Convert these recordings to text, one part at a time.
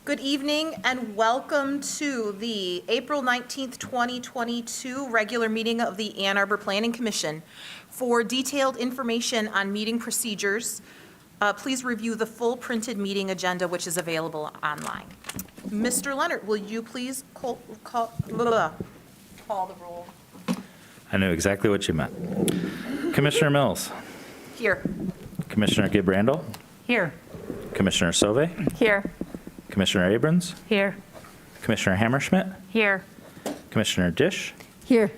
Good evening and welcome to the April 19th, 2022 regular meeting of the Ann Arbor Planning Commission. For detailed information on meeting procedures, please review the full printed meeting agenda, which is available online. Mr. Leonard, will you please call the roll? I knew exactly what you meant. Commissioner Mills. Here. Commissioner Gibb-Randall. Here. Commissioner Sauve. Here. Commissioner Abrams. Here. Commissioner Hammerschmidt. Here. Commissioner Dish. Here.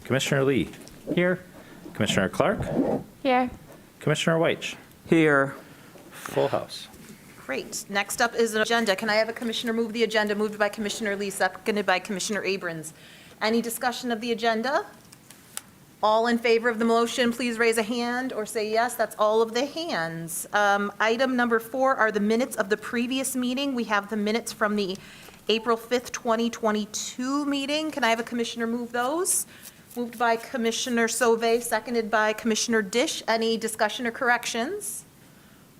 Commissioner Lee. Here. Commissioner Clark. Here. Commissioner Weich. Here. Full house. Great. Next up is an agenda. Can I have a commissioner move the agenda? Moved by Commissioner Lee, seconded by Commissioner Abrams. Any discussion of the agenda? All in favor of the motion, please raise a hand or say yes. That's all of the hands. Item number 4 are the minutes of the previous meeting. We have the minutes from the April 5th, 2022 meeting. Can I have a commissioner move those? Moved by Commissioner Sauve, seconded by Commissioner Dish. Any discussion or corrections?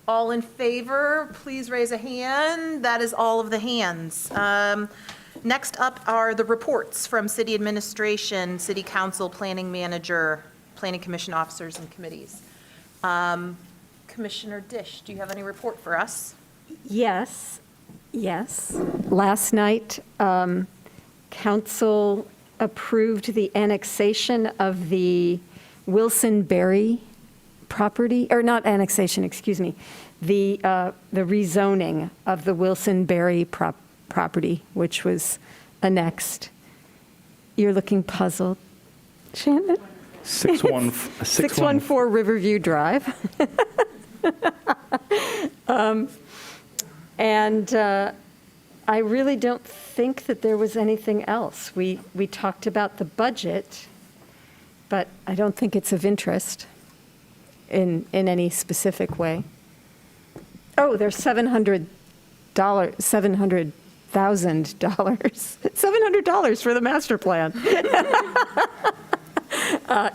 All in favor, please raise a hand. That is all of the hands. Next up are the reports from city administration, city council, planning manager, planning commission officers and committees. Commissioner Dish, do you have any report for us? Yes. Last night, council approved the annexation of the Wilson Berry property, or not annexation, excuse me, the rezoning of the Wilson Berry property, which was annexed. You're looking puzzled, Shannon? 614 Riverview Drive. And I really don't think that there was anything else. We talked about the budget, but I don't think it's of interest in any specific way. Oh, there's $700,000 $700 for the master plan.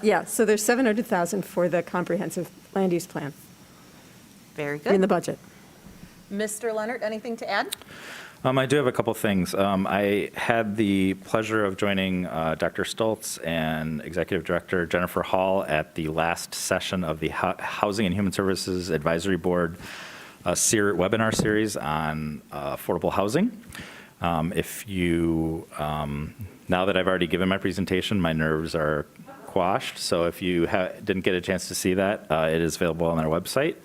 Yeah, so there's $700,000 for the comprehensive land use plan Very good. in the budget. Mr. Leonard, anything to add? I do have a couple things. I had the pleasure of joining Dr. Stoltz and Executive Director Jennifer Hall at the last session of the Housing and Human Services Advisory Board webinar series on affordable housing. If you, now that I've already given my presentation, my nerves are quashed. So if you didn't get a chance to see that, it is available on our website.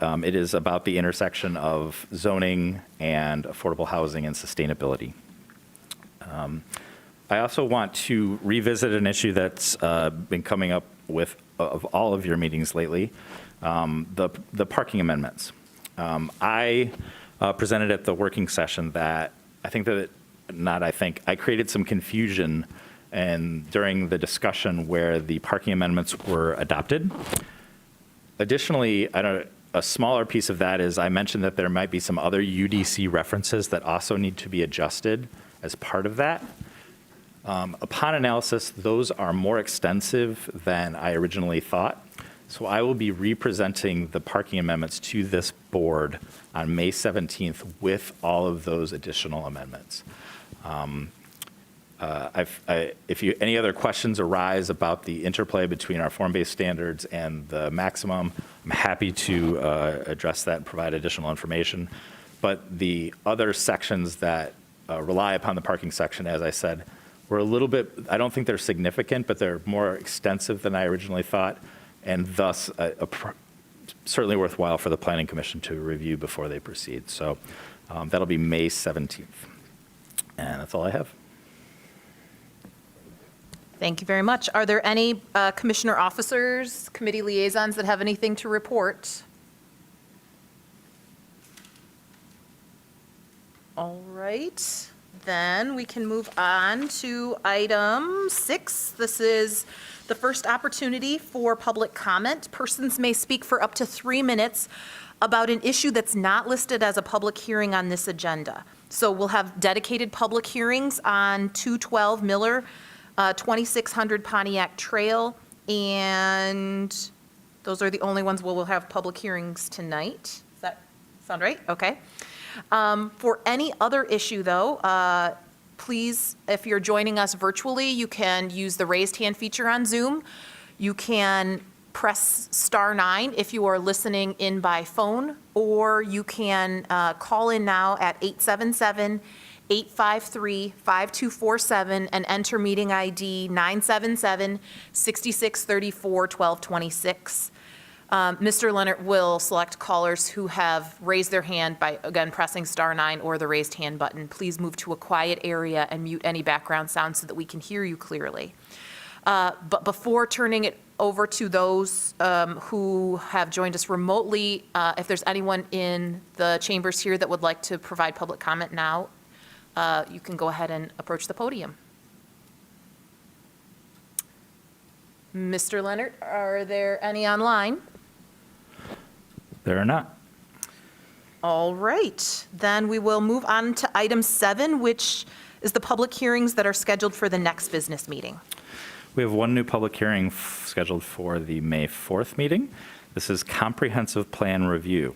It is about the intersection of zoning and affordable housing and sustainability. I also want to revisit an issue that's been coming up with of all of your meetings lately, the parking amendments. I presented at the working session that I created some confusion and during the discussion where the parking amendments were adopted. Additionally, a smaller piece of that is I mentioned that there might be some other UDC references that also need to be adjusted as part of that. Upon analysis, those are more extensive than I originally thought. So I will be representing the parking amendments to this board on May 17th with all of those additional amendments. If any other questions arise about the interplay between our form-based standards and the maximum, I'm happy to address that and provide additional information. But the other sections that rely upon the parking section, as I said, were a little bit, I don't think they're significant, but they're more extensive than I originally thought, and thus certainly worthwhile for the Planning Commission to review before they proceed. So that'll be May 17th. And that's all I have. Thank you very much. Are there any commissioner officers, committee liaisons that have anything to report? All right, then we can move on to item 6. This is the first opportunity for public comment. Persons may speak for up to 3 minutes about an issue that's not listed as a public hearing on this agenda. So we'll have dedicated public hearings on 212 Miller, 2600 Pontiac Trail, and those are the only ones where we'll have public hearings tonight. Does that sound right? Okay. For any other issue, though, please, if you're joining us virtually, you can use the raised hand feature on Zoom. You can press *9 if you are listening in by phone, or you can call in now at 877-853-5247 and enter meeting ID 977-6634-1226. Mr. Leonard will select callers who have raised their hand by, again, pressing *9 or the raised hand button. Please move to a quiet area and mute any background sound so that we can hear you clearly. But before turning it over to those who have joined us remotely, if there's anyone in the chambers here that would like to provide public comment now, you can go ahead and approach the podium. Mr. Leonard, are there any online? There are not. All right, then we will move on to item 7, which is the public hearings that are scheduled for the next business meeting. We have one new public hearing scheduled for the May 4th meeting. This is comprehensive plan review.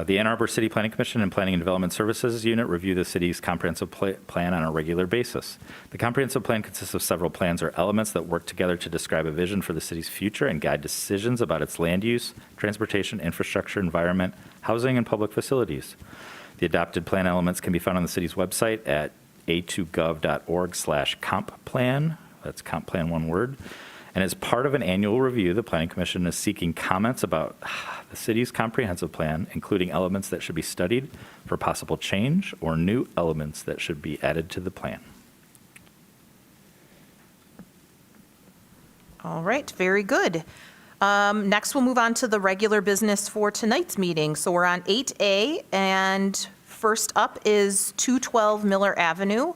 The Ann Arbor City Planning Commission and Planning and Development Services Unit review the city's comprehensive plan on a regular basis. The comprehensive plan consists of several plans or elements that work together to describe a vision for the city's future and guide decisions about its land use, transportation, infrastructure, environment, housing, and public facilities. The adopted plan elements can be found on the city's website at a2gov.org/compplan. That's comp plan, one word. And as part of an annual review, the Planning Commission is seeking comments about the city's comprehensive plan, including elements that should be studied for possible change or new elements that should be added to the plan. All right, very good. Next, we'll move on to the regular business for tonight's meeting. So we're on 8A, and first up is 212 Miller Avenue.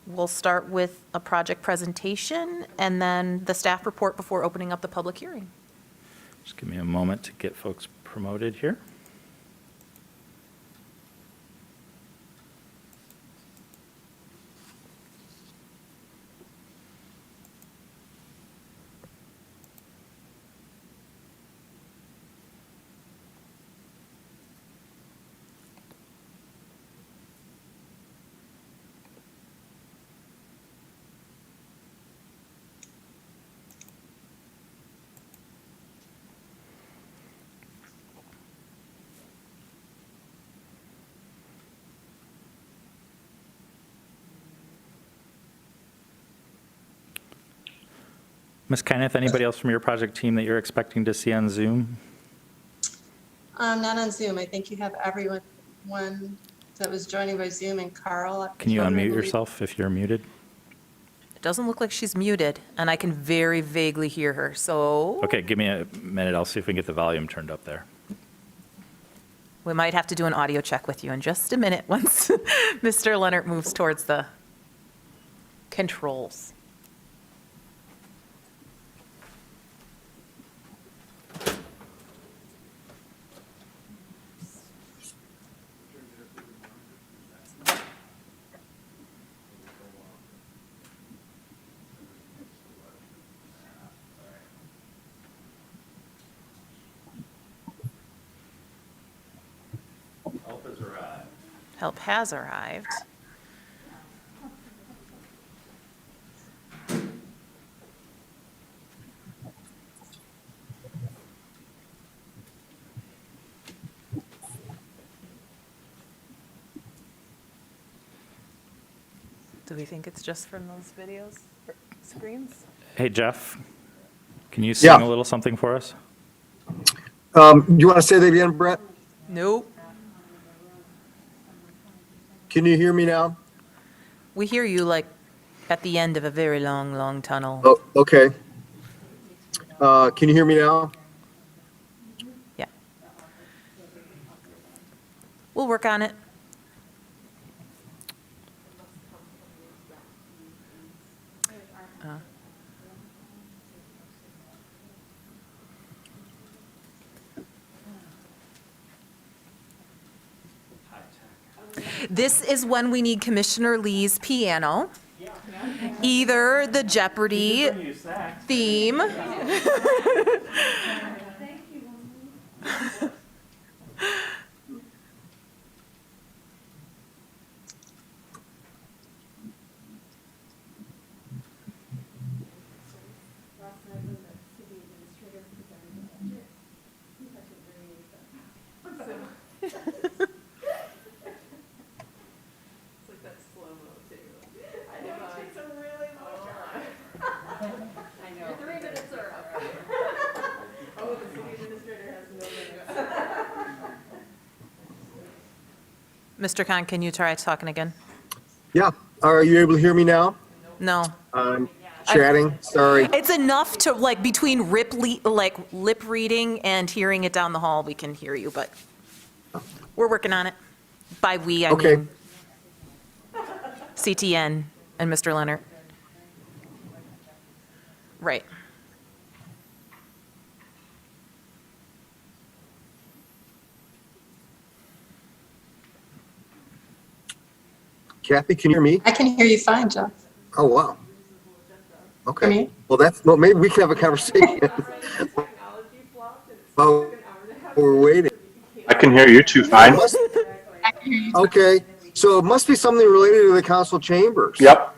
We'll start with a project presentation and then the staff report before opening up the public hearing. Just give me a moment to get folks promoted here. Ms. Kyneth, anybody else from your project team that you're expecting to see on Zoom? Not on Zoom. I think you have everyone that was joining by Zoom and Carl. Can you Schroeder, I unmute believe. yourself if you're muted? It doesn't look like she's muted, and I can very vaguely hear her, so Okay, give me a minute. I'll see if we can get the volume turned up there. we might have to do an audio check with you in just a minute once Mr. Leonard moves towards the controls. Help has arrived. Help has arrived. Do we think it's just from those videos, or screens? Hey, Jeff, can you sing Yeah. a little something for us? You want to say that again, Brett? Nope. Can you hear me now? We hear you like at the end of a very long, long tunnel. Oh, okay. Can you hear me now? Yeah. We'll work on it. This is when we need Commissioner Lee's piano. Either the Jeopardy theme. Mr. Khan, can you try talking again? Yeah. Are you able to hear me now? No. I'm chatting. Sorry. It's enough to, like, between lip reading and hearing it down the hall, we can hear you, but we're working on it. By we, I Okay. mean CTN and Mr. Leonard. Right. Kathy, can you hear me? I can hear you fine, Jeff. Oh, wow. Okay. Me? Well, maybe we can have a conversation. While we're waiting. I can hear you too It fine. must- I can hear you. Okay. So it must be something related to the council chambers. Yep.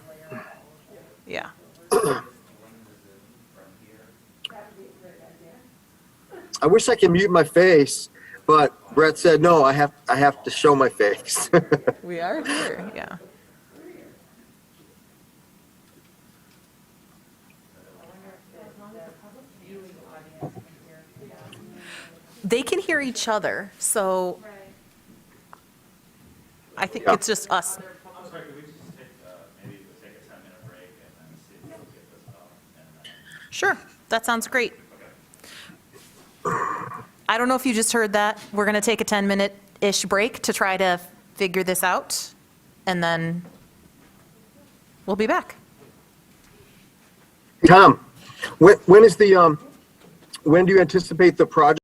Yeah. I wish I could mute my face, but Brett said, no, I have to show my face. We are here, yeah. They can hear each other, so I think Yeah. it's just us. I'm sorry, could we just maybe take a 10-minute break and then see if we can get this done? Sure, that sounds great. I don't know if you just heard that. We're going to take a 10-minute-ish break to try to figure this out, and then we'll be back. Tom, when do you anticipate the project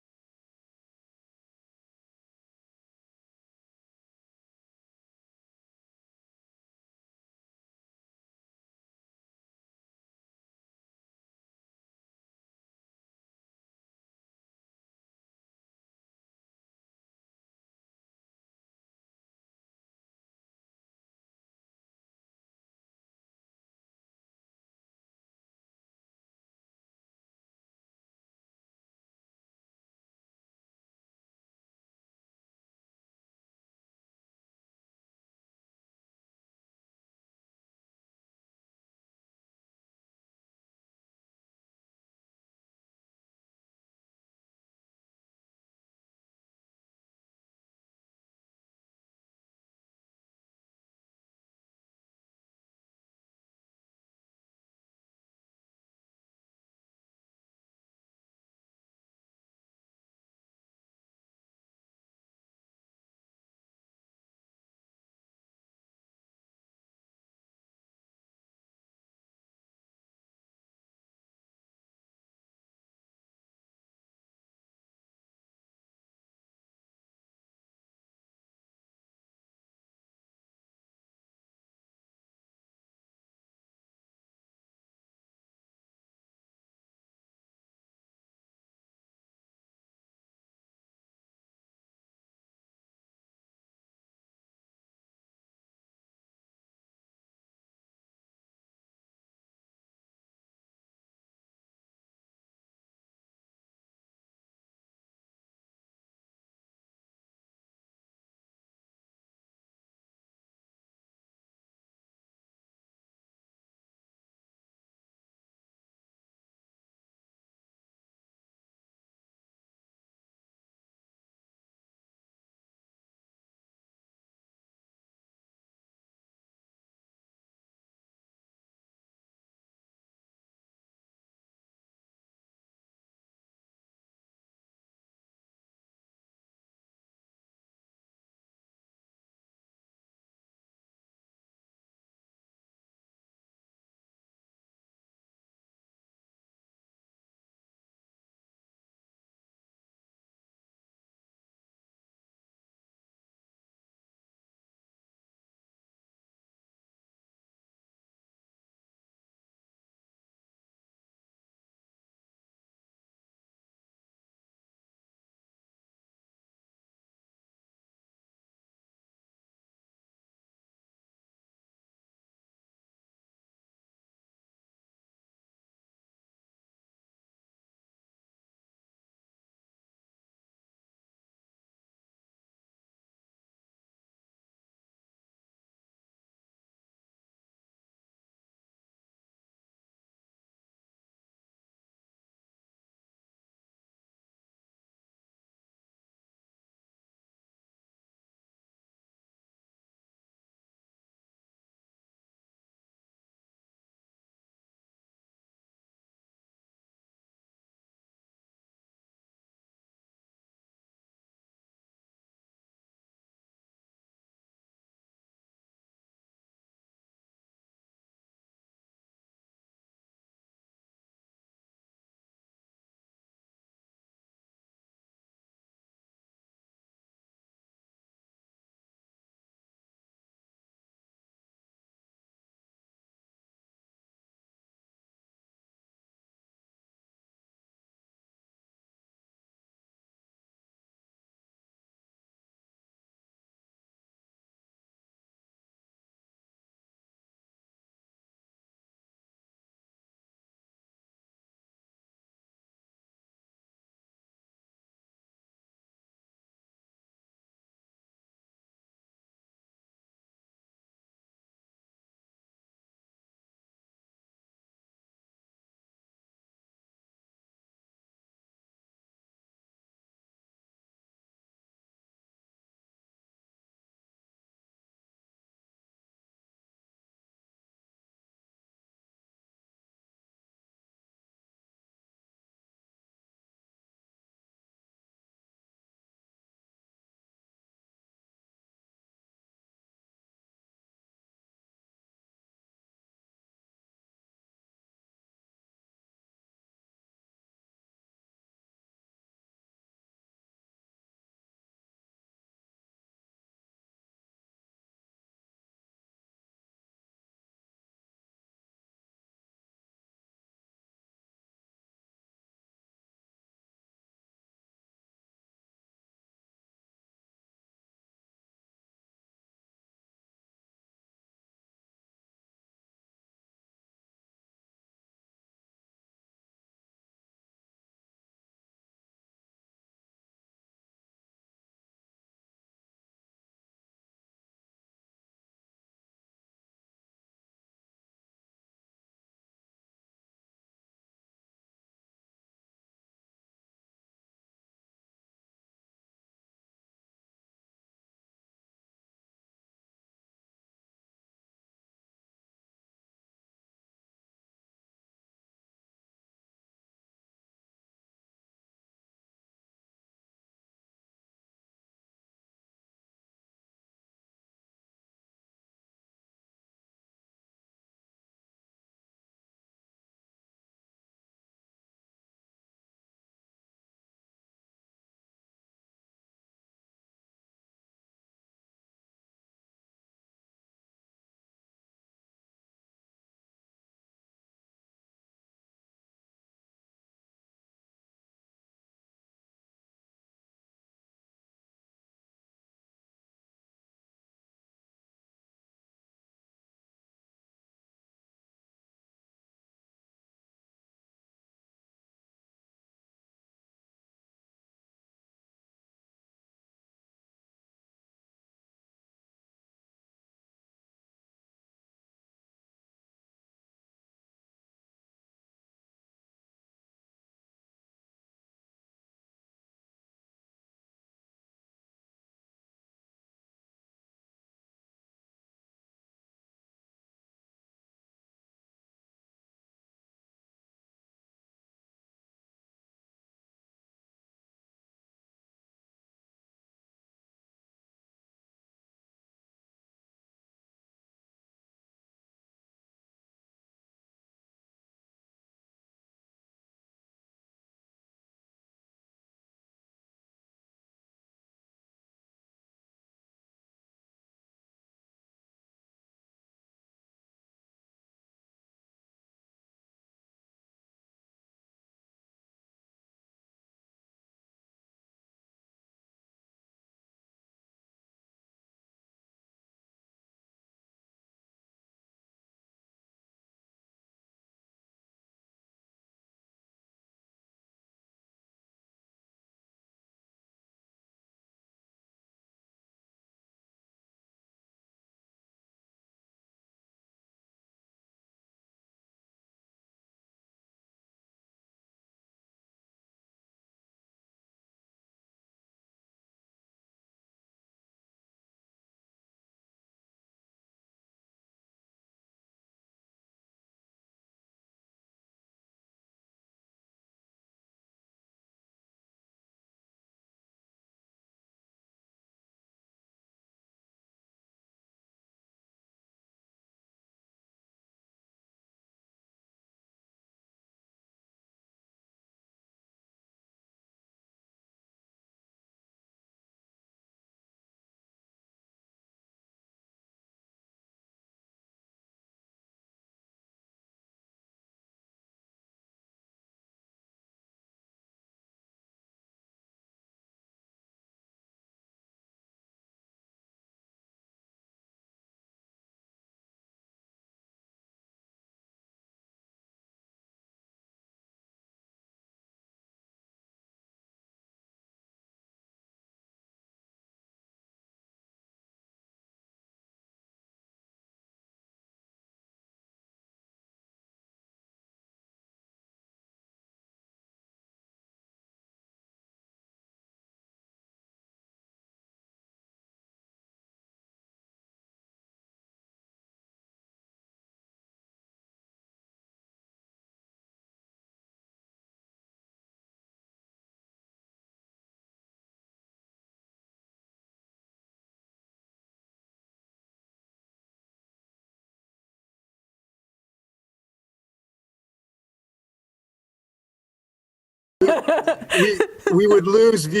we would lose view.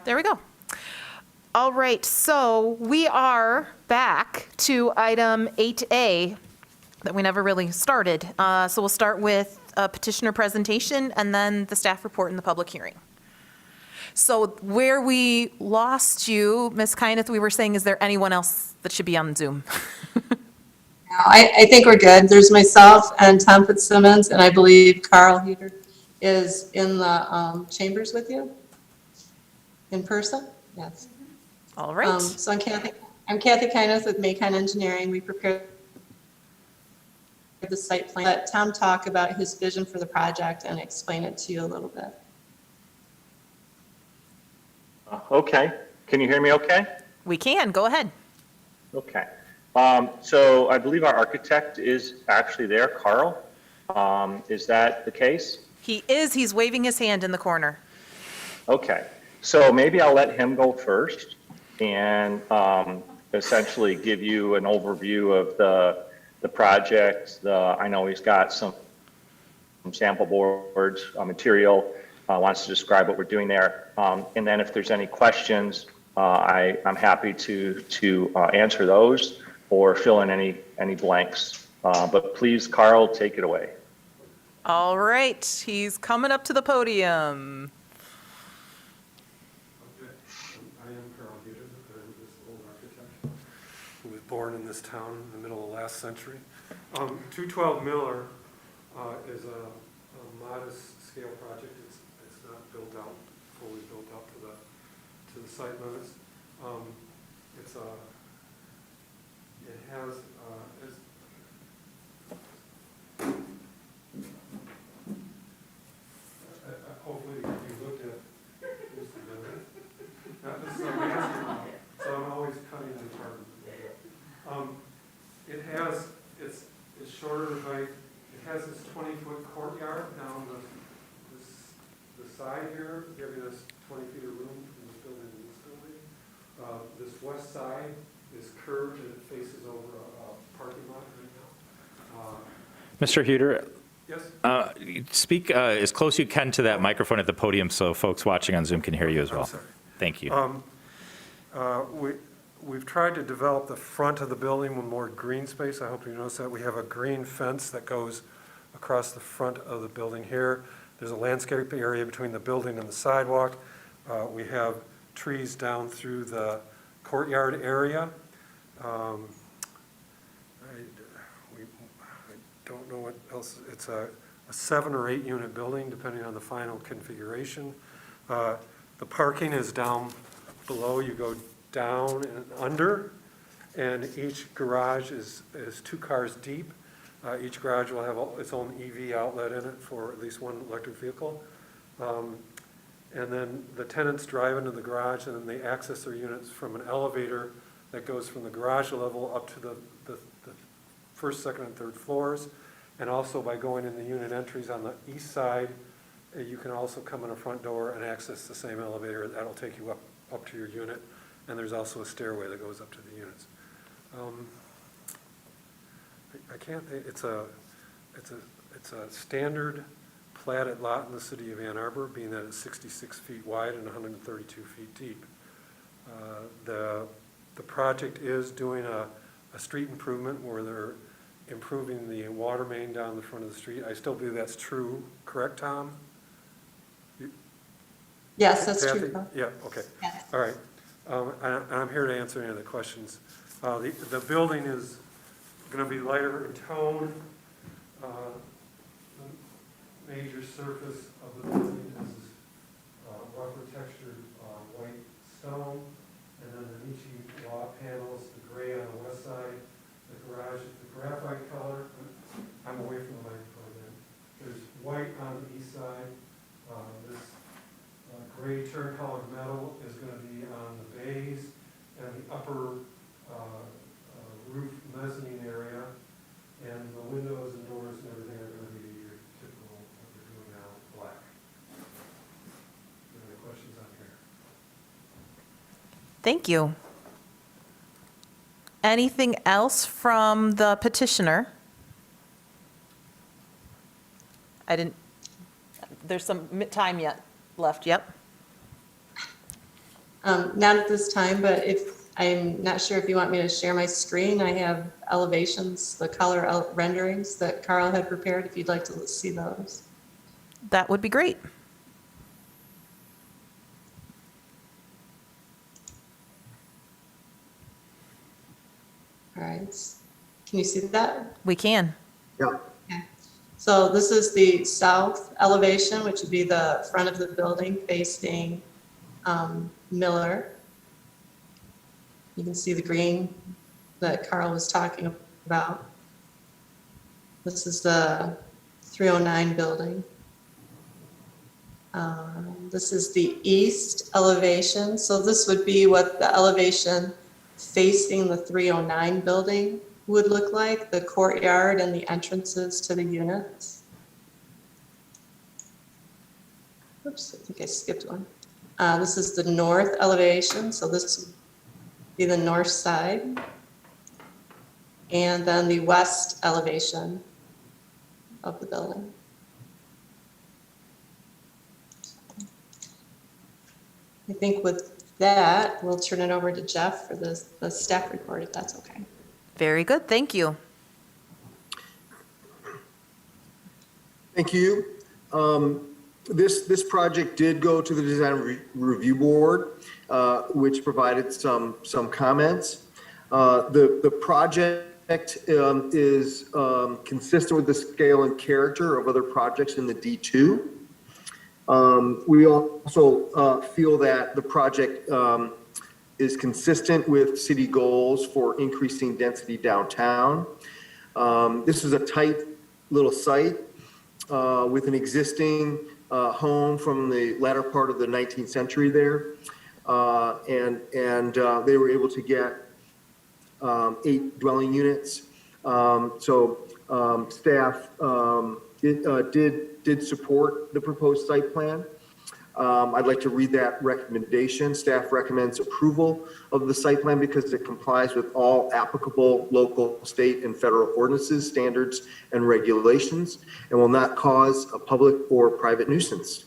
There we go. All right, so we are back to item 8A that we never really started. So we'll start with a petitioner presentation and then the staff report in the public hearing. So where we lost you, Ms. Kyneth, we were saying, is there anyone else that should be on Zoom? I think we're good. There's myself and Tom Fitzsimmons, and I believe Carl Heater is in the chambers with you in person. Yes. All right. So I'm Kathy Kyneth with Maycon Engineering. We prepared the site plan. Let Tom talk about his vision for the project and explain it to you a little bit. Okay. Can you hear me okay? We can, go ahead. Okay. So I believe our architect is actually there, Carl. Is that the case? He is, he's waving his hand in the corner. Okay. So maybe I'll let him go first and essentially give you an overview of the project. I know he's got some sample boards, material, wants to describe what we're doing there. And then if there's any questions, I'm happy to answer those or fill in any blanks. But please, Carl, take it away. All right, he's coming up to the podium. I am Carl Heater. I'm this old architect who was born in this town in the middle of last century. 212 Miller is a modest scale project. It's not built out, fully built out to the site limits. It has hopefully you looked at this together. This is a master model, so I'm always cutting and carving. It's shorter in height. It has this 20-foot courtyard down the side here, giving us 20 feet of room from this building to this building. This west side is curved and it faces over a parking lot right now. Mr. Huter, Yes? speak as close as you can to that microphone at the podium so folks watching on Zoom can hear you as well. I'm sorry. Thank you. we've tried to develop the front of the building with more green space. I hope you notice that. We have a green fence that goes across the front of the building here. There's a landscape area between the building and the sidewalk. We have trees down through the courtyard area. I don't know what else. It's a 7 or 8 unit building, depending on the final configuration. The parking is down below. You go down and under, and each garage is 2 cars deep. Each garage will have its own EV outlet in it for at least one electric vehicle. And then the tenants drive into the garage, and then they access their units from an elevator that goes from the garage level up to the first, second, and third floors. And also by going in the unit entries on the east side, you can also come in a front door and access the same elevator. That'll take you up to your unit. And there's also a stairway that goes up to the units. I can't, it's a standard platted lot in the city of Ann Arbor, being that it's 66 feet wide and 132 feet deep. The project is doing a street improvement where they're improving the water main down the front of the street. I still believe that's true, correct, Tom? Yes, that's Kathy? true. Carl. Yeah, okay. Yes. All right. And I'm here to answer any of the questions. The building is going to be lighter in tone. The major surface of the building is rougher textured white stone, and then the niche wall panels, the gray on the west side. The garage is the graphite color. I'm away from the microphone then. There's white on the east side. This gray turn-colored metal is going to be on the bays and the upper roof mezzanine area, and the windows and doors and everything are going to be your typical, what they're doing now, black. Any questions on here? Thank you. Anything else from the petitioner? There's some time yet left, yep. Not at this time, but I'm not sure if you want me to share my screen. I have elevations, the color renderings that Carl had prepared, if you'd like to see those. That would be great. All right. Can you see that? We can. Yeah. Okay. So this is the south elevation, which would be the front of the building facing Miller. You can see the green that Carl was talking about. This is the 309 building. This is the east elevation. So this would be what the elevation facing the 309 building would look like, the courtyard and the entrances to the units. Oops, I think I skipped one. This is the north elevation, so this would be the north side. And then the west elevation of the building. I think with that, we'll turn it over to Jeff for the staff report, if that's okay. Very good, thank you. Thank you. This project did go to the Design Review Board, which provided some comments. The project is consistent with the scale and character of other projects in the D2. We also feel that the project is consistent with city goals for increasing density downtown. This is a tight little site with an existing home from the latter part of the 19th century there. And they were able to get 8 dwelling units. Staff did support the proposed site plan. I'd like to read that recommendation. Staff recommends approval of the site plan because it complies with all applicable local, state, and federal ordinances, standards, and regulations, and will not cause a public or private nuisance.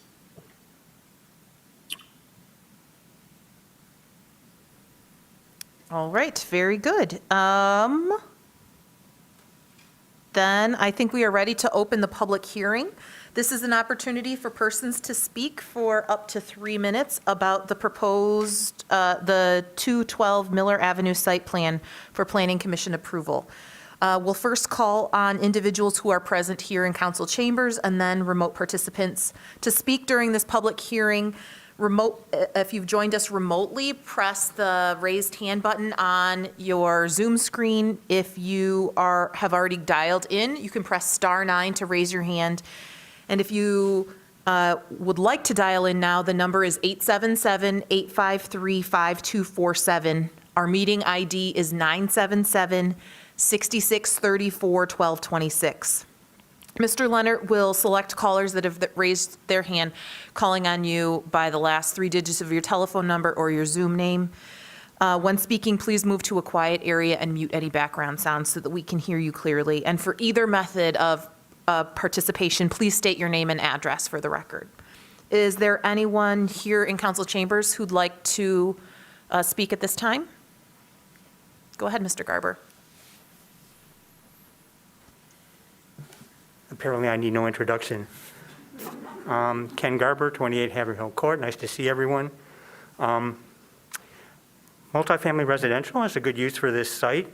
All right, very good. Then I think we are ready to open the public hearing. This is an opportunity for persons to speak for up to 3 minutes about the proposed, the 212 Miller Avenue site plan for Planning Commission approval. We'll first call on individuals who are present here in council chambers and then remote participants to speak during this public hearing. If you've joined us remotely, press the raised hand button on your Zoom screen. If you have already dialed in, you can press *9 to raise your hand. And if you would like to dial in now, the number is 877-853-5247. Our meeting ID is 977-6634-1226. Mr. Leonard will select callers that have raised their hand, calling on you by the last 3 digits of your telephone number or your Zoom name. When speaking, please move to a quiet area and mute any background sounds so that we can hear you clearly. And for either method of participation, please state your name and address for the record. Is there anyone here in council chambers who'd like to speak at this time? Go ahead, Mr. Garber. Apparently, I need no introduction. Ken Garber, 28 Haverhill Court. Nice to see everyone. Multifamily residential is a good use for this site.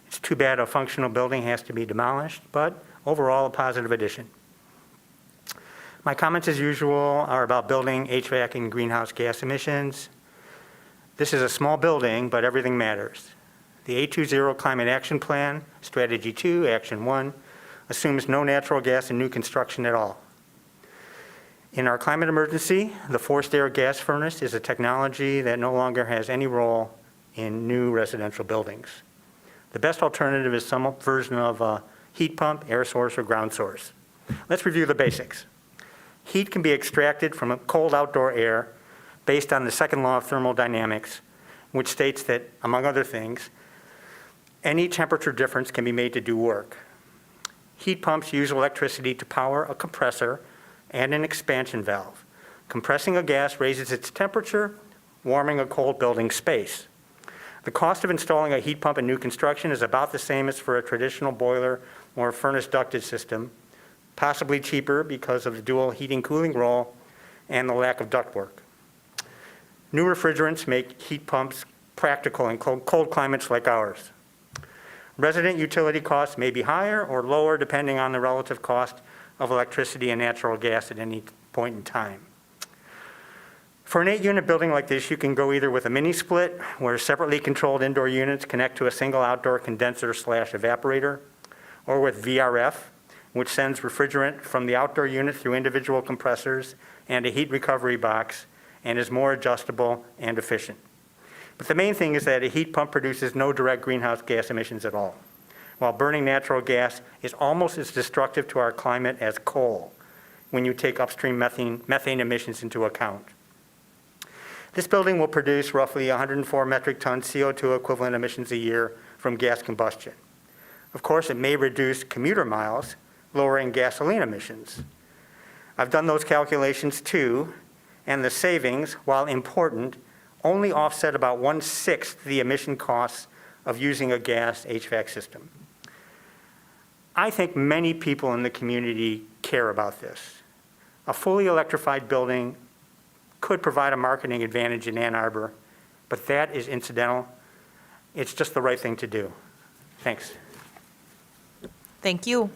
It's too bad a functional building has to be demolished, but overall, a positive addition. My comments, as usual, are about building, HVAC, and greenhouse gas emissions. This is a small building, but everything matters. The 820 Climate Action Plan, Strategy 2, Action 1, assumes no natural gas in new construction at all. In our climate emergency, the forced air gas furnace is a technology that no longer has any role in new residential buildings. The best alternative is some version of a heat pump, air source, or ground source. Let's review the basics. Heat can be extracted from a cold outdoor air based on the second law of thermodynamics, which states that, among other things, any temperature difference can be made to do work. Heat pumps use electricity to power a compressor and an expansion valve. Compressing a gas raises its temperature, warming a cold building space. The cost of installing a heat pump in new construction is about the same as for a traditional boiler or furnace ducted system, possibly cheaper because of the dual heating-cooling role and the lack of ductwork. New refrigerants make heat pumps practical in cold climates like ours. Resident utility costs may be higher or lower depending on the relative cost of electricity and natural gas at any point in time. For an 8-unit building like this, you can go either with a mini split, where separately controlled indoor units connect to a single outdoor condenser/evaporator, or with VRF, which sends refrigerant from the outdoor unit through individual compressors and a heat recovery box and is more adjustable and efficient. But the main thing is that a heat pump produces no direct greenhouse gas emissions at all, while burning natural gas is almost as destructive to our climate as coal when you take upstream methane emissions into account. This building will produce roughly 104 metric tons CO2 equivalent emissions a year from gas combustion. Of course, it may reduce commuter miles, lowering gasoline emissions. I've done those calculations too, and the savings, while important, only offset about 1/6 the emission costs of using a gas HVAC system. I think many people in the community care about this. A fully electrified building could provide a marketing advantage in Ann Arbor, but that is incidental. It's just the right thing to do. Thanks. Thank you.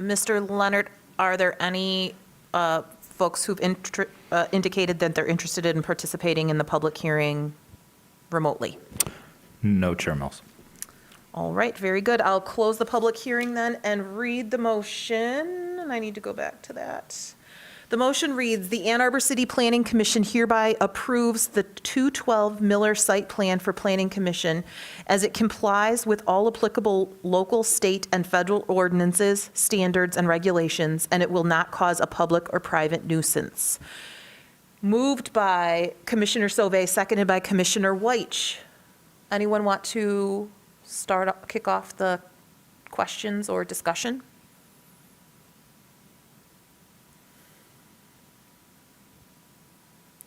Mr. Leonard, are there any folks who've indicated that they're interested in participating in the public hearing remotely? No, Chair Mills. All right, very good. I'll close the public hearing then and read the motion, and I need to go back to that. The motion reads, "The Ann Arbor City Planning Commission hereby approves the 212 Miller Site Plan for Planning Commission as it complies with all applicable local, state, and federal ordinances, standards, and regulations, and it will not cause a public or private nuisance." Moved by Commissioner Sauvé, seconded by Commissioner Weich. Anyone want to kick off the questions or discussion?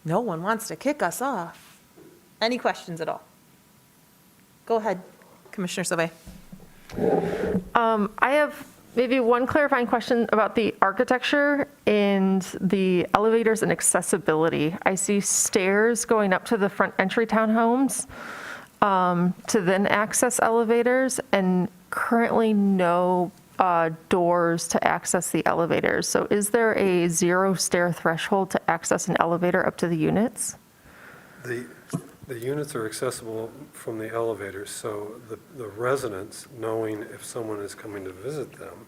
No one wants to kick us off. Any questions at all? Go ahead, Commissioner Sauvé. I have maybe one clarifying question about the architecture and the elevators and accessibility. I see stairs going up to the front entry townhomes to then access elevators, and currently no doors to access the elevators. So is there a 0 stair threshold to access an elevator up to the units? The units are accessible from the elevators, so the residents, knowing if someone is coming to visit them,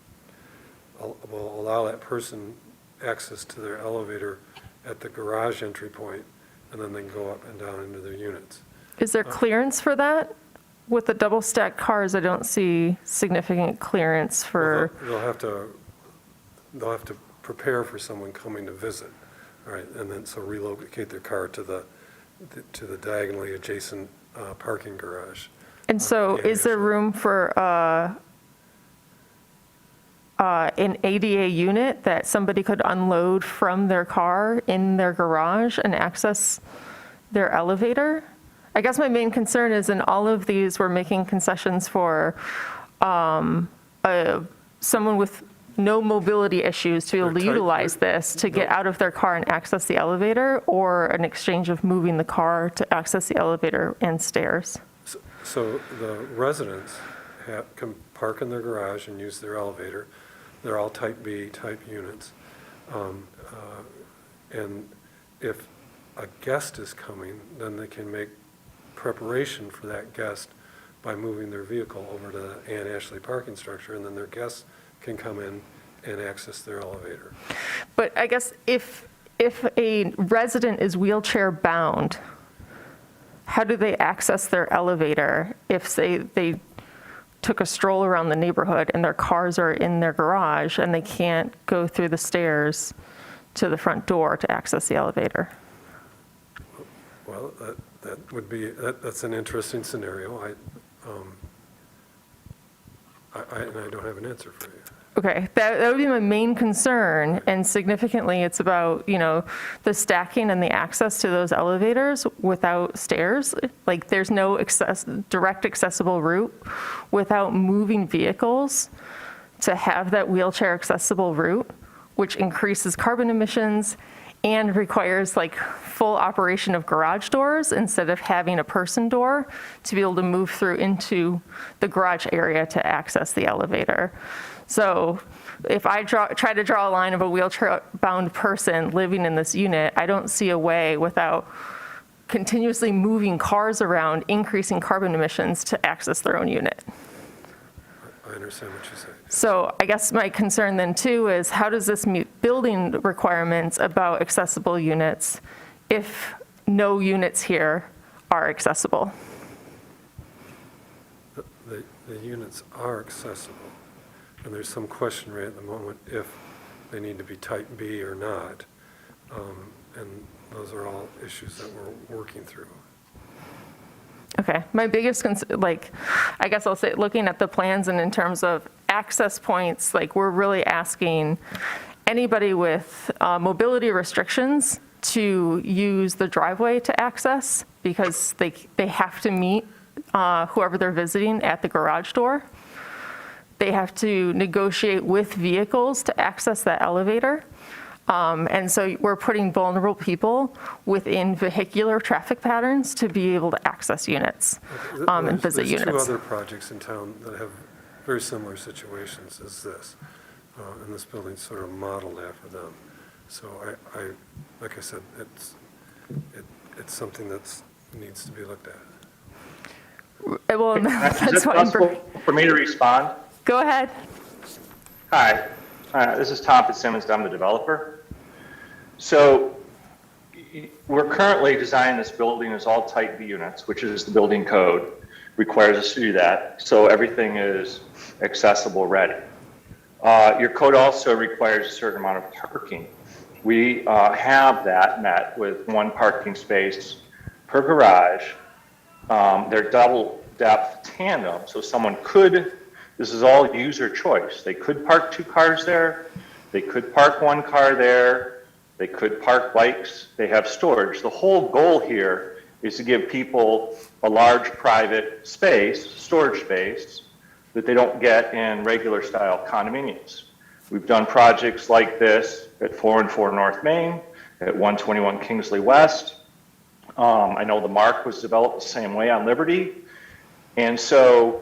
will allow that person access to their elevator at the garage entry point, and then they can go up and down into their units. Is there clearance for that? With the double stacked cars, I don't see significant clearance for, They'll have to prepare for someone coming to visit, all right, and then so relocate their car to the diagonally adjacent parking garage. and so is there room for an ADA unit that somebody could unload from their car in their garage and access their elevator? I guess my main concern is in all of these, we're making concessions for someone with no mobility issues to be able to utilize this to get out of their car and access the elevator, or an exchange of moving the car to access the elevator and stairs. So the residents can park in their garage and use their elevator. They're all type B type units. And if a guest is coming, then they can make preparation for that guest by moving their vehicle over to the Ann Ashley parking structure, and then their guests can come in and access their elevator. But I guess if a resident is wheelchair bound, how do they access their elevator if they took a stroll around the neighborhood and their cars are in their garage and they can't go through the stairs to the front door to access the elevator? Well, that would be, that's an interesting scenario. And I don't have an answer for you. Okay, that would be my main concern, and significantly, it's about, the stacking and the access to those elevators without stairs. Like, there's no direct accessible route without moving vehicles to have that wheelchair accessible route, which increases carbon emissions and requires full operation of garage doors instead of having a person door to be able to move through into the garage area to access the elevator. So if I try to draw a line of a wheelchair-bound person living in this unit, I don't see a way without continuously moving cars around, increasing carbon emissions to access their own unit. I understand what you say. So I guess my concern then too is how does this meet building requirements about accessible units if no units here are accessible? The units are accessible, and there's some question right at the moment if they need to be type B or not. And those are all issues that we're working through. Okay, my biggest concern, I guess I'll say, looking at the plans and in terms of access points, we're really asking anybody with mobility restrictions to use the driveway to access, because they have to meet whoever they're visiting at the garage door. They have to negotiate with vehicles to access that elevator. And so we're putting vulnerable people within vehicular traffic patterns to be able to access units and visit units. There's two other projects in town that have very similar situations as this, and this building's sort of modeled after them. So I like I said, it's something that needs to be looked at. Well, Is that's it why possible for me to respond? Go ahead. Hi, this is Tom Fitzsimmons, I'm the developer. So we're currently designing this building as all type B units, which is the building code requires us to do that. So everything is accessible ready. Your code also requires a certain amount of parking. We have that met with one parking space per garage. They're double depth tandem, so someone could, this is all user choice. They could park 2 cars there. They could park 1 car there. They could park bikes. They have storage. The whole goal here is to give people a large private space, storage space, that they don't get in regular style condominiums. We've done projects like this at 414 North Main, at 121 Kingsley West. I know the Mark was developed the same way on Liberty. And so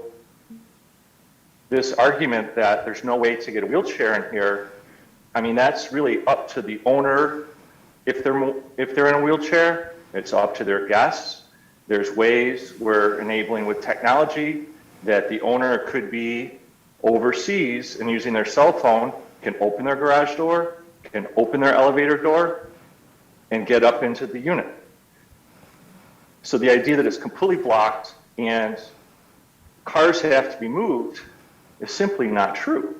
this argument that there's no way to get a wheelchair in here, I mean, that's really up to the owner. If they're in a wheelchair, it's up to their guests. There's ways we're enabling with technology that the owner could be overseas and using their cell phone can open their garage door, can open their elevator door, and get up into the unit. So the idea that it's completely blocked and cars have to be moved is simply not true.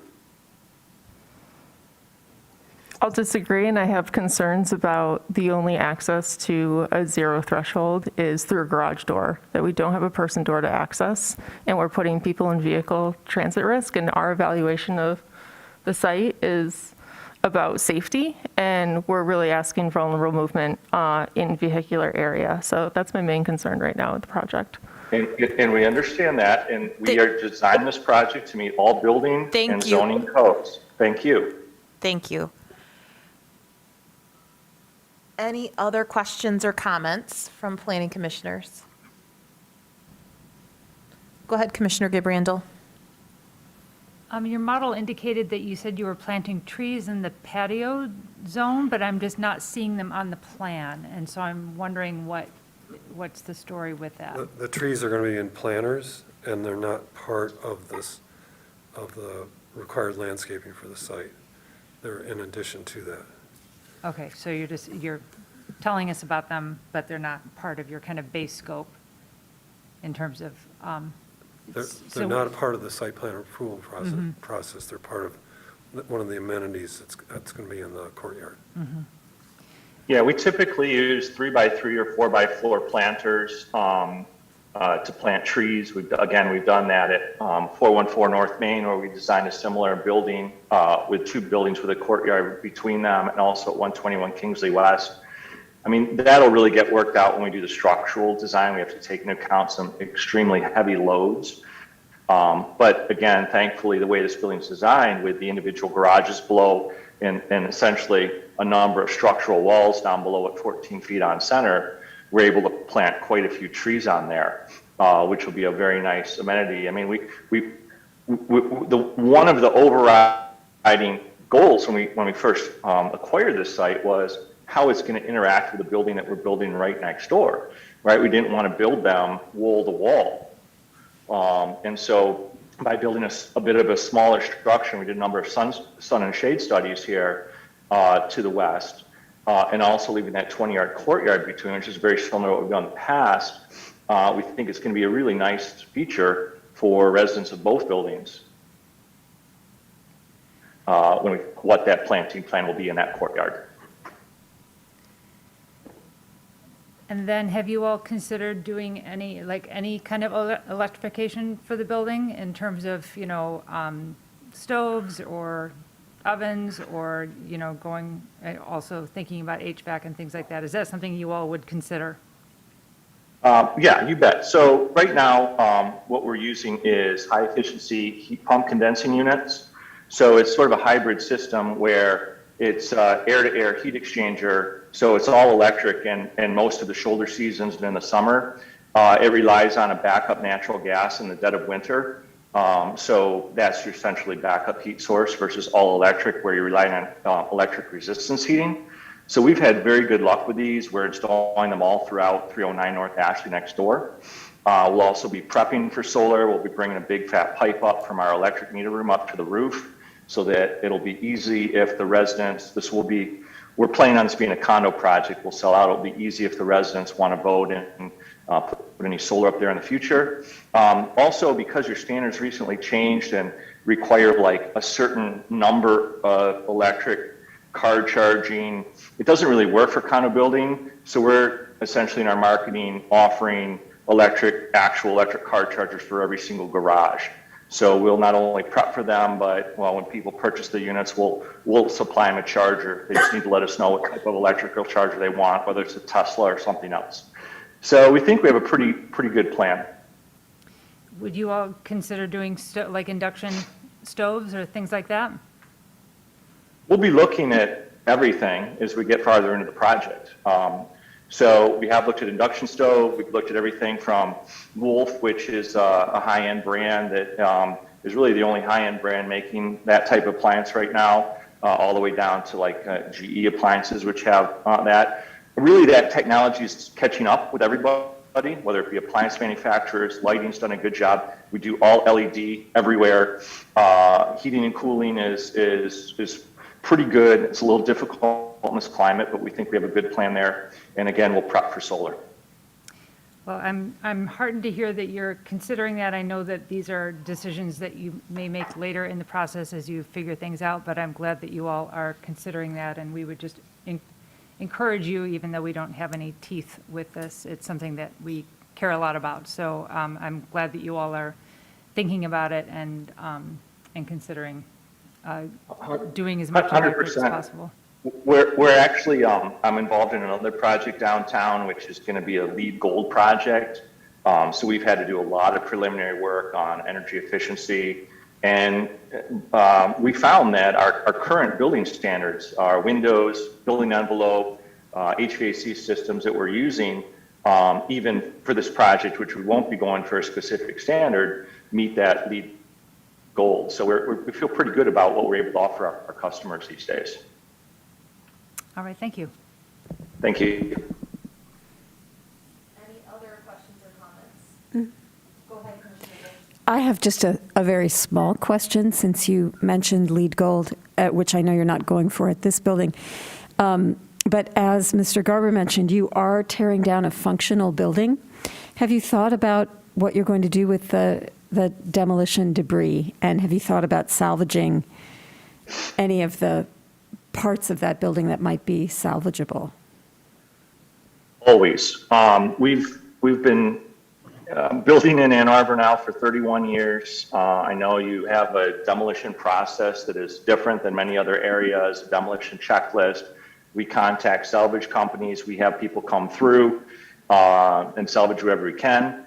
I'll disagree, and I have concerns about the only access to a zero threshold is through a garage door, that we don't have a person door to access, and we're putting people in vehicle transit risk, and our evaluation of the site is about safety, and we're really asking for vulnerable movement in vehicular area. So that's my main concern right now with the project. And we understand that, and we are designing this project to meet all building and zoning codes. Thank you. Thank you. Any other questions or comments from planning commissioners? Go ahead, Commissioner Gabriandel. Your model indicated that you said you were planting trees in the patio zone, but I'm just not seeing them on the plan. And so I'm wondering what's the story with that? The trees are going to be in planters, and they're not part of this, of the required landscaping for the site. They're in addition to that. Okay, so you're telling us about them, but they're not part of your kind of base scope in terms of, They're not a part of the site plan approval process. They're part of one of the amenities that's going to be in the courtyard. Yeah, we typically use 3x3 or 4x4 planters to plant trees. We've done that at 414 North Main, where we designed a similar building with two buildings with a courtyard between them, and also at 121 Kingsley West. I mean, that'll really get worked out when we do the structural design. We have to take into account some extremely heavy loads. But again, thankfully, the way this building's designed with the individual garages below and essentially a number of structural walls down below at 14 feet on center, we're able to plant quite a few trees on there, which will be a very nice amenity. I mean, one of the overriding goals when we first acquired this site was how it's going to interact with the building that we're building right next door, right? We didn't want to build them wall to wall. And so by building a bit of a smaller structure, we did a number of sun and shade studies here to the west, and also leaving that 20-yard courtyard between, which is very similar to what we've done in the past. We think it's going to be a really nice feature for residents of both buildings what that planting plan will be in that courtyard. and then have you all considered doing any kind of electrification for the building in terms of, stoves or ovens or, going, also thinking about HVAC and things like that? Is that something you all would consider? Yeah, you bet. So right now, what we're using is high efficiency heat pump condensing units. So it's sort of a hybrid system where it's air-to-air heat exchanger. So it's all electric and most of the shoulder seasons and in the summer. It relies on a backup natural gas in the dead of winter. So that's your essentially backup heat source versus all electric where you're relying on electric resistance heating. So we've had very good luck with these. We're installing them all throughout 309 North Ashley next door. We'll also be prepping for solar. We'll be bringing a big fat pipe up from our electric meter room up to the roof so that it'll be easy if the residents, we're planning on this being a condo project. We'll sell out. It'll be easy if the residents want to vote and put any solar up there in the future. Also, because your standards recently changed and require like a certain number of electric car charging, it doesn't really work for condo building. So we're essentially in our marketing offering actual electric car chargers for every single garage. So we'll not only prep for them, but when people purchase the units, we'll supply them a charger. They just need to let us know what type of electrical charger they want, whether it's a Tesla or something else. So we think we have a pretty good plan. Would you all consider doing like induction stoves or things like that? We'll be looking at everything as we get farther into the project. So we have looked at induction stove, we've looked at everything from Wolf, which is a high-end brand that is really the only high-end brand making that type of appliance right now, all the way down to like GE appliances, which have that. Really, that technology is catching up with everybody, whether it be appliance manufacturers. Lighting's done a good job. We do all LED everywhere. Heating and cooling is pretty good. It's a little difficult in this climate, but we think we have a good plan there. And again, we'll prep for solar. Well, I'm heartened to hear that you're considering that. I know that these are decisions that you may make later in the process as you figure things out, but I'm glad that you all are considering that, and we would just encourage you, even though we don't have any teeth with this. It's something that we care a lot about. So I'm glad that you all are thinking about it and considering doing as much of it as 100%. possible. We're actually, I'm involved in another project downtown, which is going to be a LEED Gold project. So we've had to do a lot of preliminary work on energy efficiency. And we found that our current building standards, our windows, building envelope, HVAC systems that we're using, even for this project, which we won't be going for a specific standard, meet that LEED Gold. So we feel pretty good about what we're able to offer our customers these days. All right, thank you. Thank you. Any other questions or comments? Go ahead, Commissioner. I have just a very small question, since you mentioned LEED Gold, which I know you're not going for at this building. But as Mr. Garber mentioned, you are tearing down a functional building. Have you thought about what you're going to do with the demolition debris? And have you thought about salvaging any of the parts of that building that might be salvageable? Always. We've been building in Ann Arbor now for 31 years. I know you have a demolition process that is different than many other areas, a demolition checklist. We contact salvage companies. We have people come through and salvage wherever we can.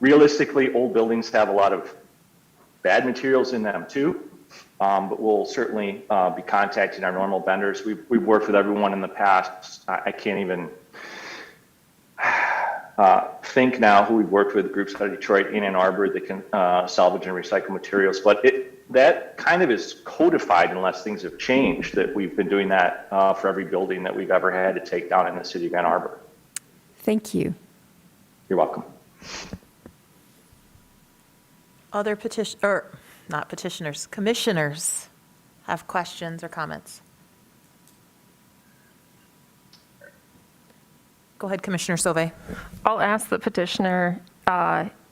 Realistically, old buildings have a lot of bad materials in them too. But we'll certainly be contacting our normal vendors. We've worked with everyone in the past. I can't even think now who we've worked with, groups out of Detroit and Ann Arbor that can salvage and recycle materials. But that kind of is codified unless things have changed, that we've been doing that for every building that we've ever had to take down in the city of Ann Arbor. Thank you. You're welcome. Other commissioners have questions or comments? Go ahead, Commissioner Sauvé. I'll ask the petitioner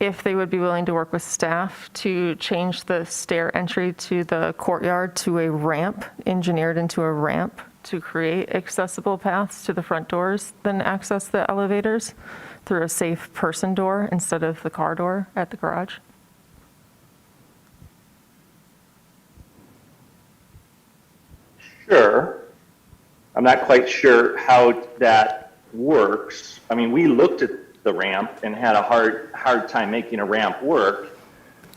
if they would be willing to work with staff to change the stair entry to the courtyard to a ramp, engineered into a ramp, to create accessible paths to the front doors, then access the elevators through a safe person door instead of the car door at the garage. Sure. I'm not quite sure how that works. I mean, we looked at the ramp and had a hard time making a ramp work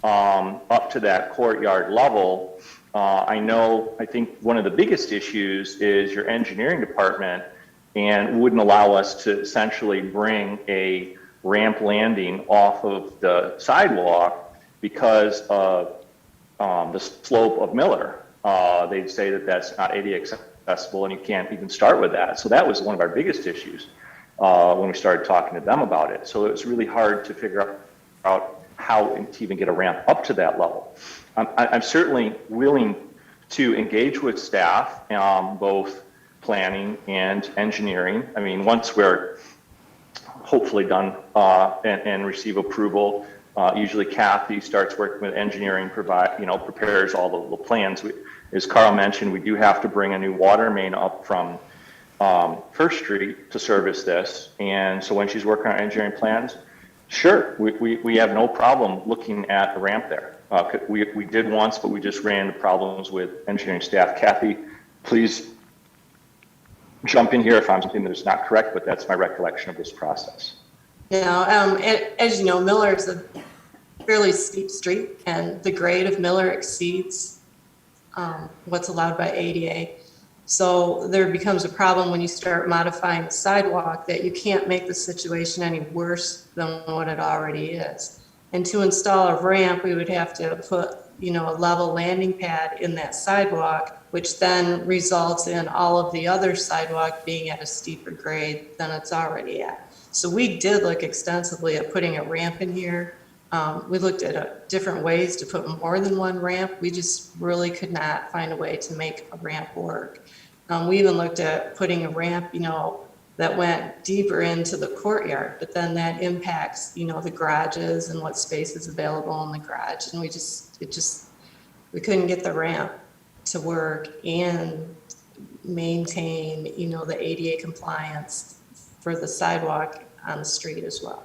up to that courtyard level. I think one of the biggest issues is your engineering department and wouldn't allow us to essentially bring a ramp landing off of the sidewalk because of the slope of Miller. They'd say that that's not ADA accessible and you can't even start with that. So that was one of our biggest issues when we started talking to them about it. So it was really hard to figure out how to even get a ramp up to that level. I'm certainly willing to engage with staff, both planning and engineering. I mean, once we're hopefully done and receive approval, usually Kathy starts working with engineering, prepares all the plans. As Carl mentioned, we do have to bring a new water main up from First Street to service this. And so when she's working on engineering plans, sure, we have no problem looking at a ramp there. We did once, but we just ran into problems with engineering staff. Kathy, please jump in here if I'm something that is not correct, but that's my recollection of this process. Now, as you know, Miller is a fairly steep street, and the grade of Miller exceeds what's allowed by ADA. So there becomes a problem when you start modifying the sidewalk that you can't make the situation any worse than what it already is. And to install a ramp, we would have to put, a level landing pad in that sidewalk, which then results in all of the other sidewalk being at a steeper grade than it's already at. So we did look extensively at putting a ramp in here. We looked at different ways to put more than one ramp. We just really could not find a way to make a ramp work. We even looked at putting a ramp, that went deeper into the courtyard, but then that impacts, the garages and what space is available in the garage. And we couldn't get the ramp to work and maintain, the ADA compliance for the sidewalk on the street as well.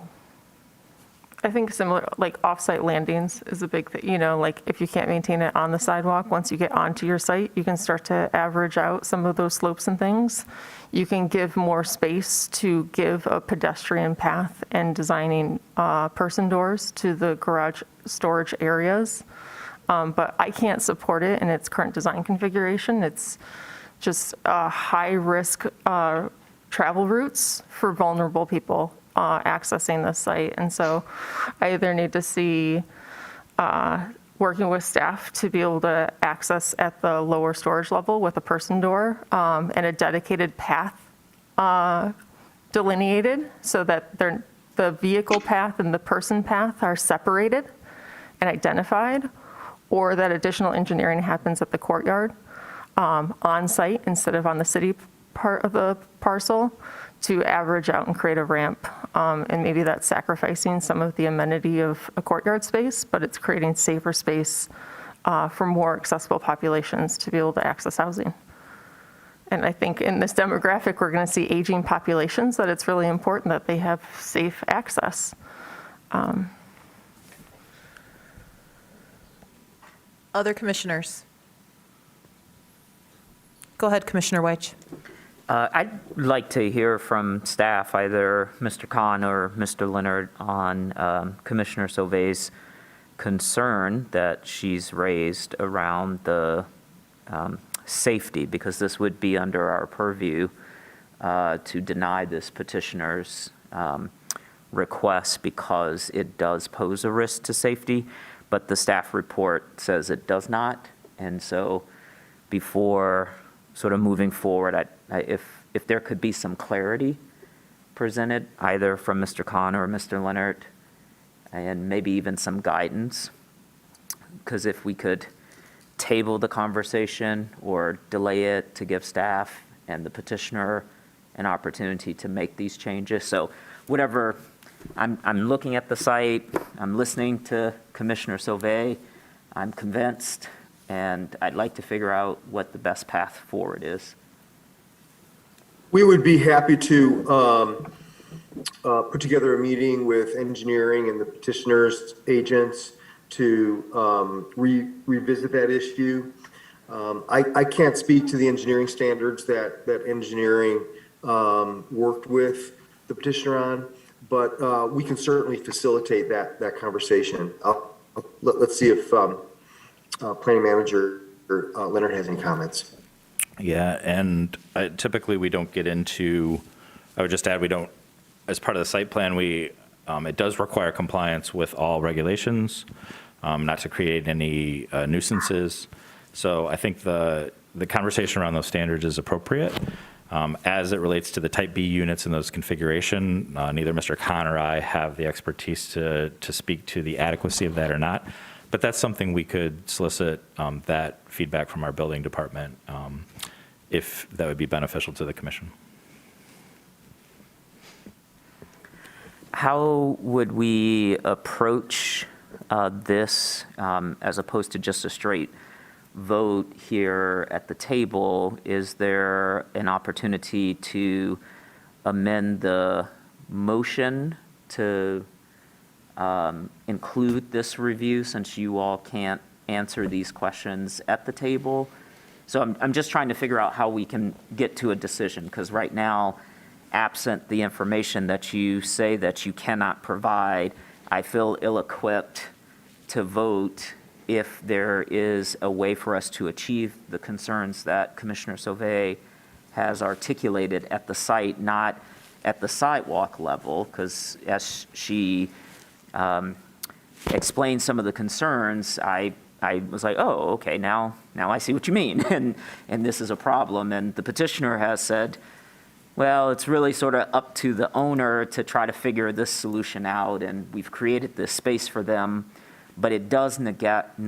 I think similar, like off-site landings is a big thing, like if you can't maintain it on the sidewalk, once you get onto your site, you can start to average out some of those slopes and things. You can give more space to give a pedestrian path and designing person doors to the garage storage areas. But I can't support it in its current design configuration. It's just high-risk travel routes for vulnerable people accessing the site. And so I either need to see working with staff to be able to access at the lower storage level with a person door and a dedicated path delineated so that the vehicle path and the person path are separated and identified, or that additional engineering happens at the courtyard on site instead of on the city part of the parcel to average out and create a ramp. And maybe that's sacrificing some of the amenity of a courtyard space, but it's creating safer space for more accessible populations to be able to access housing. And I think in this demographic, we're going to see aging populations, that it's really important that they have safe access. Other commissioners? Go ahead, Commissioner Weich. I'd like to hear from staff, either Mr. Khan or Mr. Leonard, on Commissioner Sauvé's concern that she's raised around the safety, because this would be under our purview to deny this petitioner's request because it does pose a risk to safety, but the staff report says it does not. And so before sort of moving forward, if there could be some clarity presented, either from Mr. Khan or Mr. Leonard, and maybe even some guidance, because if we could table the conversation or delay it to give staff and the petitioner an opportunity to make these changes. So whatever, I'm looking at the site, I'm listening to Commissioner Sauvé, I'm convinced, and I'd like to figure out what the best path forward is. We would be happy to put together a meeting with engineering and the petitioner's agents to revisit that issue. I can't speak to the engineering standards that engineering worked with the petitioner on, but we can certainly facilitate that conversation. Let's see if Planning Manager Leonard has any comments. Yeah, and typically we don't get into, I would just add, we don't, as part of the site plan, it does require compliance with all regulations, not to create any nuisances. So I think the conversation around those standards is appropriate. As it relates to the type B units in those configuration, neither Mr. Khan or I have the expertise to speak to the adequacy of that or not. But that's something we could solicit that feedback from our building department if that would be beneficial to the commission. How would we approach this as opposed to just a straight vote here at the table? Is there an opportunity to amend the motion to include this review, since you all can't answer these questions at the table? So I'm just trying to figure out how we can get to a decision, because right now absent the information that you say that you cannot provide, I feel ill-equipped to vote if there is a way for us to achieve the concerns that Commissioner Sauvé has articulated at the site, not at the sidewalk level, because as she explained some of the concerns, I was like, oh, okay, now I see what you mean, and this is a problem. And the petitioner has said, well, it's really sort of up to the owner to try to figure this solution out, and we've created this space for them, but it does neglect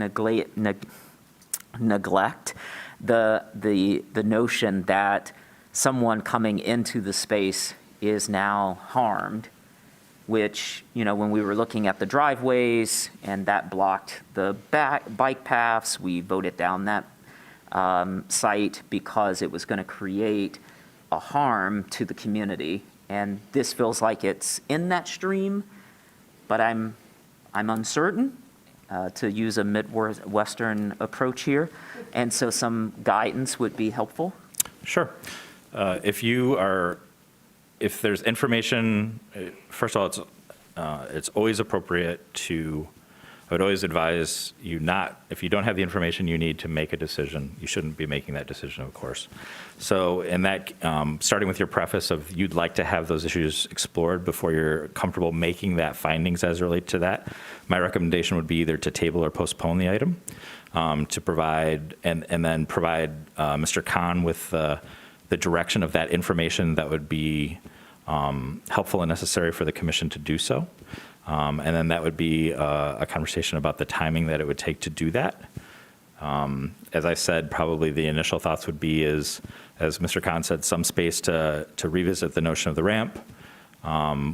the notion that someone coming into the space is now harmed, which, when we were looking at the driveways and that blocked the bike paths, we voted down that site because it was going to create a harm to the community. And this feels like it's in that stream, but I'm uncertain, to use a Midwestern approach here. And so some guidance would be helpful. Sure. If there's information, first of all, it's always appropriate I would always advise you not, if you don't have the information you need to make a decision, you shouldn't be making that decision, of course. So in that, starting with your preface of you'd like to have those issues explored before you're comfortable making that findings as relate to that, my recommendation would be either to table or postpone the item, to provide, and then provide Mr. Khan with the direction of that information that would be helpful and necessary for the commission to do so. And then that would be a conversation about the timing that it would take to do that. As I said, probably the initial thoughts would be as Mr. Khan said, some space to revisit the notion of the ramp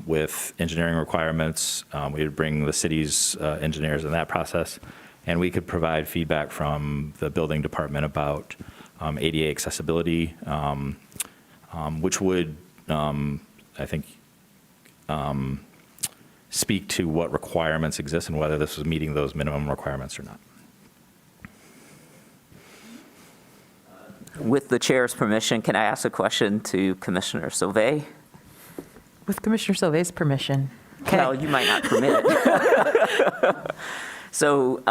with engineering requirements. We would bring the city's engineers in that process, and we could provide feedback from the building department about ADA accessibility, which would, I think, speak to what requirements exist and whether this was meeting those minimum requirements or not. With the chair's permission, can I ask a question to Commissioner Sauvé? With Commissioner Sauvé's permission. Well, you might not permit it. So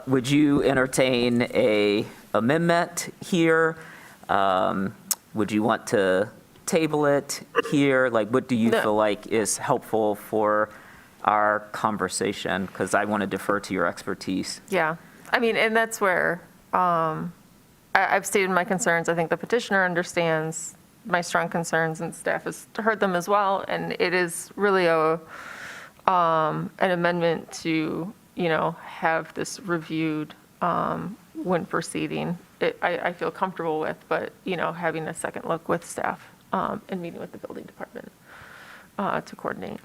would you entertain a amendment here? Would you want to table it here? Like, what do you feel like is helpful for our conversation? Because I want to defer to your expertise. Yeah, I mean, and that's where I've stated my concerns. I think the petitioner understands my strong concerns, and staff has heard them as well. And it is really an amendment to, have this reviewed when proceeding. I feel comfortable with, but, having a second look with staff and meeting with the building department to coordinate.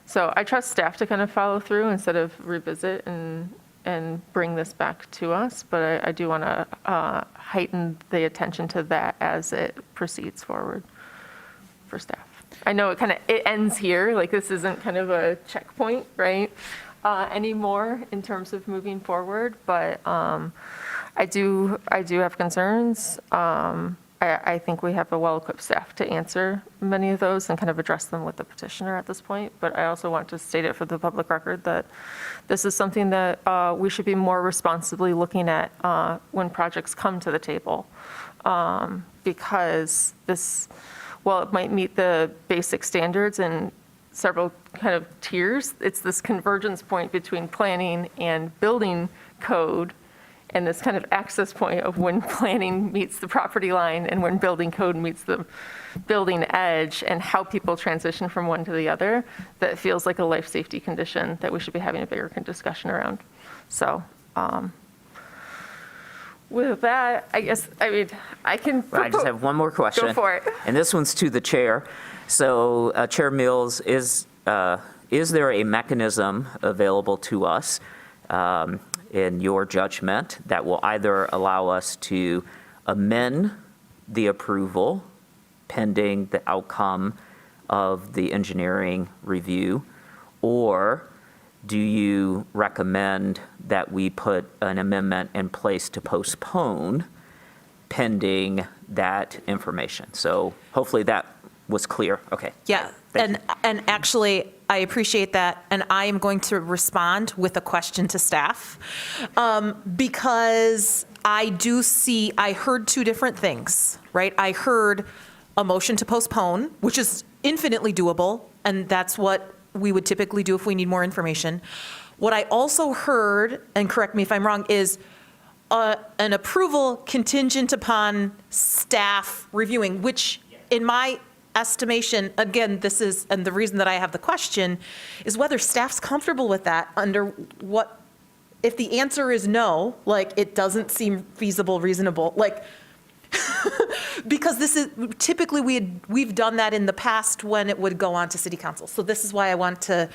So I trust staff to kind of follow through instead of revisit and bring this back to us, but I do want to heighten the attention to that as it proceeds forward for staff. I know it ends here, like this isn't kind of a checkpoint, right, anymore in terms of moving forward, but I do have concerns. I think we have a well-equipped staff to answer many of those and kind of address them with the petitioner at this point. But I also want to state it for the public record that this is something that we should be more responsibly looking at when projects come to the table. Because this, while it might meet the basic standards and several kind of tiers, it's this convergence point between planning and building code, and this kind of access point of when planning meets the property line and when building code meets the building edge, and how people transition from one to the other, that feels like a life safety condition that we should be having a bigger discussion around. So with that, I guess, I can. I just have one more question. Go for it. And this one's to the chair. So Chair Mills, is there a mechanism available to us in your judgment that will either allow us to amend the approval pending the outcome of the engineering review, or do you recommend that we put an amendment in place to postpone pending that information? So hopefully that was clear. Okay. Yeah, Thank and actually, I appreciate that, and I am going to respond with a question to staff, because I heard two different things, right? I heard a motion to postpone, which is infinitely doable, and that's what we would typically do if we need more information. What I also heard, and correct me if I'm wrong, is an approval contingent upon staff reviewing, which in my estimation, again, this is, and the reason that I have the question, is whether staff's comfortable with that under what, if the answer is no, like, it doesn't seem feasible, reasonable, like, because this is, typically, we've done that in the past when it would go on to city council. So this is why I want to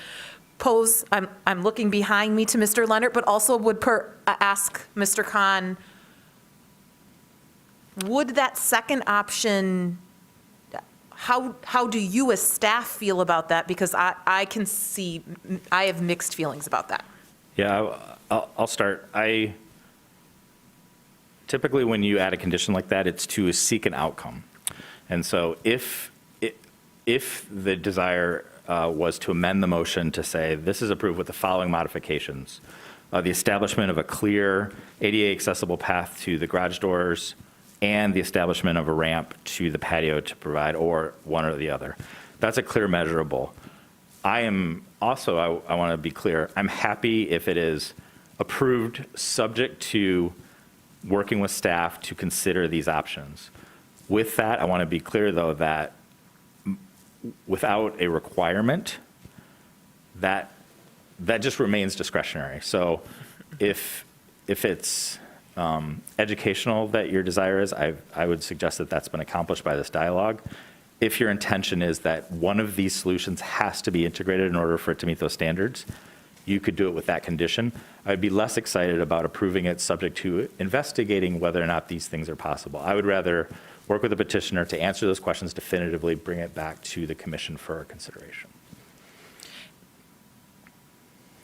pose, I'm looking behind me to Mr. Leonard, but also would ask Mr. Khan, would that second option, how do you as staff feel about that? Because I can see, I have mixed feelings about that. Yeah, I'll start. Typically, when you add a condition like that, it's to seek an outcome. And so if the desire was to amend the motion to say, this is approved with the following modifications, the establishment of a clear ADA accessible path to the garage doors and the establishment of a ramp to the patio to provide, or one or the other. That's a clear measurable. I am also, I want to be clear, I'm happy if it is approved subject to working with staff to consider these options. With that, I want to be clear, though, that without a requirement, that just remains discretionary. So if it's educational that your desire is, I would suggest that that's been accomplished by this dialogue. If your intention is that one of these solutions has to be integrated in order for it to meet those standards, you could do it with that condition. I'd be less excited about approving it subject to investigating whether or not these things are possible. I would rather work with the petitioner to answer those questions definitively, bring it back to the commission for consideration.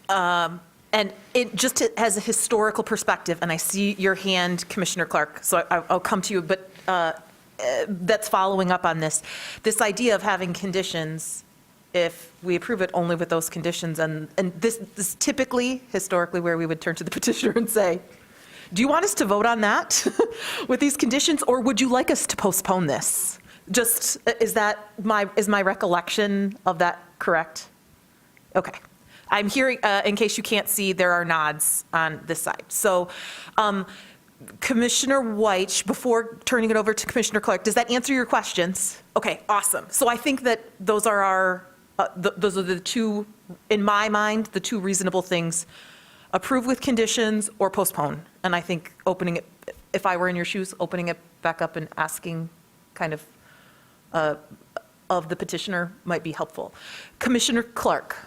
And it just as a historical perspective, and I see your hand, Commissioner Clark, so I'll come to you, but that's following up on this. This idea of having conditions, if we approve it only with those conditions, and this is typically, historically, where we would turn to the petitioner and say, do you want us to vote on that with these conditions, or would you like us to postpone this? Just, is my recollection of that correct? Okay. I'm hearing, in case you can't see, there are nods on this side. So Commissioner White, before turning it over to Commissioner Clark, does that answer your questions? Okay, awesome. So I think that those are those are the two, in my mind, the two reasonable things: approve with conditions or postpone. And I think opening it, if I were in your shoes, opening it back up and asking kind of the petitioner might be helpful. Commissioner Clark.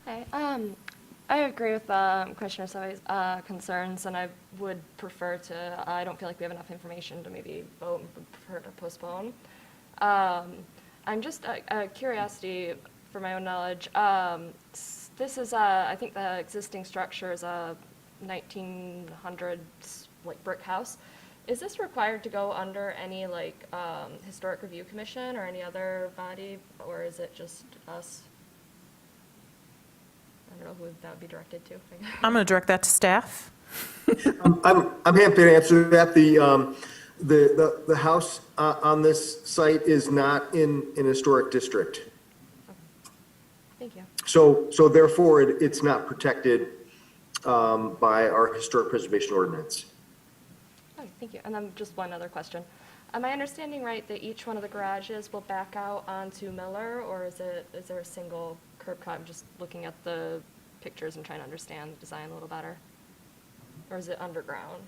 Hi, I agree with Commissioner Sove's concerns, and I would prefer to, I don't feel like we have enough information to maybe vote and prefer to postpone. I'm just, curiosity for my own knowledge, this is, I think the existing structure is a 1900s, like, brick house. Is this required to go under any, like, Historic Review Commission or any other body, or is it just us? I don't know who that would be directed to. I'm going to direct that to staff. I'm happy to answer that. The house on this site is not in an historic district. Thank you. So therefore, it's not protected by our historic preservation ordinance. Oh, thank you. And then just one other question. Am I understanding right that each one of the garages will back out onto Miller, or is there a single curb cut? I'm just looking at the pictures and trying to understand the design a little better. Or is it underground?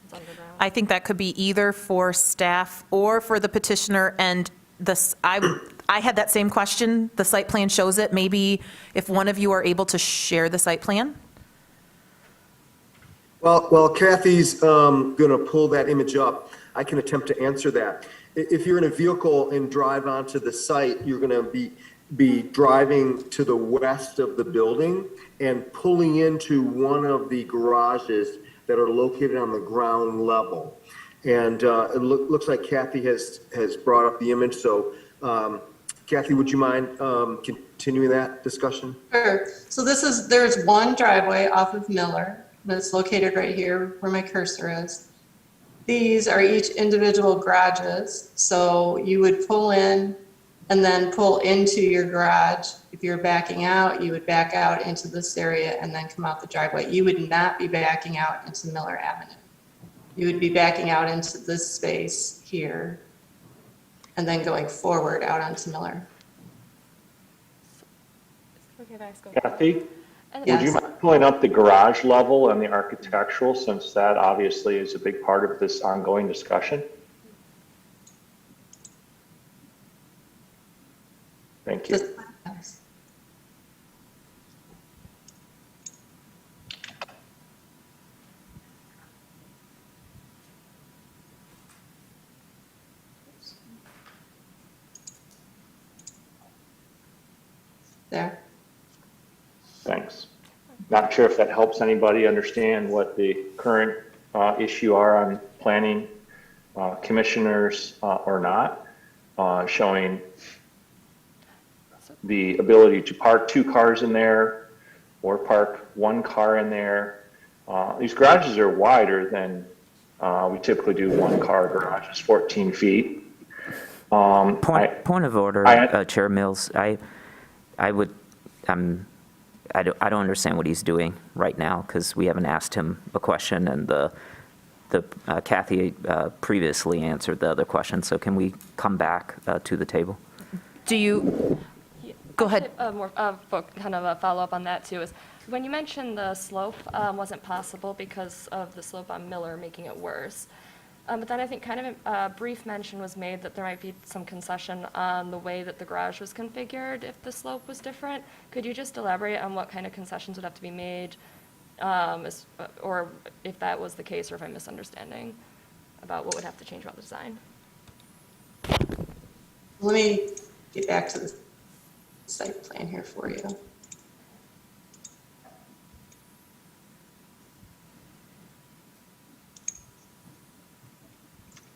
It's underground. I think that could be either for staff or for the petitioner, and I had that same question. The site plan shows it. Maybe if one of you are able to share the site plan? Well, Kathy's going to pull that image up. I can attempt to answer that. If you're in a vehicle and drive onto the site, you're going to be driving to the west of the building and pulling into one of the garages that are located on the ground level. And it looks like Kathy has brought up the image. So Kathy, would you mind continuing that discussion? Sure. So there's one driveway off of Miller that's located right here where my cursor is. These are each individual garages. So you would pull in and then pull into your garage. If you're backing out, you would back out into this area and then come out the driveway. You would not be backing out into Miller Avenue. You would be backing out into this space here and then going forward out onto Miller. Okay, guys, go. Kathy, And would you Yes. mind pulling up the garage level and the architectural, since that obviously is a big part of this ongoing discussion? Thank you. This- There. Thanks. Not sure if that helps anybody understand what the current issue are on planning commissioners or not, showing the ability to park 2 cars in there or park 1 car in there. These garages are wider than we typically do. 1-car garage is 14 feet. Point of order, I- Chair Mills. I don't understand what he's doing right now because we haven't asked him a question, and Kathy previously answered the other question. So can we come back to the table? Do you, go ahead. Kind of a follow-up on that too is, when you mentioned the slope wasn't possible because of the slope on Miller making it worse. But then I think kind of a brief mention was made that there might be some concession on the way that the garage was configured if the slope was different. Could you just elaborate on what kind of concessions would have to be made? Or if that was the case, or if I'm misunderstanding about what would have to change about the design? Let me get back to the site plan here for you.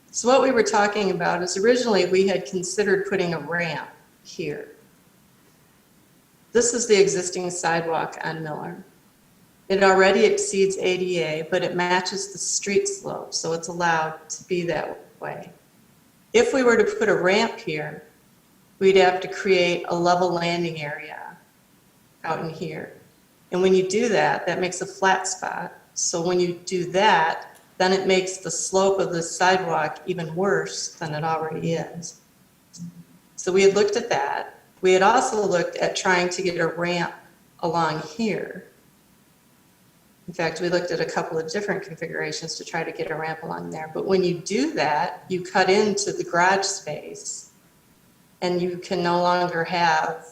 So what we were talking about is originally we had considered putting a ramp here. This is the existing sidewalk on Miller. It already exceeds ADA, but it matches the street slope, so it's allowed to be that way. If we were to put a ramp here, we'd have to create a level landing area out in here. And when you do that, that makes a flat spot. So when you do that, then it makes the slope of the sidewalk even worse than it already is. So we had looked at that. We had also looked at trying to get a ramp along here. In fact, we looked at a couple of different configurations to try to get a ramp along there. But when you do that, you cut into the garage space and you can no longer have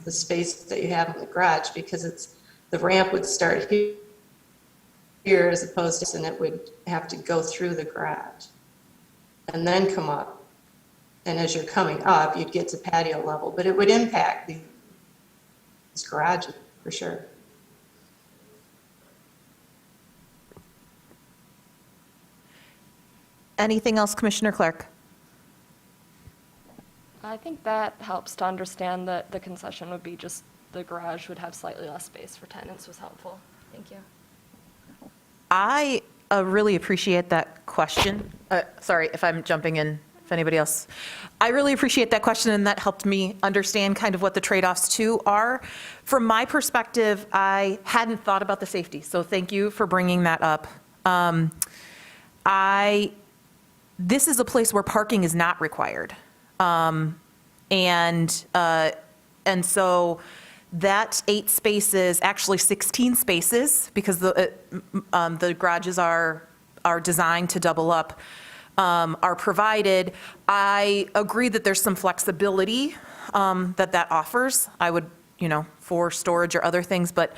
the space that you have in the garage, because the ramp would start here as opposed to, and it would have to go through the garage and then come up. And as you're coming up, you'd get to patio level, but it would impact these garages for sure. Anything else, Commissioner Clark? I think that helps to understand that the concession would be just the garage would have slightly less space for tenants was helpful. Thank you. I really appreciate that question. Sorry if I'm jumping in, if anybody else. I really appreciate that question, and that helped me understand kind of what the trade-offs too are. From my perspective, I hadn't thought about the safety, so thank you for bringing that up. This is a place where parking is not required. And so that 8 spaces, actually 16 spaces, because the garages are designed to double up, are provided. I agree that there's some flexibility that offers. I would, for storage or other things, but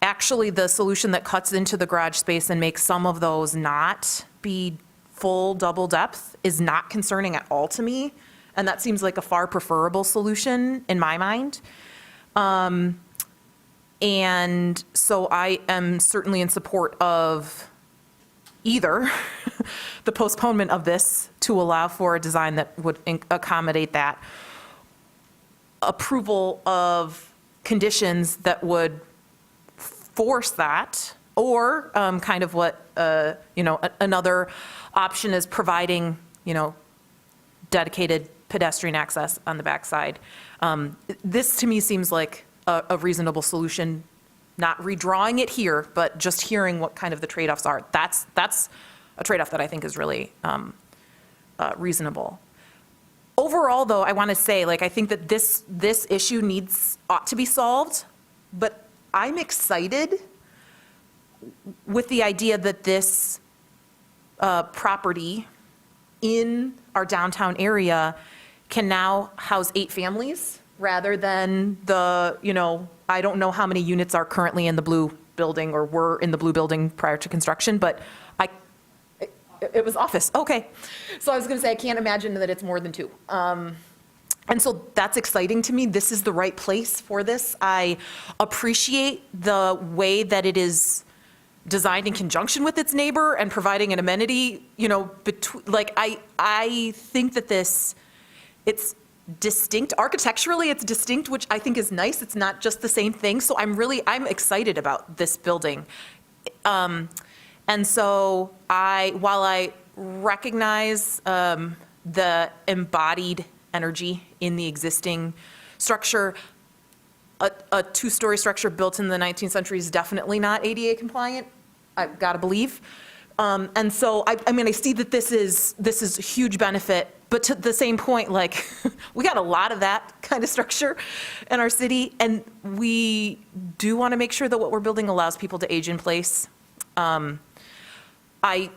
actually the solution that cuts into the garage space and makes some of those not be full double depth is not concerning at all to me. And that seems like a far preferable solution in my mind. And so I am certainly in support of, either the postponement of this to allow for a design that would accommodate that, approval of conditions that would force that, or kind of what, another option is providing, dedicated pedestrian access on the backside. This, to me, seems like a reasonable solution, not redrawing it here, but just hearing what kind of the trade-offs are. That's a trade-off that I think is really reasonable. Overall, though, I want to say, I think that this issue ought to be solved, but I'm excited with the idea that this property in our downtown area can now house 8 families rather than I don't know how many units are currently in the blue building or were in the blue building prior to construction, but it was office, okay. So I was gonna say, I can't imagine that it's more than 2. And so that's exciting to me. This is the right place for this. I appreciate the way that it is designed in conjunction with its neighbor and providing an amenity, I think that it's distinct. Architecturally, it's distinct, which I think is nice. It's not just the same thing. So I'm excited about this building. And so while I recognize the embodied energy in the existing structure, a 2-story structure built in the 19th century is definitely not ADA compliant, I've got to believe. And so, I see that this is a huge benefit, but to the same point, we got a lot of that kind of structure in our city, and we do want to make sure that what we're building allows people to age in place. One of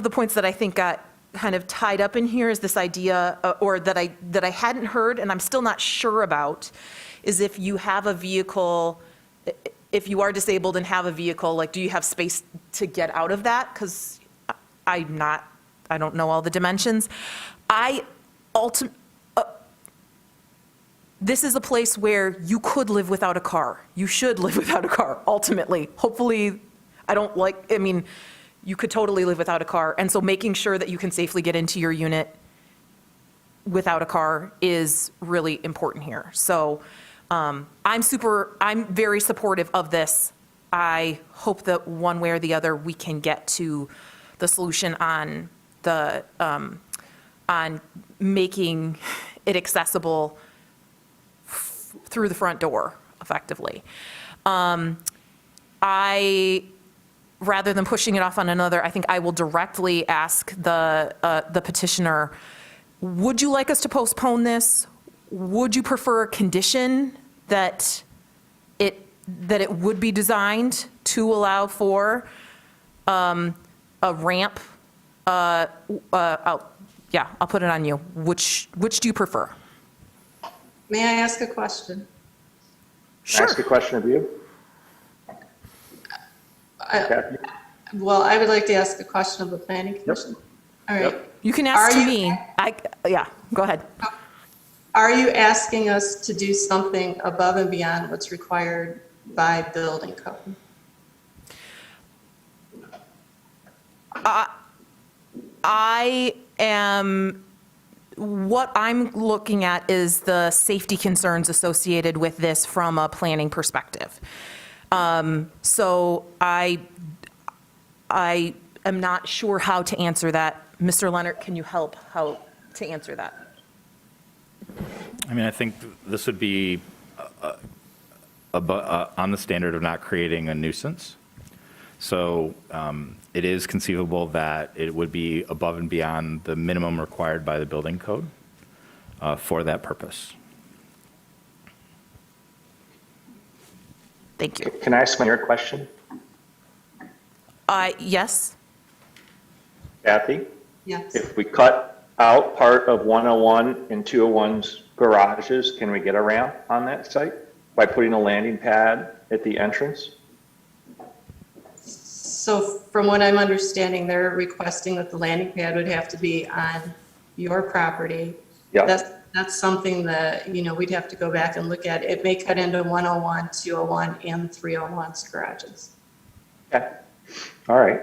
the points that I think got kind of tied up in here is this idea, or that I hadn't heard, and I'm still not sure about, is if you have a vehicle, if you are disabled and have a vehicle, do you have space to get out of that? Because I don't know all the dimensions. This is a place where you could live without a car. You should live without a car, ultimately. Hopefully, you could totally live without a car. And so making sure that you can safely get into your unit without a car is really important here. So I'm very supportive of this. I hope that one way or the other, we can get to the solution on making it accessible through the front door effectively. Rather than pushing it off on another, I think I will directly ask the petitioner, would you like us to postpone this? Would you prefer a condition that it would be designed to allow for a ramp? I'll put it on you. Which do you prefer? May I ask a question? Can I ask a question of you? Kathy? Well, I would like to ask a question of the planning commission. All right. You can ask me. Go ahead. Are you asking us to do something above and beyond what's required by building code? What I'm looking at is the safety concerns associated with this from a planning perspective. So I am not sure how to answer that. Mr. Leonard, can you help how to answer that? I think this would be on the standard of not creating a nuisance. So it is conceivable that it would be above and beyond the minimum required by the building code for that purpose. Thank you. Can I ask your question? Yes. Kathy? Yes. If we cut out part of 101 and 201's garages, can we get a ramp on that site by putting a landing pad at the entrance? So from what I'm understanding, they're requesting that the landing pad would have to be on your property. Yeah. That's something that, we'd have to go back and look at. It may cut into 101, 201, and 301's garages. Okay. All right.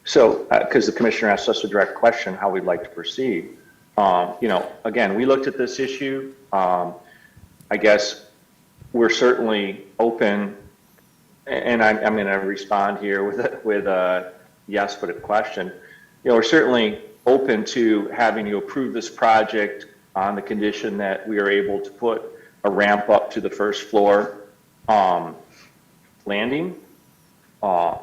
So, because the commissioner asked us a direct question, how we'd like to proceed. Again, we looked at this issue. I guess we're certainly open, and I'm going to respond here with a yes, but a question. We're certainly open to having you approve this project on the condition that we are able to put a ramp up to the first floor landing.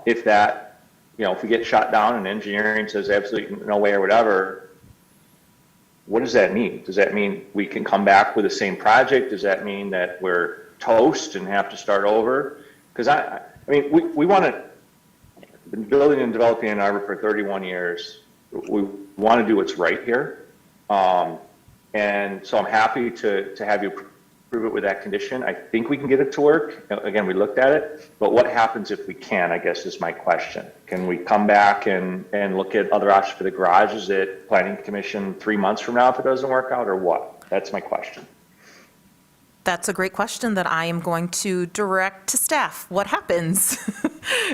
If that, if we get shot down and engineering says absolutely no way or whatever, what does that mean? Does that mean we can come back with the same project? Does that mean that we're toast and have to start over? Because we want to, been building and developing in Arbor for 31 years. We want to do what's right here. And so I'm happy to have you approve it with that condition. I think we can get it to work. Again, we looked at it, but what happens if we can, I guess is my question. Can we come back and look at other options for the garage? Is it planning commission 3 months from now if it doesn't work out, or what? That's my question. That's a great question that I am going to direct to staff. What happens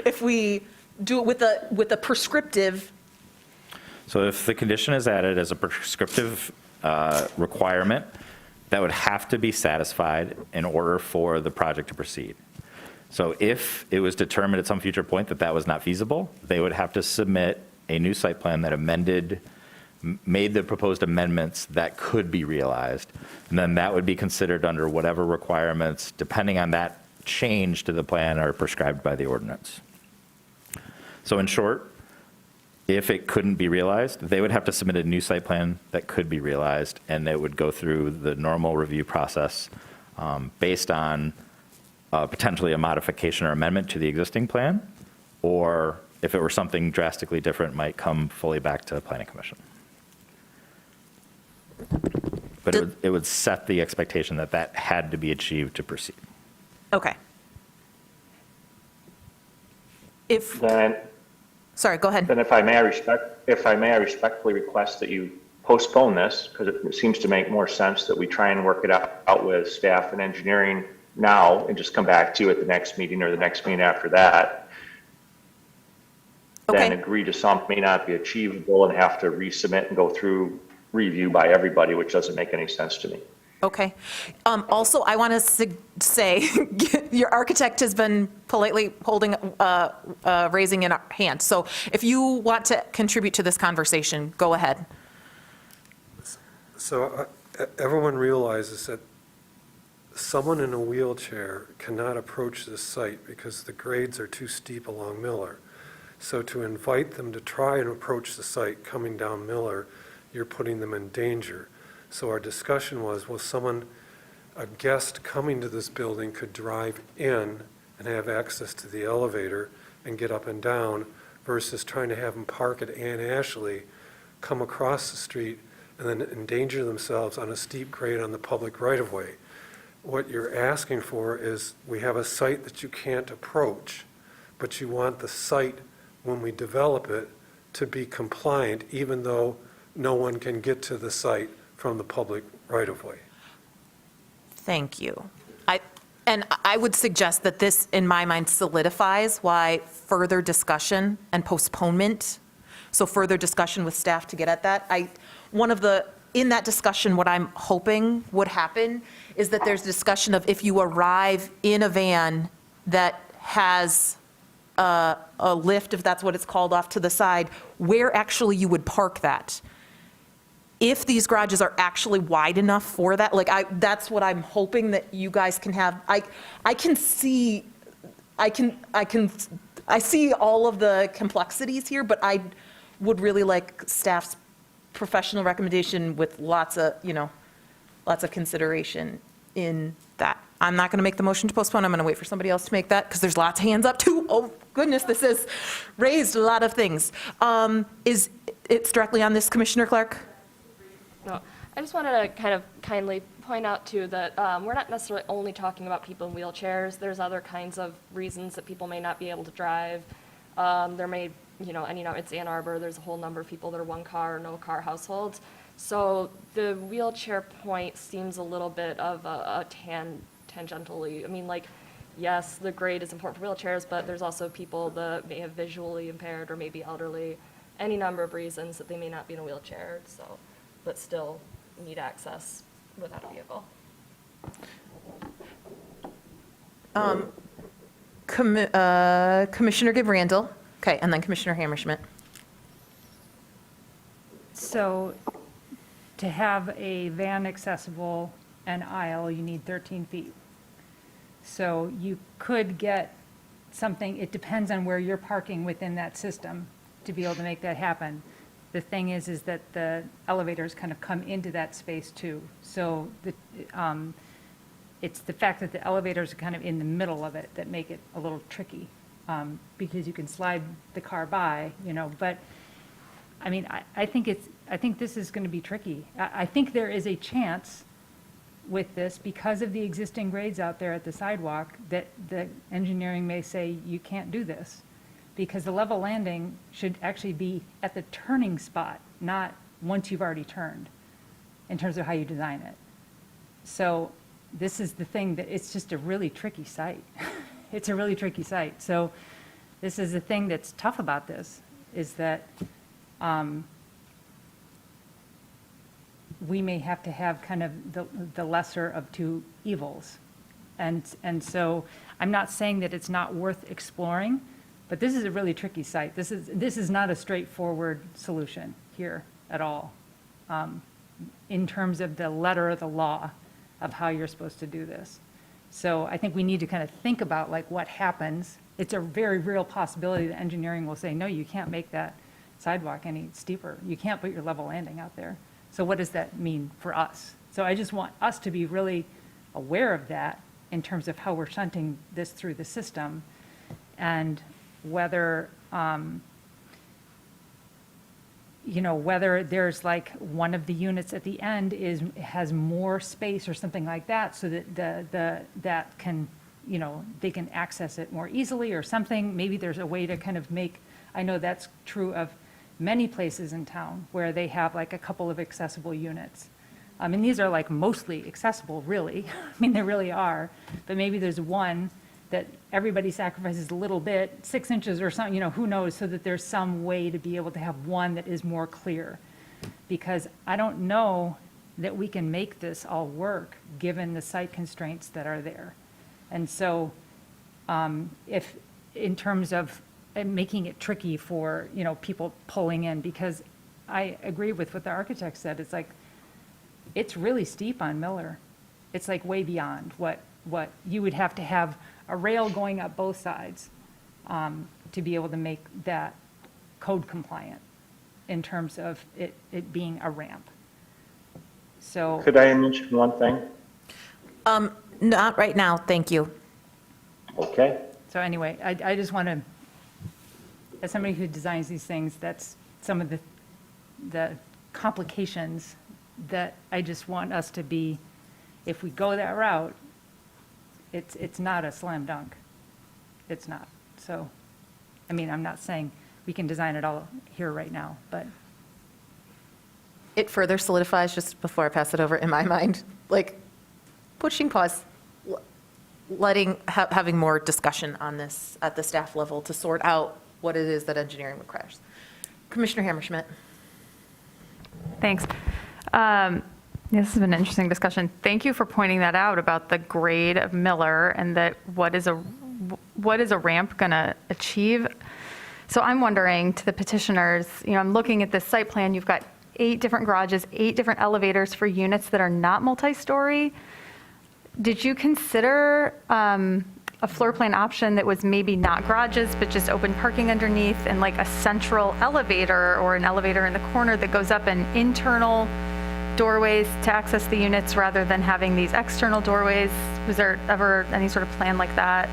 if we do it with a prescriptive? So if the condition is added as a prescriptive requirement, that would have to be satisfied in order for the project to proceed. So if it was determined at some future point that that was not feasible, they would have to submit a new site plan that made the proposed amendments that could be realized. And then that would be considered under whatever requirements, depending on that change to the plan, are prescribed by the ordinance. So in short, if it couldn't be realized, they would have to submit a new site plan that could be realized, and it would go through the normal review process based on potentially a modification or amendment to the existing plan, or if it were something drastically different, might come fully back to the Planning Commission. But it would set the expectation that that had to be achieved to proceed. Okay. Sorry, go ahead. Then if I may, I respectfully request that you postpone this, because it seems to make more sense that we try and work it out with staff and engineering now and just come back to you at the next meeting or the next meeting after that. Okay. Then agree to something may not be achievable and have to resubmit and go through review by everybody, which doesn't make any sense to me. Okay. Also, I want to say, your architect has been politely raising a hand. So if you want to contribute to this conversation, go ahead. So everyone realizes that someone in a wheelchair cannot approach this site because the grades are too steep along Miller. So to invite them to try and approach the site coming down Miller, you're putting them in danger. So our discussion was, a guest coming to this building could drive in and have access to the elevator and get up and down versus trying to have them park at Ann Ashley, come across the street, and then endanger themselves on a steep grade on the public right-of-way. What you're asking for is, we have a site that you can't approach, but you want the site, when we develop it, to be compliant, even though no one can get to the site from the public right-of-way. Thank you. I would suggest that this, in my mind, solidifies why further discussion and postponement, so further discussion with staff to get at that. In that discussion, what I'm hoping would happen is that there's discussion of, if you arrive in a van that has a lift, if that's what it's called, off to the side, where actually you would park that. If these garages are actually wide enough for that, that's what I'm hoping that you guys can have. I see all of the complexities here, but I would really like staff's professional recommendation with lots of consideration in that. I'm not going to make the motion to postpone. I'm going to wait for somebody else to make that, because there's lots of hands up too. Oh goodness, this has raised a lot of things. It's directly on this, Commissioner Clark? No, I just wanted to kind of kindly point out too that we're not necessarily only talking about people in wheelchairs. There's other kinds of reasons that people may not be able to drive. There may, it's Ann Arbor, there's a whole number of people that are one car or no car households. So the wheelchair point seems a little bit of a tangentially, yes, the grade is important for wheelchairs, but there's also people that may have visually impaired or maybe elderly, any number of reasons that they may not be in a wheelchair, so, but still need access without a vehicle. Commissioner Gibrandl, okay, and then Commissioner Hammerschmidt. So to have a van accessible and aisle, you need 13 feet. So you could get something, it depends on where you're parking within that system to be able to make that happen. The thing is that the elevators kind of come into that space too. So it's the fact that the elevators are kind of in the middle of it that make it a little tricky, because you can slide the car by, but I mean, I think this is going to be tricky. I think there is a chance with this, because of the existing grades out there at the sidewalk, that the engineering may say you can't do this, because the level landing should actually be at the turning spot, not once you've already turned, in terms of how you design it. So this is the thing, that it's just a really tricky site. It's a really tricky site. So this is the thing that's tough about this, is that we may have to have kind of the lesser of two evils. And so I'm not saying that it's not worth exploring, but this is a really tricky site. This is not a straightforward solution here at all, in terms of the letter of the law of how you're supposed to do this. So I think we need to kind of think about like what happens. It's a very real possibility that engineering will say, no, you can't make that sidewalk any steeper. You can't put your level landing out there. So what does that mean for us? So I just want us to be really aware of that in terms of how we're shunting this through the system, and whether, whether there's like one of the units at the end has more space or something like that, so that that can, they can access it more easily or something. Maybe there's a way to kind of make, I know that's true of many places in town where they have like a couple of accessible units. And these are like mostly accessible, really. I mean, they really are. But maybe there's one that everybody sacrifices a little bit, 6 inches or something, who knows, so that there's some way to be able to have one that is more clear. Because I don't know that we can make this all work, given the site constraints that are there. And so if, in terms of making it tricky for, people pulling in, because I agree with what the architect said. It's like, it's really steep on Miller. It's like way beyond what you would have to have a rail going up both sides to be able to make that code compliant in terms of it being a ramp. So. Could I mention one thing? Not right now, thank you. Okay. So anyway, I just want to, as somebody who designs these things, that's some of the complications that I just want us to be, if we go that route, it's not a slam dunk. It's not. So, I mean, I'm not saying we can design it all here right now, but. It further solidifies, just before I pass it over, in my mind, like pushing pause, having more discussion on this at the staff level to sort out what it is that engineering requires. Commissioner Hammerschmidt. Thanks. This has been an interesting discussion. Thank you for pointing that out about the grade of Miller and that what is a ramp going to achieve. So I'm wondering, to the petitioners, I'm looking at this site plan. You've got 8 different garages, 8 different elevators for units that are not multi-story. Did you consider a floor plan option that was maybe not garages, but just open parking underneath, and like a central elevator or an elevator in the corner that goes up and internal doorways to access the units rather than having these external doorways? Was there ever any sort of plan like that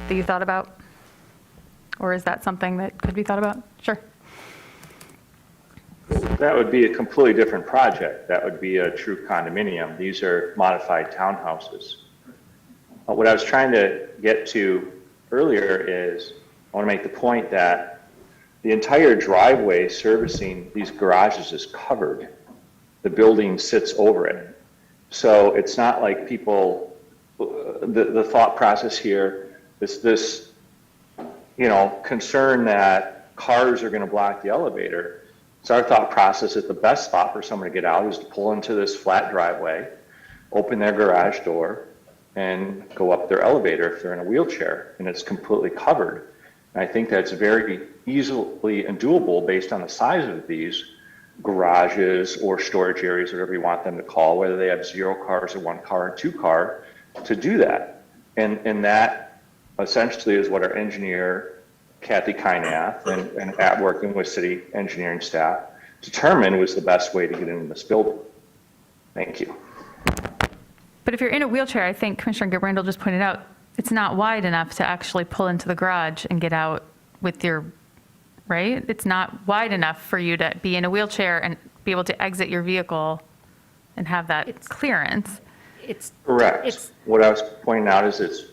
that you thought about? Or is that something that could be thought about? Sure. That would be a completely different project. That would be a true condominium. These are modified townhouses. What I was trying to get to earlier is, I want to make the point that the entire driveway servicing these garages is covered. The building sits over it. So it's not like people, the thought process here, this, you know, concern that cars are going to block the elevator. It's our thought process that the best spot for someone to get out is to pull into this flat driveway, open their garage door, and go up their elevator if they're in a wheelchair, and it's completely covered. And I think that's very easily and doable based on the size of these garages or storage areas, whatever you want them to call, whether they have 0 cars or 1 car or 2 car, to do that. And that essentially is what our engineer, Kathy Kynath, and at working with city engineering staff, determined was the best way to get into this building. Thank you. But if you're in a wheelchair, I think Commissioner Randall just pointed out, it's not wide enough to actually pull into the garage and get out with your, right? It's not wide enough for you to be in a wheelchair and be able to exit your vehicle and have that clearance. Correct. What I was pointing out is it's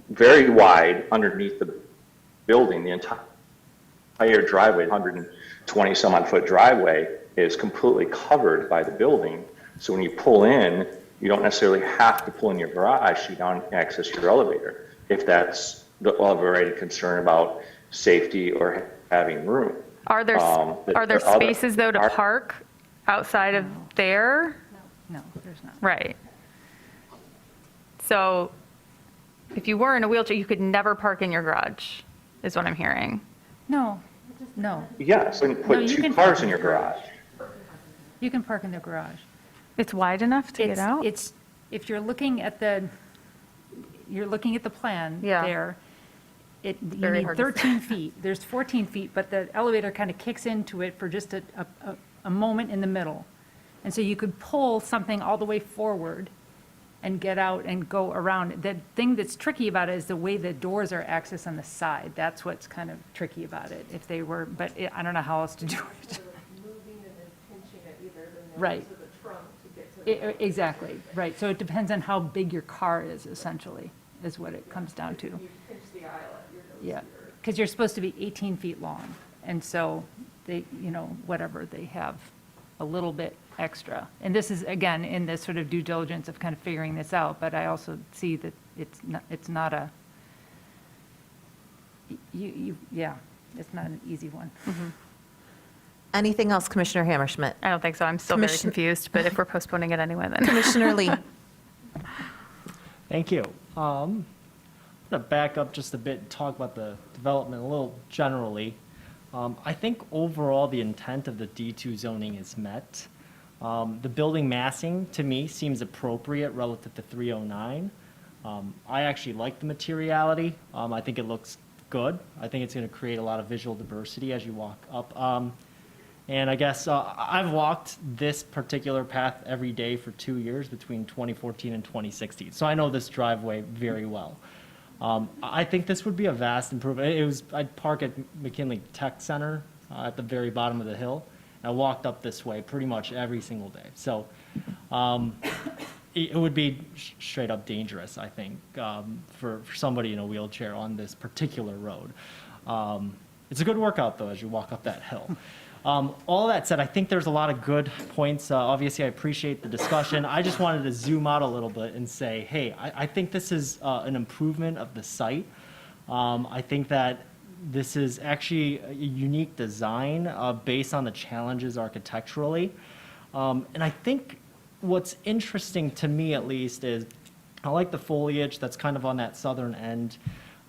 very wide underneath the building. The entire driveway, 120 some odd foot driveway, is completely covered by the building. So when you pull in, you don't necessarily have to pull in your garage to down access your elevator, if that's the overriding concern about safety or having room. Are there spaces though to park outside of there? No, there's not. Right. So if you were in a wheelchair, you could never park in your garage, is what I'm hearing. No. Yes, and No, put you 2 can cars park in your garage. You can park in the garage. It's wide enough to get out? It's, if you're looking at the plan Yeah. there, you very need hard to 13 feet. There's 14 feet, but the elevator kind of kicks into it for just a moment in the middle. And so you could pull something all the way forward and get out and go around. The thing that's tricky about it is the way the doors are accessed on the side. That's what's kind of tricky about it. If they were, but I don't know how else to do it. Right. Exactly, right. So it depends on how big your car is, essentially, is what it comes down to. Yeah, because you're supposed to be 18 feet long, and so they, you know, whatever, they have a little bit extra. And this is, again, in this sort of due diligence of kind of figuring this out, but I also see that it's not a, yeah, it's not an easy one. Anything else, Commissioner Hammerschmidt? I don't think so. I'm still very Commissioner- confused, but if we're postponing it anyway, then. Commissioner Lee? Thank you. I'm going to back up just a bit and talk about the development a little generally. I think overall the intent of the D2 zoning is met. The building massing, to me, seems appropriate relative to 309. I actually like the materiality. I think it looks good. I think it's going to create a lot of visual diversity as you walk up. And I guess I've walked this particular path every day for 2 years between 2014 and 2016. So I know this driveway very well. I think this would be a vast improvement. I'd park at McKinley Tech Center at the very bottom of the hill. And I walked up this way pretty much every single day. So it would be straight up dangerous, I think, for somebody in a wheelchair on this particular road. It's a good workout, though, as you walk up that hill. All that said, I think there's a lot of good points. Obviously, I appreciate the discussion. I just wanted to zoom out a little bit and say, hey, I think this is an improvement of the site. I think that this is actually a unique design based on the challenges architecturally. And I think what's interesting to me, at least, is I like the foliage that's kind of on that southern end.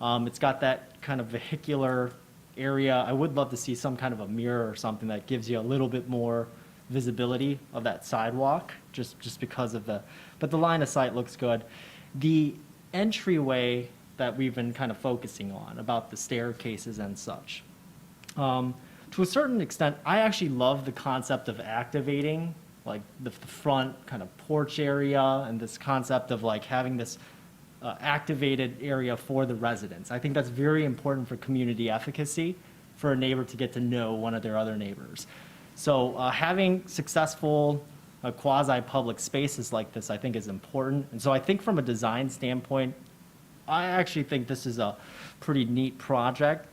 It's got that kind of vehicular area. I would love to see some kind of a mirror or something that gives you a little bit more visibility of that sidewalk, just because of but the line of sight looks good. The entryway that we've been kind of focusing on, about the staircases and such. To a certain extent, I actually love the concept of activating like the front kind of porch area and this concept of like having this activated area for the residents. I think that's very important for community efficacy, for a neighbor to get to know one of their other neighbors. So having successful quasi-public spaces like this, I think, is important. And so I think from a design standpoint, I actually think this is a pretty neat project.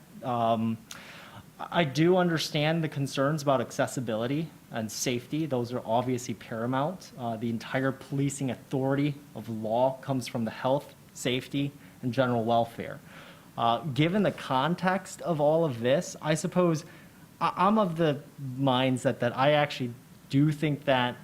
I do understand the concerns about accessibility and safety. Those are obviously paramount. The entire policing authority of law comes from the health, safety, and general welfare. Given the context of all of this, I suppose I'm of the mindset that I actually do think that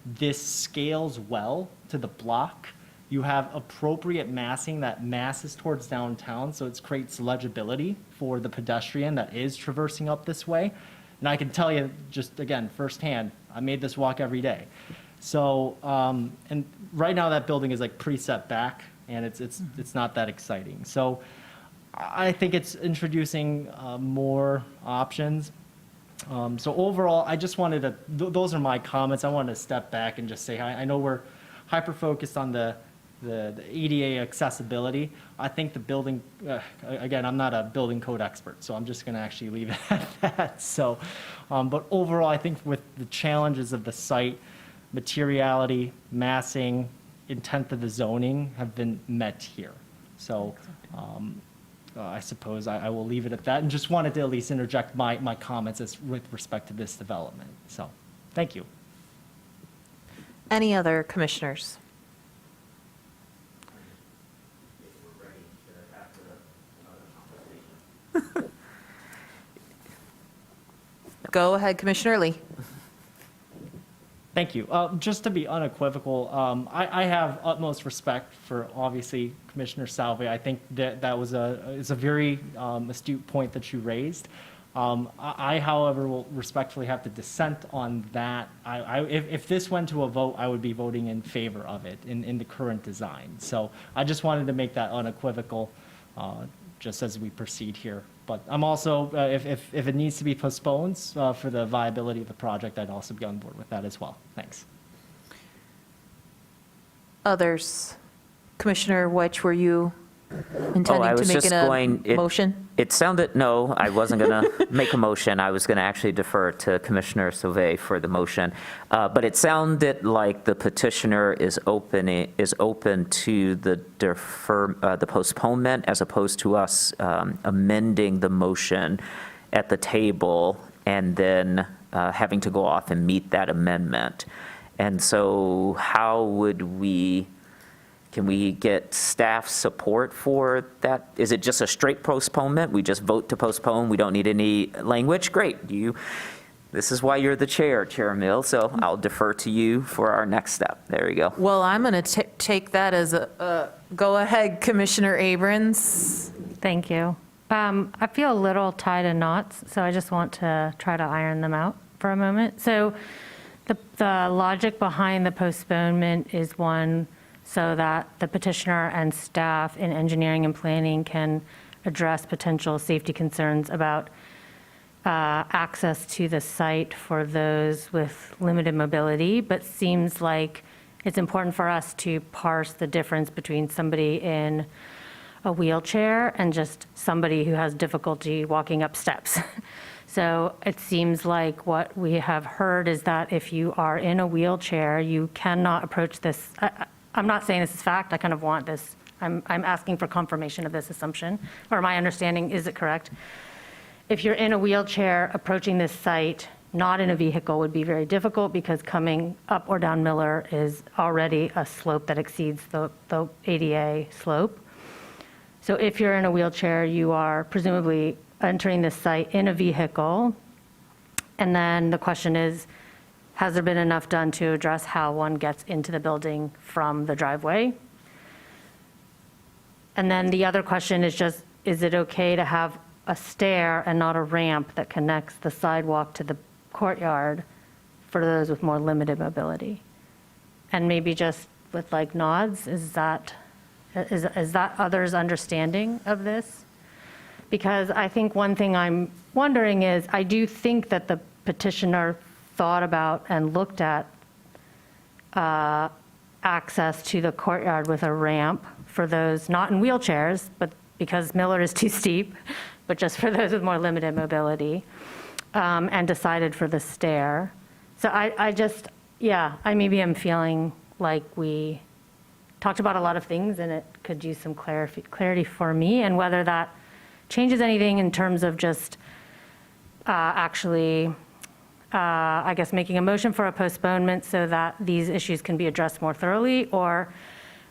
this scales well to the block. You have appropriate massing that masses towards downtown, so it creates legibility for the pedestrian that is traversing up this way. And I can tell you, just again, firsthand, I made this walk every day. So, and right now that building is like pretty set back, and it's not that exciting. So I think it's introducing more options. So overall, I just wanted to, those are my comments. I wanted to step back and just say, I know we're hyper-focused on the ADA accessibility. I think the building, again, I'm not a building code expert, so I'm just going to actually leave it at that. So, but overall, I think with the challenges of the site, materiality, massing, intent of the zoning have been met here. So I suppose I will leave it at that, and just wanted to at least interject my comments with respect to this development. So, thank you. Any other commissioners? Go ahead, Commissioner Lee. Thank you. Just to be unequivocal, I have utmost respect for, obviously, Commissioner Salve. I think that was is a very astute point that you raised. I, however, will respectfully have to dissent on that. If this went to a vote, I would be voting in favor of it in the current design. So I just wanted to make that unequivocal just as we proceed here. But I'm also, if it needs to be postponed for the viability of the project, I'd also be on board with that as well. Thanks. Others? Commissioner Which, were you I intending to was make just a motion? It sounded, no, I wasn't going to make a motion. I was going to actually defer to Commissioner Sauvé for the motion. But it sounded like the petitioner is open to the postponement as opposed to us amending the motion at the table and then having to go off and meet that amendment. And so how would we... Can we get staff support for that? Is it just a straight postponement? We just vote to postpone? We don't need any language? Great. This is why you're the chair, Chair Mill, so I'll defer to you for our next step. There you go. Well, I'm going to take that as a, go ahead, Commissioner Abrams. Thank you. I feel a little tied in knots, so I just want to try to iron them out for a moment. So the logic behind the postponement is one, so that the petitioner and staff in engineering and planning can address potential safety concerns about access to the site for those with limited mobility, but seems like it's important for us to parse the difference between somebody in a wheelchair and just somebody who has difficulty walking up steps. So it seems like what we have heard is that if you are in a wheelchair, you cannot approach this. I'm not saying this is fact, I kind of want this, I'm asking for confirmation of this assumption, or my understanding, is it correct? If you're in a wheelchair, approaching this site, not in a vehicle would be very difficult because coming up or down Miller is already a slope that exceeds the ADA slope. So if you're in a wheelchair, you are presumably entering this site in a vehicle. And then the question is, has there been enough done to address how one gets into the building from the driveway? And then the other question is just, is it okay to have a stair and not a ramp that connects the sidewalk to the courtyard for those with more limited mobility? And maybe just with like nods, is that others' understanding of this? Because I think one thing I'm wondering is, I do think that the petitioner thought about and looked at access to the courtyard with a ramp for those not in wheelchairs, but because Miller is too steep, but just for those with more limited mobility, and decided for the stair. So I maybe am feeling like we talked about a lot of things and it could use some clarity for me, and whether that changes anything in terms of just actually, I guess, making a motion for a postponement so that these issues can be addressed more thoroughly, or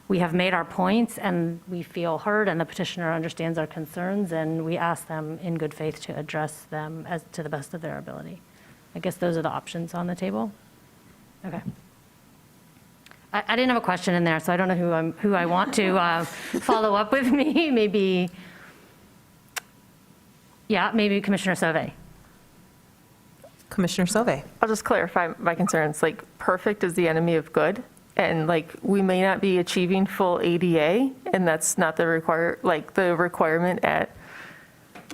we have made our points and we feel heard and the petitioner understands our concerns and we ask them in good faith to address them as to the best of their ability. I guess those are the options on the table. Okay. I didn't have a question in there, so I don't know who I want to follow up with me. Maybe, yeah, maybe Commissioner Sauvé. Commissioner Sauvé. I'll just clarify my concerns. Like, perfect is the enemy of good. And like, we may not be achieving full ADA, and that's not the requirement at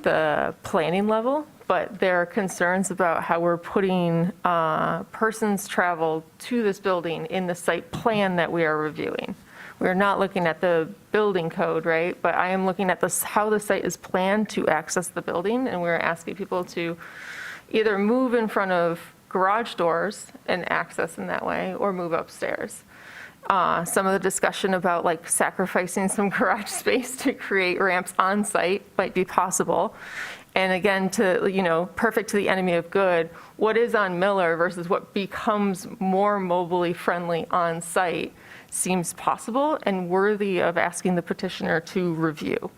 the planning level, but there are concerns about how we're putting persons travel to this building in the site plan that we are reviewing. We're not looking at the building code, right? But I am looking at how the site is planned to access the building, and we're asking people to either move in front of garage doors and access in that way, or move upstairs. Some of the discussion about like sacrificing some garage space to create ramps on site might be possible. And again, perfect to the enemy of good, what is on Miller versus what becomes more mobily friendly on site seems possible and worthy of asking the petitioner to review.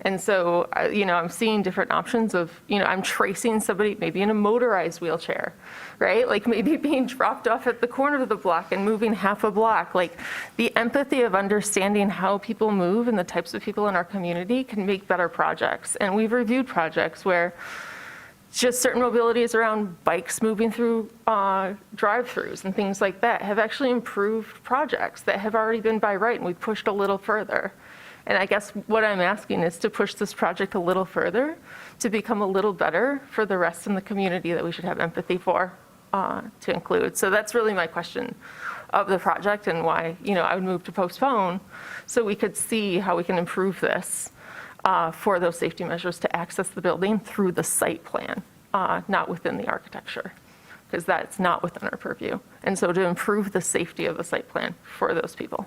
And so, I'm seeing different options of, I'm tracing somebody maybe in a motorized wheelchair, right? Like maybe being dropped off at the corner of the block and moving half a block. Like the empathy of understanding how people move and the types of people in our community can make better projects. And we've reviewed projects where just certain mobilities around bikes moving through drive-throughs and things like that have actually improved projects that have already been by right, and we've pushed a little further. And I guess what I'm asking is to push this project a little further, to become a little better for the rest in the community that we should have empathy for, to include. So that's really my question of the project and why, I would move to postpone so we could see how we can improve this for those safety measures to access the building through the site plan, not within the architecture, because that's not within our purview. And so to improve the safety of the site plan for those people.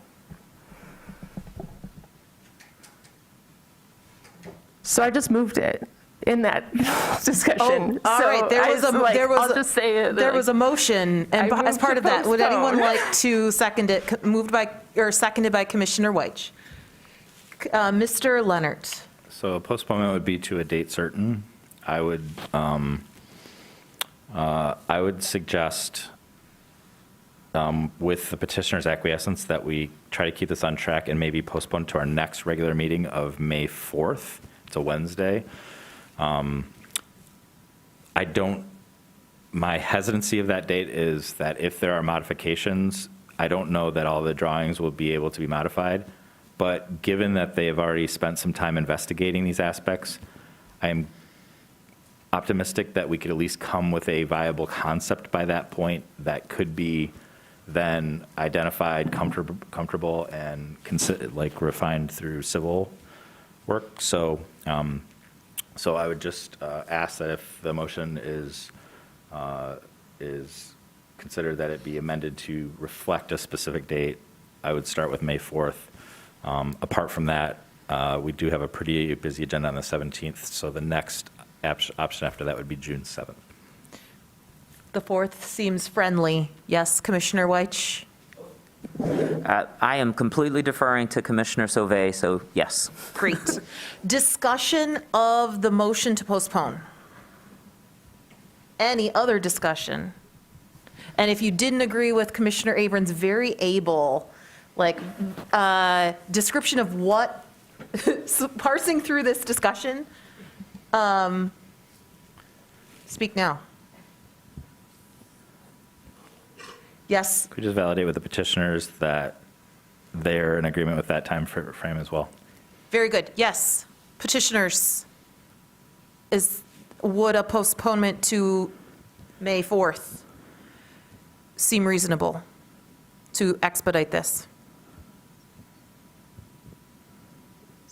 So I just moved it in that discussion. Oh, all right. I'll just say it. There was a motion, and I as part of that, would anyone postpone. like to second it? Seconded by Commissioner Weich. Mr. Leonard. So postponement would be to a date certain. I would suggest, with the petitioner's acquiescence, that we try to keep this on track and maybe postpone to our next regular meeting of May 4th. It's a Wednesday. My hesitancy of that date is that if there are modifications, I don't know that all the drawings will be able to be modified. But given that they have already spent some time investigating these aspects, I am optimistic that we could at least come with a viable concept by that point that could be then identified, comfortable, and refined through civil work. So I would just ask that if the motion is considered that it be amended to reflect a specific date, I would start with May 4th. Apart from that, we do have a pretty busy agenda on the 17th, so the next option after that would be June 7th. The 4th seems friendly. Yes, Commissioner Weich? I am completely deferring to Commissioner Sauvé, so yes. Great. Discussion of the motion to postpone. Any other discussion? And if you didn't agree with Commissioner Abrams' very able, description of what, parsing through this discussion, speak now. Yes? Could we just validate with the petitioners that they're in agreement with that time frame as well? Very good. Yes. Petitioners, would a postponement to May 4th seem reasonable to expedite this?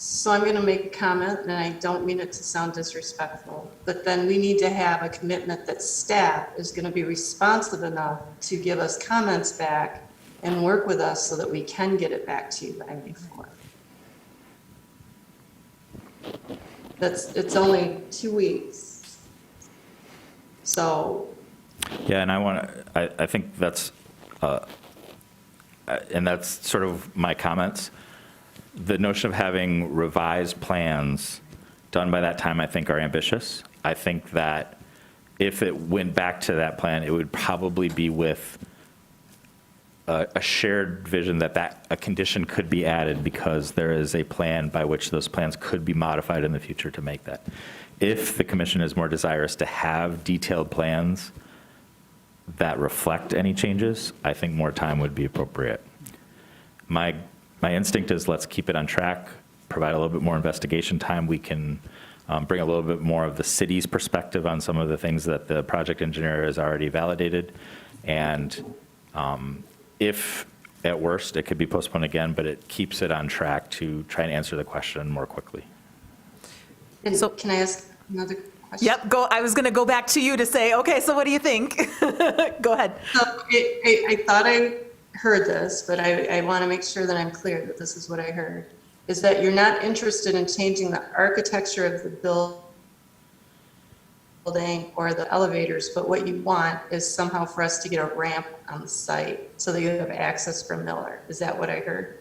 So I'm going to make a comment, and I don't mean it to sound disrespectful, but then we need to have a commitment that staff is going to be responsive enough to give us comments back and work with us so that we can get it back to you by May 4th. It's only 2 weeks. So, Yeah, and I think that's, and that's sort of my comments. The notion of having revised plans done by that time, I think, are ambitious. I think that if it went back to that plan, it would probably be with a shared vision that a condition could be added because there is a plan by which those plans could be modified in the future to make that. If the commission is more desirous to have detailed plans that reflect any changes, I think more time would be appropriate. My instinct is let's keep it on track, provide a little bit more investigation time. We can bring a little bit more of the city's perspective on some of the things that the project engineer has already validated. And if at worst, it could be postponed again, but it keeps it on track to try and answer the question more quickly. and so can I ask another question? Yep, I was going to go back to you to say, okay, so what do you think? Go ahead. So I thought I heard this, but I want to make sure that I'm clear that this is what I heard, is that you're not interested in changing the architecture of the building or the elevators, but what you want is somehow for us to get a ramp on the site so that you have access from Miller. Is that what I heard?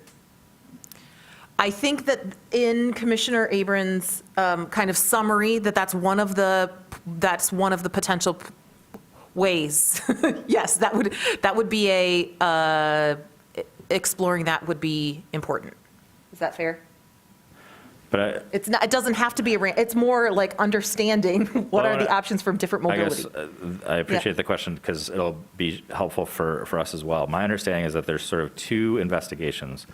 I think that in Commissioner Abrams' kind of summary, that's one of the potential ways. Yes, that would be exploring that would be important. Is that fair? But It doesn't have to be a ramp. It's more like understanding what are the options for different mobility. I guess I appreciate the question because it'll be helpful for us as well. My understanding is that there's sort of two investigations: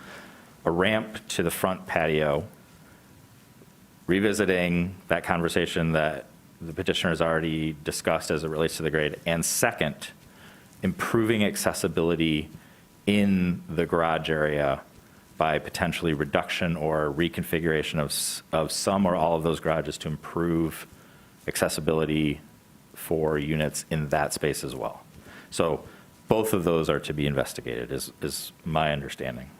a ramp to the front patio, revisiting that conversation that the petitioner has already discussed as it relates to the grade, and second, improving accessibility in the garage area by potentially reduction or reconfiguration of some or all of those garages to improve accessibility for units in that space as well. So both of those are to be investigated, is my understanding.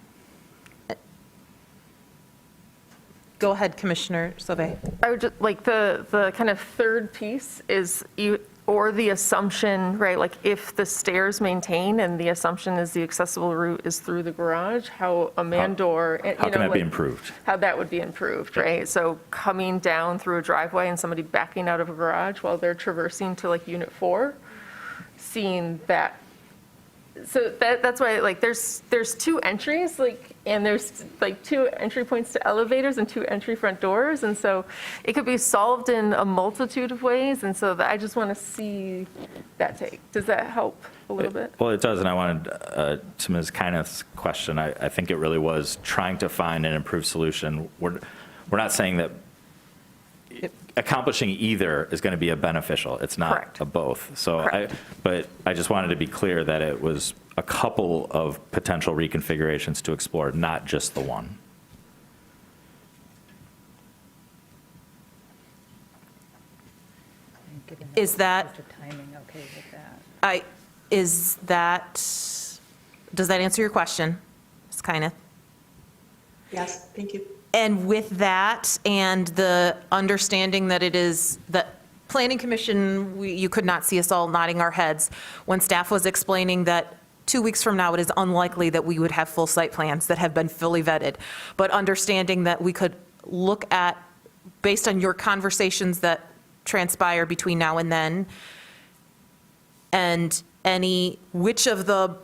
Go ahead, Commissioner Sauvé. I would just, like, the kind of third piece is or the assumption, right, like if the stairs maintain and the assumption is the accessible route is through the garage, how a man door, How can that be improved? How that would be improved, right? So coming down through a driveway and somebody backing out of a garage while they're traversing to like unit 4, seeing that. So that's why, like, there's two entries, like, and there's like 2 entry points to elevators and 2 entry front doors, and so it could be solved in a multitude of ways, and so I just want to see that take. Does that help a little bit? Well, it does, and I wanted to Ms. Kyneth's question. I think it really was trying to find an improved solution. We're not saying that accomplishing either is going to be a beneficial. It's not Correct. a both. So Correct. but I just wanted to be clear that it was a couple of potential reconfigurations to explore, not just the one. Is that, Timing okay with that? does that answer your question, Ms. Kyneth? Yes, thank you. And with that, and the understanding that it is, that Planning Commission, you could not see us all nodding our heads when staff was explaining that 2 weeks from now, it is unlikely that we would have full site plans that have been fully vetted. But understanding that we could look at, based on your conversations that transpire between now and then, and which of the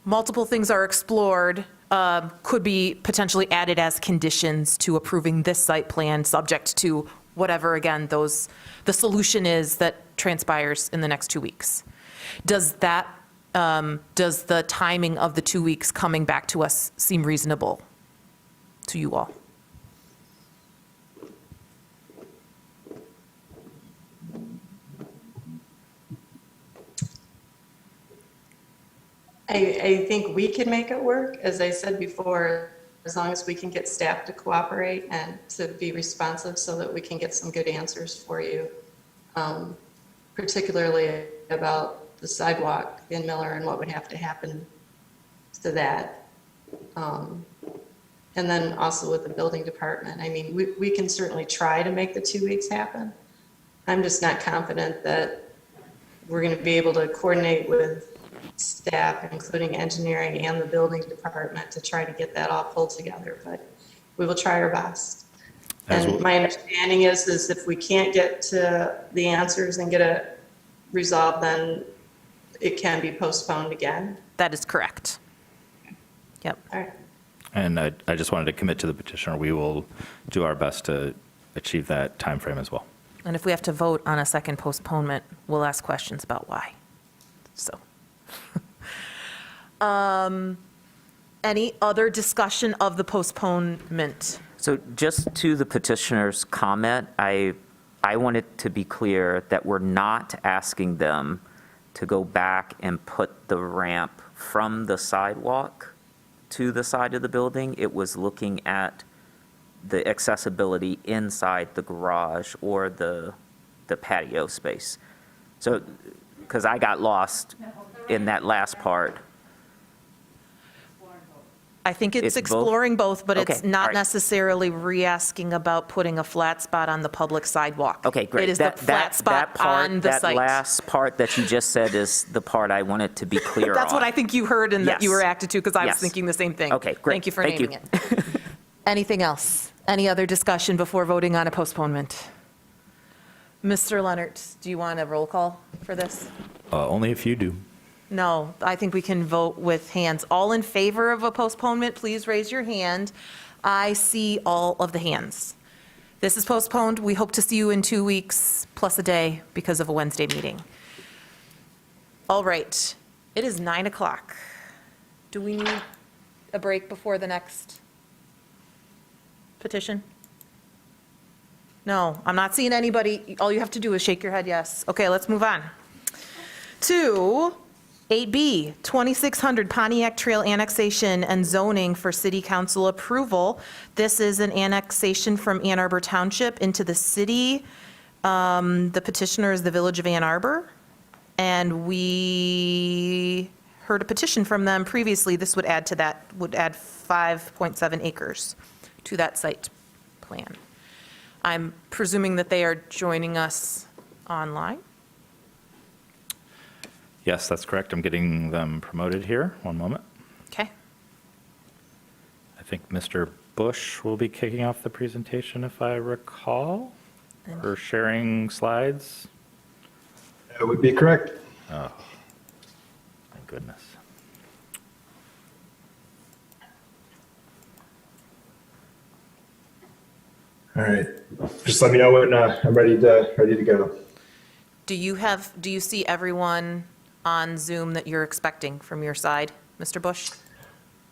multiple things are explored could be potentially added as conditions to approving this site plan, subject to whatever, again, the solution is that transpires in the next 2 weeks. Does the timing of the 2 weeks coming back to us seem reasonable to you all? I think we can make it work, as I said before, as long as we can get staff to cooperate and to be responsive so that we can get some good answers for you, particularly about the sidewalk in Miller and what would have to happen to that. And then also with the building department. I mean, we can certainly try to make the 2 weeks happen. I'm just not confident that we're going to be able to coordinate with staff, including engineering and the building department, to try to get that all pulled together, but we will try our best. As And well- my understanding is if we can't get to the answers and get it resolved, then it can be postponed again. That is correct. Yep. All right. And I just wanted to commit to the petitioner. We will do our best to achieve that timeframe as well. And if we have to vote on a second postponement, we'll ask questions about why. So. Any other discussion of the postponement? So just to the petitioner's comment, I wanted to be clear that we're not asking them to go back and put the ramp from the sidewalk to the side of the building. It was looking at the accessibility inside the garage or the patio space. So, because I got lost in that last part. I think it's It's both? exploring both, but it's Okay, all not right. necessarily re-asking about putting a flat spot on the public sidewalk. Okay, great. It is the That- flat that spot part- on the That site. last part that you just said is the part I wanted to be clear on. That's what I think you heard and that you Yes. were acted to, because I was Yes. thinking the same thing. Okay, great. Thank you for Thank you. naming it. Anything else? Any other discussion before voting on a postponement? Mr. Leonard, do you want a roll call for this? Only if you do. No, I think we can vote with hands. All in favor of a postponement, please raise your hand. I see all of the hands. This is postponed. We hope to see you in 2 weeks plus a day because of a Wednesday meeting. All right, it is 9 o'clock. Do we need a break before the next petition? No, I'm not seeing anybody. All you have to do is shake your head yes. Okay, let's move on to 8B, 2600 Pontiac Trail annexation and zoning for city council approval. This is an annexation from Ann Arbor Township into the city. The petitioner is the Village of Ann Arbor, and we heard a petition from them previously. This would add to that, would add 5.7 acres to that site plan. I'm presuming that they are joining us online. Yes, that's correct. I'm getting them promoted here. One moment. Okay. I think Mr. Bush will be kicking off the presentation, if I recall, or sharing slides. That would be correct. Oh, my goodness. All right. Just let me know when I'm ready to go. Do you see everyone on Zoom that you're expecting from your side, Mr. Bush?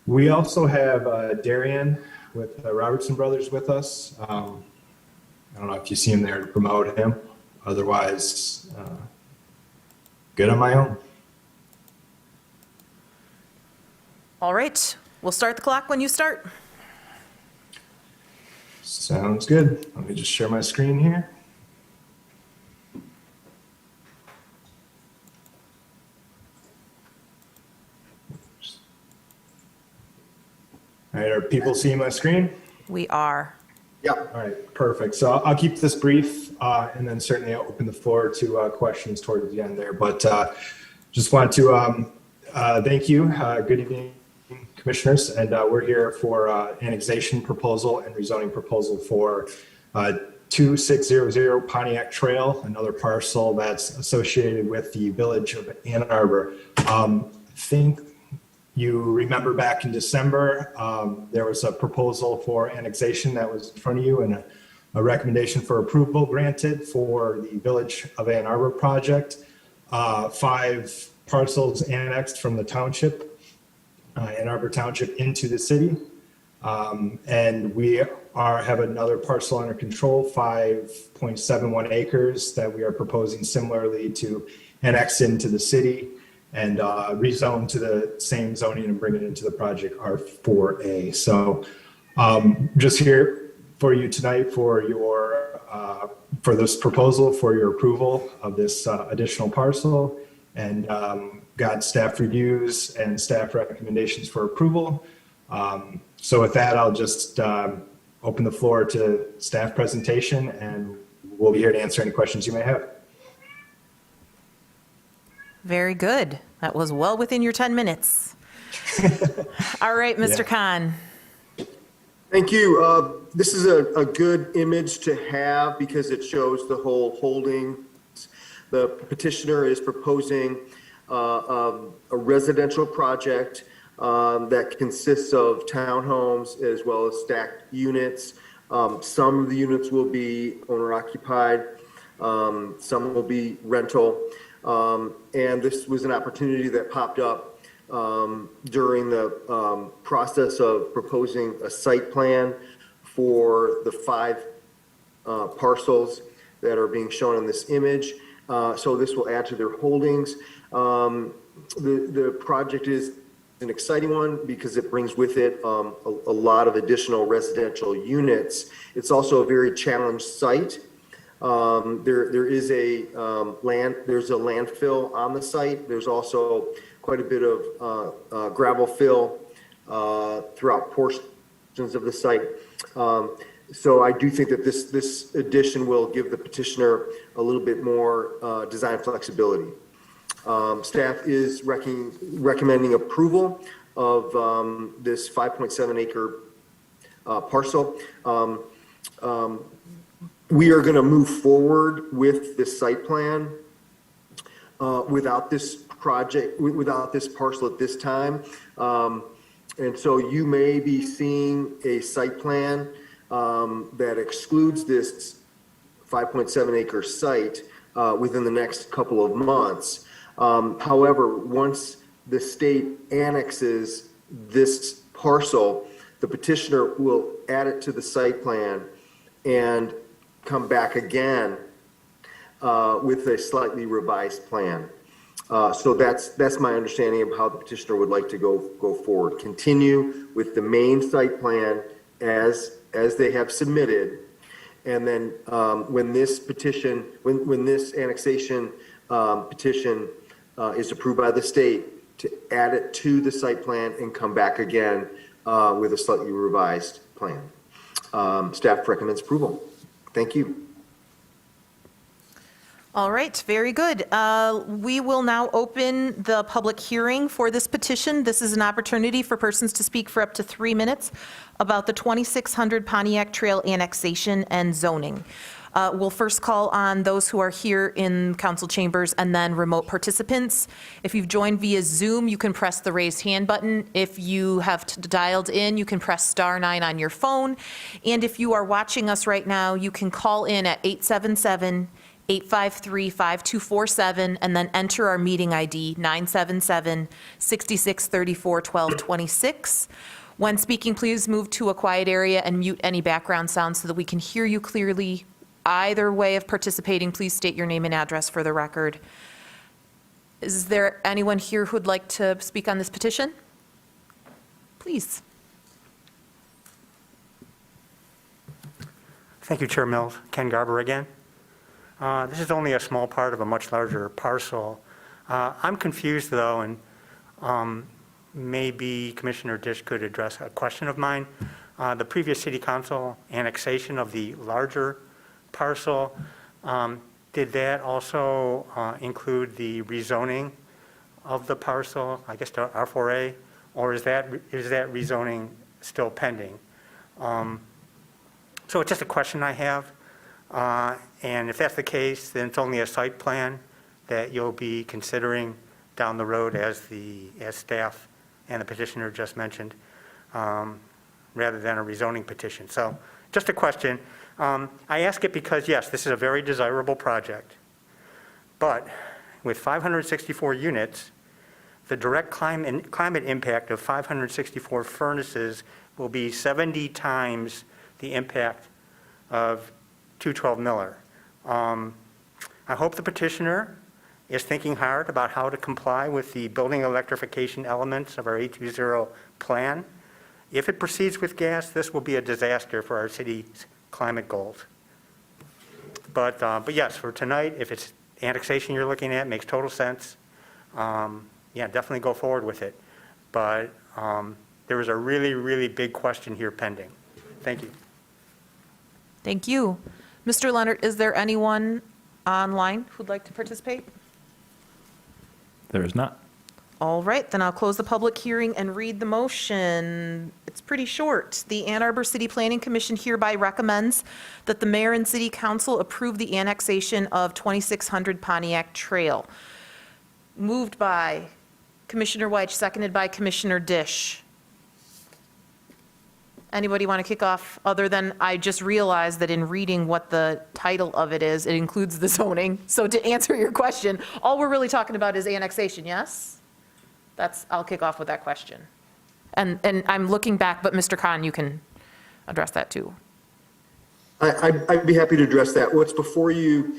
We also have Darian with Robertson Brothers with us. I don't know if you see him there to promote him. Otherwise, good on my own. All right, we'll start the clock when you start. Sounds good. Let me just share my screen here. All right, are people seeing my screen? We are. Yeah. All right, perfect. So I'll keep this brief, and then certainly I'll open the floor to questions towards the end there. But just want to thank you. Good evening, commissioners. And we're here for annexation proposal and rezoning proposal for 2600 Pontiac Trail, another parcel that's associated with the Village of Ann Arbor. I think you remember back in December, there was a proposal for annexation that was in front of you and a recommendation for approval granted for the Village of Ann Arbor project. 5 parcels annexed from the township, Ann Arbor Township, into the city. And we have another parcel under control, 5.71 acres, that we are proposing similarly to annex into the city and rezone to the same zoning and bring it into the project R4A. So just here for you tonight for your for this proposal, for your approval of this additional parcel, and got staff reviews and staff recommendations for approval. So with that, I'll just open the floor to staff presentation, and we'll be here to answer any questions you may have. Very good. That was well within your 10 minutes. All right, Mr. Yeah. Khan. Thank you. This is a good image to have because it shows the whole holding. The petitioner is proposing a residential project that consists of townhomes as well as stacked units. Some of the units will be owner occupied, some will be rental. And this was an opportunity that popped up during the process of proposing a site plan for the 5 parcels that are being shown in this image. So this will add to their holdings. The project is an exciting one because it brings with it a lot of additional residential units. It's also a very challenged site. There is a there's a landfill on the site. There's also quite a bit of gravel fill throughout portions of the site. So I do think that this addition will give the petitioner a little bit more design flexibility. Staff is recommending approval of this 5.7 acre parcel. We are going to move forward with this site plan without this project, without this parcel at this time. And so you may be seeing a site plan that excludes this 5.7 acre site within the next couple of months. However, once the state annexes this parcel, the petitioner will add it to the site plan and come back again with a slightly revised plan. So that's my understanding of how the petitioner would like to go forward. Continue with the main site plan as they have submitted, and then when this petition, when this annexation petition is approved by the state, to add it to the site plan and come back again with a slightly revised plan. Staff recommends approval. Thank you. All right, very good. We will now open the public hearing for this petition. This is an opportunity for persons to speak for up to 3 minutes about the 2600 Pontiac Trail annexation and zoning. We'll first call on those who are here in council chambers and then remote participants. If you've joined via Zoom, you can press the raise hand button. If you have dialed in, you can press *9 on your phone. And if you are watching us right now, you can call in at 877-853-5247 and then enter our meeting ID 977-6634-1226. When speaking, please move to a quiet area and mute any background sounds so that we can hear you clearly. Either way of participating, please state your name and address for the record. Is there anyone here who'd like to speak on this petition? Please. Thank you, Chair Mills. Ken Garber again. This is only a small part of a much larger parcel. I'm confused, though, and maybe Commissioner Dish could address a question of mine. The previous city council annexation of the larger parcel, did that also include the rezoning of the parcel, I guess to R4A, or is that rezoning still pending? So it's just a question I have. And if that's the case, then it's only a site plan that you'll be considering down the road as staff and the petitioner just mentioned, rather than a rezoning petition. So just a question. I ask it because, yes, this is a very desirable project, but with 564 units, the direct climate impact of 564 furnaces will be 70 times the impact of 212 Miller. I hope the petitioner is thinking hard about how to comply with the building electrification elements of our 820 plan. If it proceeds with gas, this will be a disaster for our city's climate goals. But yes, for tonight, if it's annexation you're looking at, makes total sense. Yeah, definitely go forward with it. But there is a really, really big question here pending. Thank you. Thank you. Mr. Leonard, is there anyone online who'd like to participate? There is not. All right, then I'll close the public hearing and read the motion. It's pretty short. The Ann Arbor City Planning Commission hereby recommends that the mayor and city council approve the annexation of 2600 Pontiac Trail. Moved by Commissioner Weich, seconded by Commissioner Dish. Anybody want to kick off, other than I just realized that in reading what the title of it is, it includes the zoning. So to answer your question, all we're really talking about is annexation, yes? I'll kick off with that question. And I'm looking back, but Mr. Khan, you can address that too. I'd be happy to address that. What's before you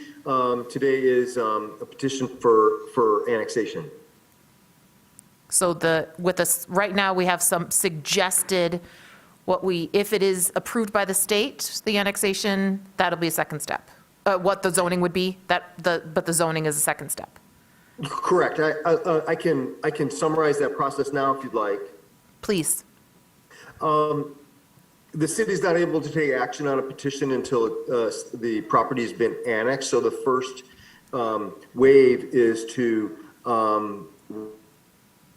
today is a petition for annexation. So right now, we have some suggested, if it is approved by the state, the annexation, that'll be a second step. What the zoning would be, but the zoning is a second step. Correct. I can summarize that process now if you'd like. Please. The city's not able to take action on a petition until the property's been annexed. So the first wave is to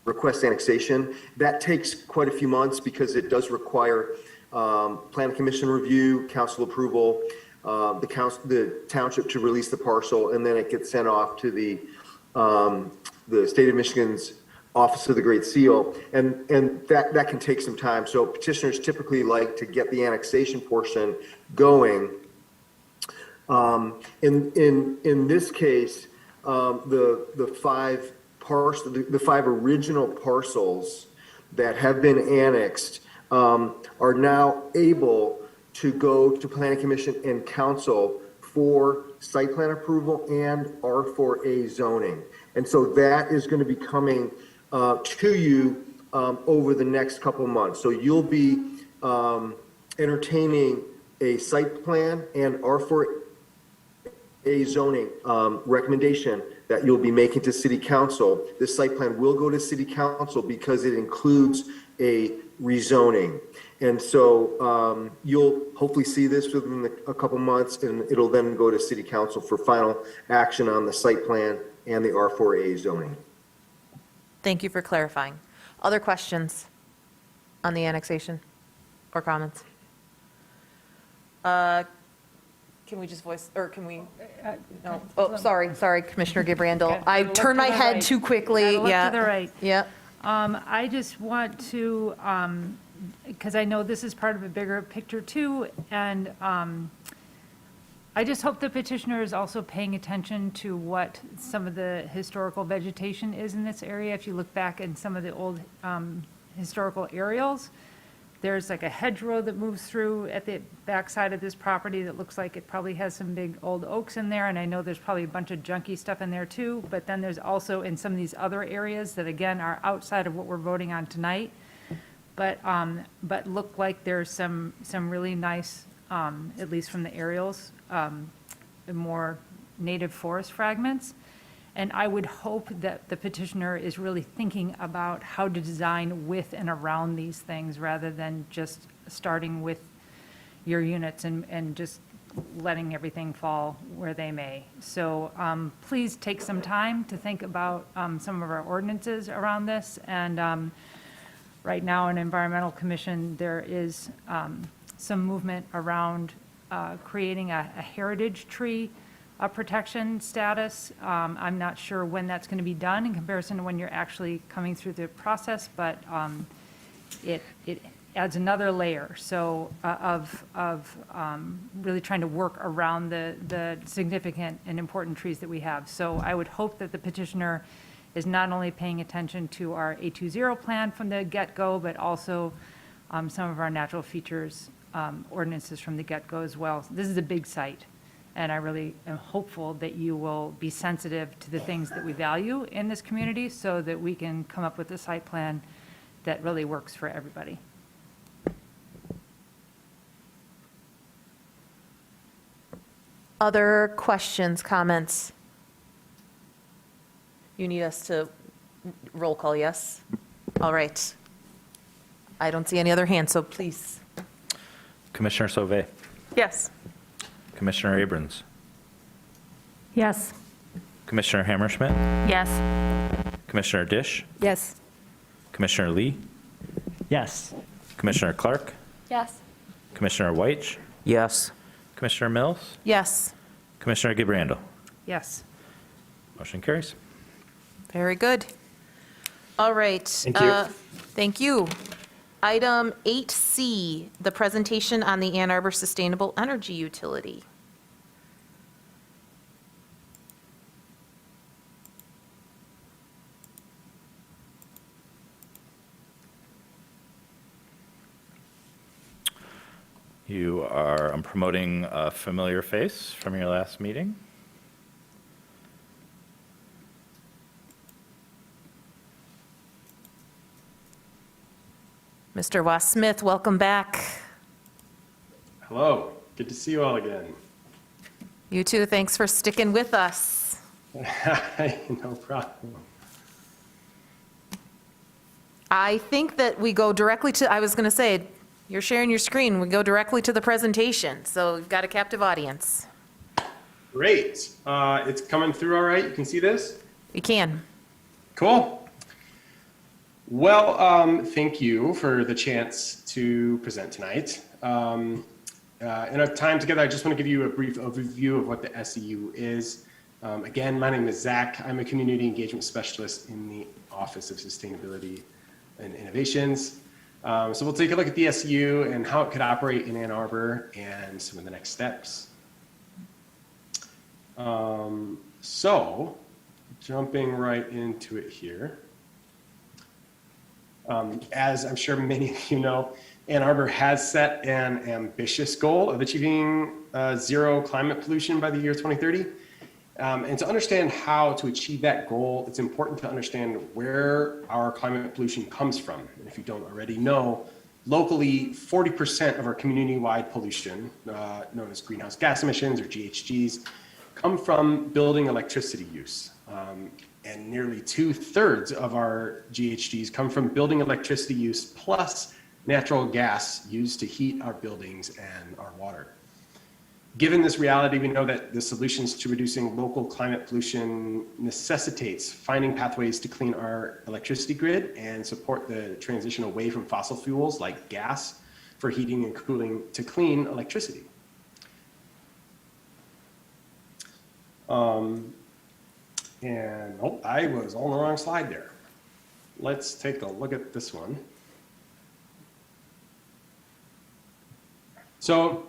request annexation. That takes quite a few months because it does require plan commission review, council approval, the township to release the parcel, and then it gets sent off to the state of Michigan's Office of the Great Seal, and that can take some time. So petitioners typically like to get the annexation portion going. In this case, the five original parcels that have been annexed are now able to go to Planning Commission and Council for site plan approval and R4A zoning. And so that is going to be coming to you over the next couple of months. So you'll be entertaining a site plan and R4A zoning recommendation that you'll be making to City Council. This site plan will go to City Council because it includes a rezoning. And so you'll hopefully see this within a couple months, and it'll then go to City Council for final action on the site plan and the R4A zoning. Thank you for clarifying. Other questions on the annexation or comments? Can we just voice, or can we? No. Oh, sorry, Commissioner Gabrandel. I turned my head too quickly. Look Yeah. to the right. Yeah. I just want to, because I know this is part of a bigger picture too, and I just hope the petitioner is also paying attention to what some of the historical vegetation is in this area. If you look back in some of the old historical aerials, there's like a hedgerow that moves through at the backside of this property that looks like it probably has some big old oaks in there, and I know there's probably a bunch of junky stuff in there too, but then there's also in some of these other areas that again are outside of what we're voting on tonight, but look like there's some really nice, at least from the aerials, more native forest fragments. And I would hope that the petitioner is really thinking about how to design with and around these things rather than just starting with your units and just letting everything fall where they may. So please take some time to think about some of our ordinances around this. And right now in Environmental Commission, there is some movement around creating a heritage tree protection status. I'm not sure when that's going to be done in comparison to when you're actually coming through the process, but it adds another layer of really trying to work around the significant and important trees that we have. So I would hope that the petitioner is not only paying attention to our 820 plan from the get-go, but also some of our natural features ordinances from the get-go as well. This is a big site. And I really am hopeful that you will be sensitive to the things that we value in this community so that we can come up with a site plan that really works for everybody. Other questions, comments? You need us to roll call, yes? All right. I don't see any other hands, so please. Commissioner Sauvé, Yes. Commissioner Abrams, Yes. Commissioner Hammerschmidt, Yes. Commissioner Dish, Yes. Commissioner Lee, Yes. Commissioner Clark, Yes. Commissioner White, Yes. Commissioner Mills, Yes. Commissioner Gibrando. Yes. Motion carries. Very good. All right. Thank you. Thank you. Item 8C, the presentation on the Ann Arbor Sustainable Energy Utility. I'm promoting a familiar face from your last meeting. Mr. Wass Smith, welcome back. Hello, good to see you all again. You too, thanks for sticking with us. No problem. I think that we go directly to, I was going to say, you're sharing your screen, we go directly to the presentation, so we've got a captive audience. Great. It's coming through all right. You can see this? We can. Cool. Well, thank you for the chance to present tonight. In our time together, I just want to give you a brief overview of what the SEU is. Again, my name is Zach. I'm a community engagement specialist in the Office of Sustainability and Innovations. So we'll take a look at the SEU and how it could operate in Ann Arbor and some of the next steps. So jumping right into it here. As I'm sure many of you know, Ann Arbor has set an ambitious goal of achieving zero climate pollution by the year 2030. And to understand how to achieve that goal, it's important to understand where our climate pollution comes from. And if you don't already know, locally, 40% of our community-wide pollution, known as greenhouse gas emissions or GHGs, come from building electricity use. And nearly 2/3 of our GHGs come from building electricity use plus natural gas used to heat our buildings and our water. Given this reality, we know that the solutions to reducing local climate pollution necessitates finding pathways to clean our electricity grid and support the transition away from fossil fuels like gas for heating and cooling to clean electricity. I was on the wrong slide there. Let's take a look at this one. So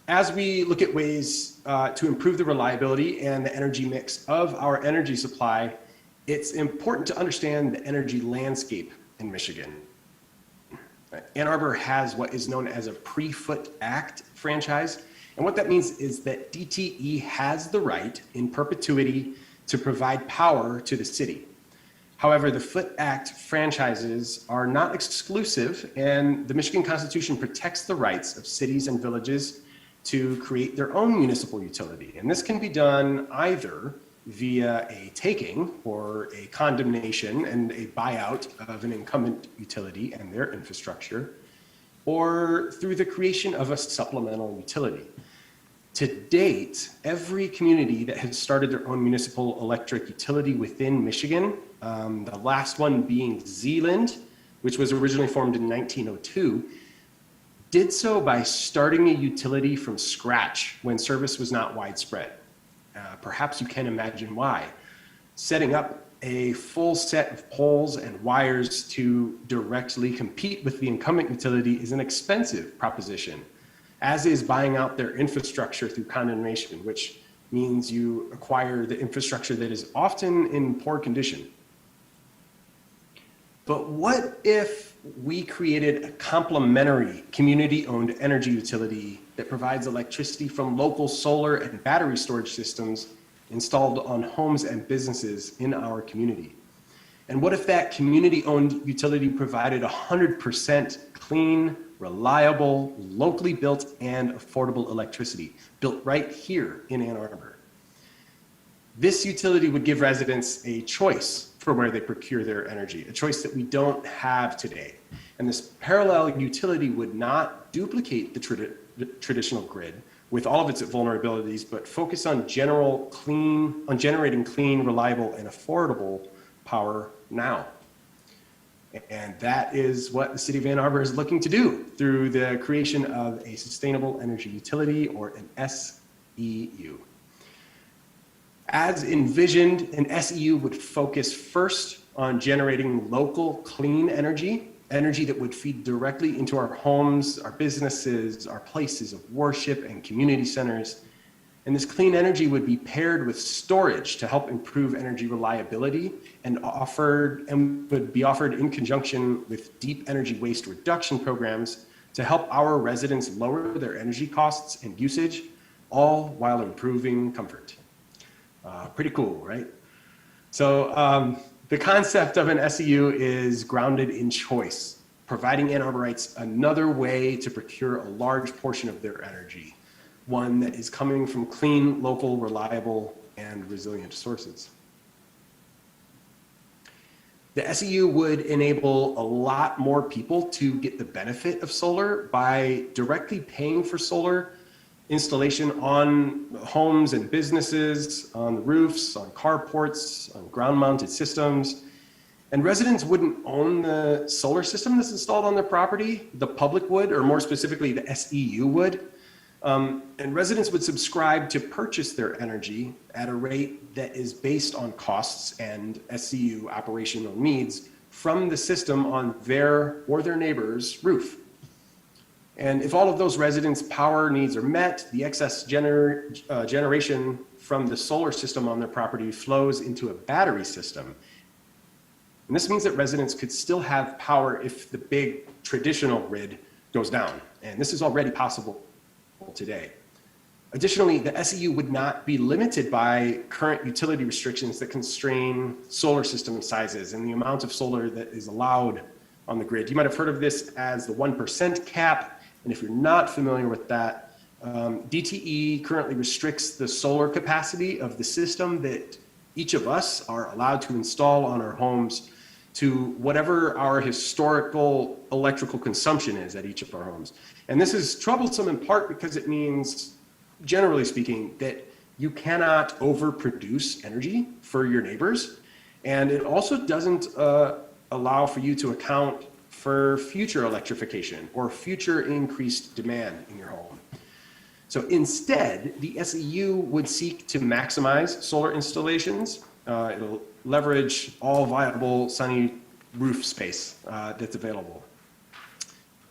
as we look at ways to improve the reliability and the energy mix of our energy supply, it's important to understand the energy landscape in Michigan. Ann Arbor has what is known as a Pre-Foot Act franchise. And what that means is that DTE has the right in perpetuity to provide power to the city. However, the Foot Act franchises are not exclusive, and the Michigan Constitution protects the rights of cities and villages to create their own municipal utility. And this can be done either via a taking or a condemnation and a buyout of an incumbent utility and their infrastructure, or through the creation of a supplemental utility. To date, every community that has started their own municipal electric utility within Michigan, the last one being Zeeland, which was originally formed in 1902, did so by starting a utility from scratch when service was not widespread. Perhaps you can imagine why. Setting up a full set of poles and wires to directly compete with the incumbent utility is an expensive proposition, as is buying out their infrastructure through condemnation, which means you acquire the infrastructure that is often in poor condition. But what if we created a complementary community-owned energy utility that provides electricity from local solar and battery storage systems installed on homes and businesses in our community? And what if that community-owned utility provided 100% clean, reliable, locally built, and affordable electricity built right here in Ann Arbor? This utility would give residents a choice for where they procure their energy, a choice that we don't have today. And this parallel utility would not duplicate the traditional grid with all of its vulnerabilities, but focus on generating clean, reliable, and affordable power now. And that is what the city of Ann Arbor is looking to do through the creation of a sustainable energy utility, or an SEU. As envisioned, an SEU would focus first on generating local clean energy, energy that would feed directly into our homes, our businesses, our places of worship and community centers. And this clean energy would be paired with storage to help improve energy reliability, and would be offered in conjunction with deep energy waste reduction programs to help our residents lower their energy costs and usage, all while improving comfort. Pretty cool, right? So the concept of an SEU is grounded in choice, providing Ann Arborites another way to procure a large portion of their energy, one that is coming from clean, local, reliable, and resilient sources. The SEU would enable a lot more people to get the benefit of solar by directly paying for solar installation on homes and businesses, on the roofs, on carports, on ground-mounted systems. And residents wouldn't own the solar system that's installed on their property. The public would, or more specifically, the SEU would. And residents would subscribe to purchase their energy at a rate that is based on costs and SEU operational needs from the system on their or their neighbor's roof. And if all of those residents' power needs are met, the excess generation from the solar system on their property flows into a battery system. And this means that residents could still have power if the big traditional grid goes down. And this is already possible today. Additionally, the SEU would not be limited by current utility restrictions that constrain solar system sizes and the amount of solar that is allowed on the grid. You might have heard of this as the 1% cap. And if you're not familiar with that, DTE currently restricts the solar capacity of the system that each of us are allowed to install on our homes to whatever our historical electrical consumption is at each of our homes. And this is troublesome in part because it means, generally speaking, that you cannot overproduce energy for your neighbors. And it also doesn't allow for you to account for future electrification or future increased demand in your home. So instead, the SEU would seek to maximize solar installations. It'll leverage all viable sunny roof space that's available.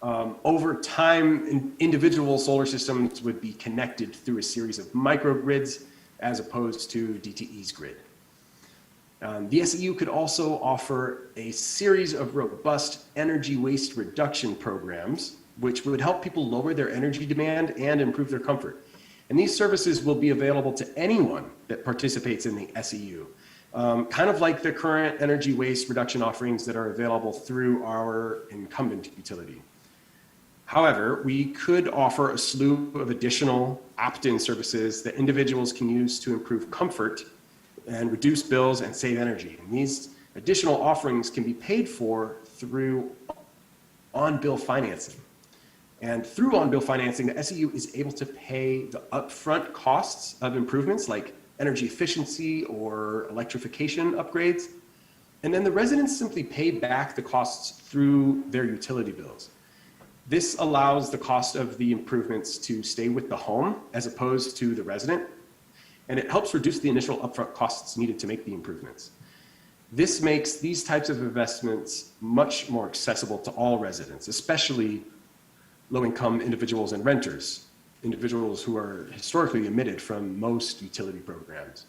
Over time, individual solar systems would be connected through a series of microgrids as opposed to DTE's grid. The SEU could also offer a series of robust energy waste reduction programs, which would help people lower their energy demand and improve their comfort. And these services will be available to anyone that participates in the SEU, kind of like the current energy waste reduction offerings that are available through our incumbent utility. However, we could offer a slew of additional opt-in services that individuals can use to improve comfort and reduce bills and save energy. And these additional offerings can be paid for through on-bill financing. And through on-bill financing, the SEU is able to pay the upfront costs of improvements like energy efficiency or electrification upgrades. And then the residents simply pay back the costs through their utility bills. This allows the cost of the improvements to stay with the home as opposed to the resident, and it helps reduce the initial upfront costs needed to make the improvements. This makes these types of investments much more accessible to all residents, especially low-income individuals and renters, individuals who are historically omitted from most utility programs.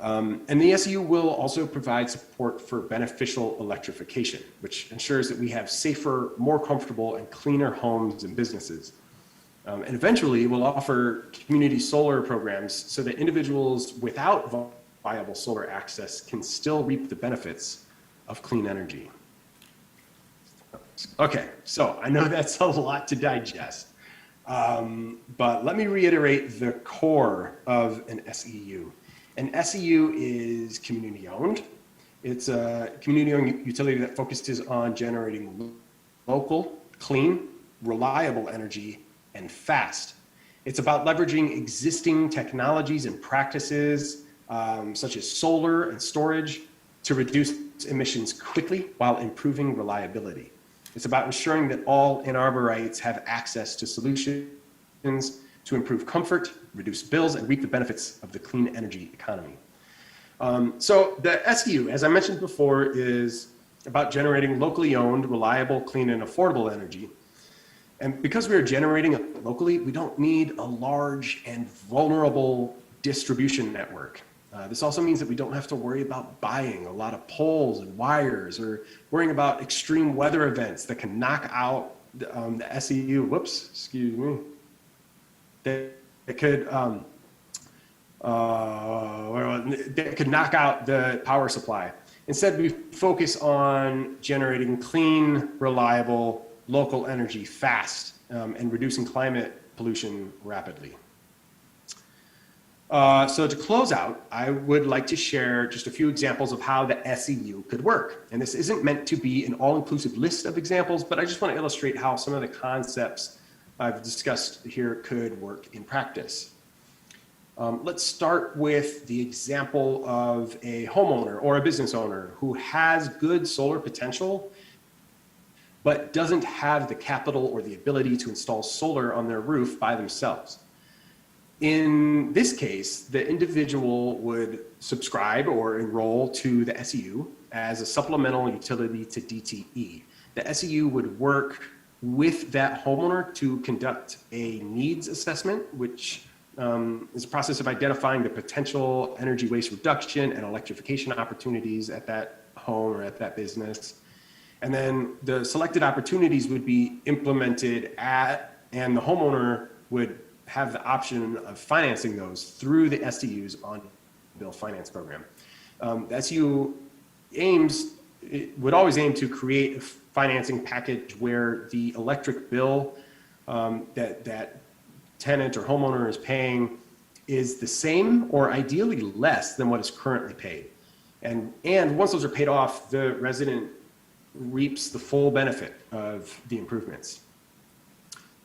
And the SEU will also provide support for beneficial electrification, which ensures that we have safer, more comfortable, and cleaner homes and businesses. And eventually, we'll offer community solar programs so that individuals without viable solar access can still reap the benefits of clean energy. Okay, so I know that's a lot to digest, but let me reiterate the core of an SEU. An SEU is community-owned. It's a community-owned utility that focuses on generating local, clean, reliable energy and fast. It's about leveraging existing technologies and practices such as solar and storage to reduce emissions quickly while improving reliability. It's about ensuring that all Ann Arborites have access to solutions to improve comfort, reduce bills, and reap the benefits of the clean energy economy. So the SEU, as I mentioned before, is about generating locally owned, reliable, clean, and affordable energy. And because we are generating it locally, we don't need a large and vulnerable distribution network. This also means that we don't have to worry about buying a lot of poles and wires or worrying about extreme weather events that can knock out the SEU. Whoops, excuse me. That could knock out the power supply. Instead, we focus on generating clean, reliable, local energy fast and reducing climate pollution rapidly. So to close out, I would like to share just a few examples of how the SEU could work. And this isn't meant to be an all-inclusive list of examples, but I just want to illustrate how some of the concepts I've discussed here could work in practice. Let's start with the example of a homeowner or a business owner who has good solar potential, but doesn't have the capital or the ability to install solar on their roof by themselves. In this case, the individual would subscribe or enroll to the SEU as a supplemental utility to DTE. The SEU would work with that homeowner to conduct a needs assessment, which is a process of identifying the potential energy waste reduction and electrification opportunities at that home or at that business. And then the selected opportunities would be implemented and the homeowner would have the option of financing those through the SEU's on-bill finance program. The SEU would always aim to create a financing package where the electric bill that tenant or homeowner is paying is the same or ideally less than what is currently paid. And once those are paid off, the resident reaps the full benefit of the improvements.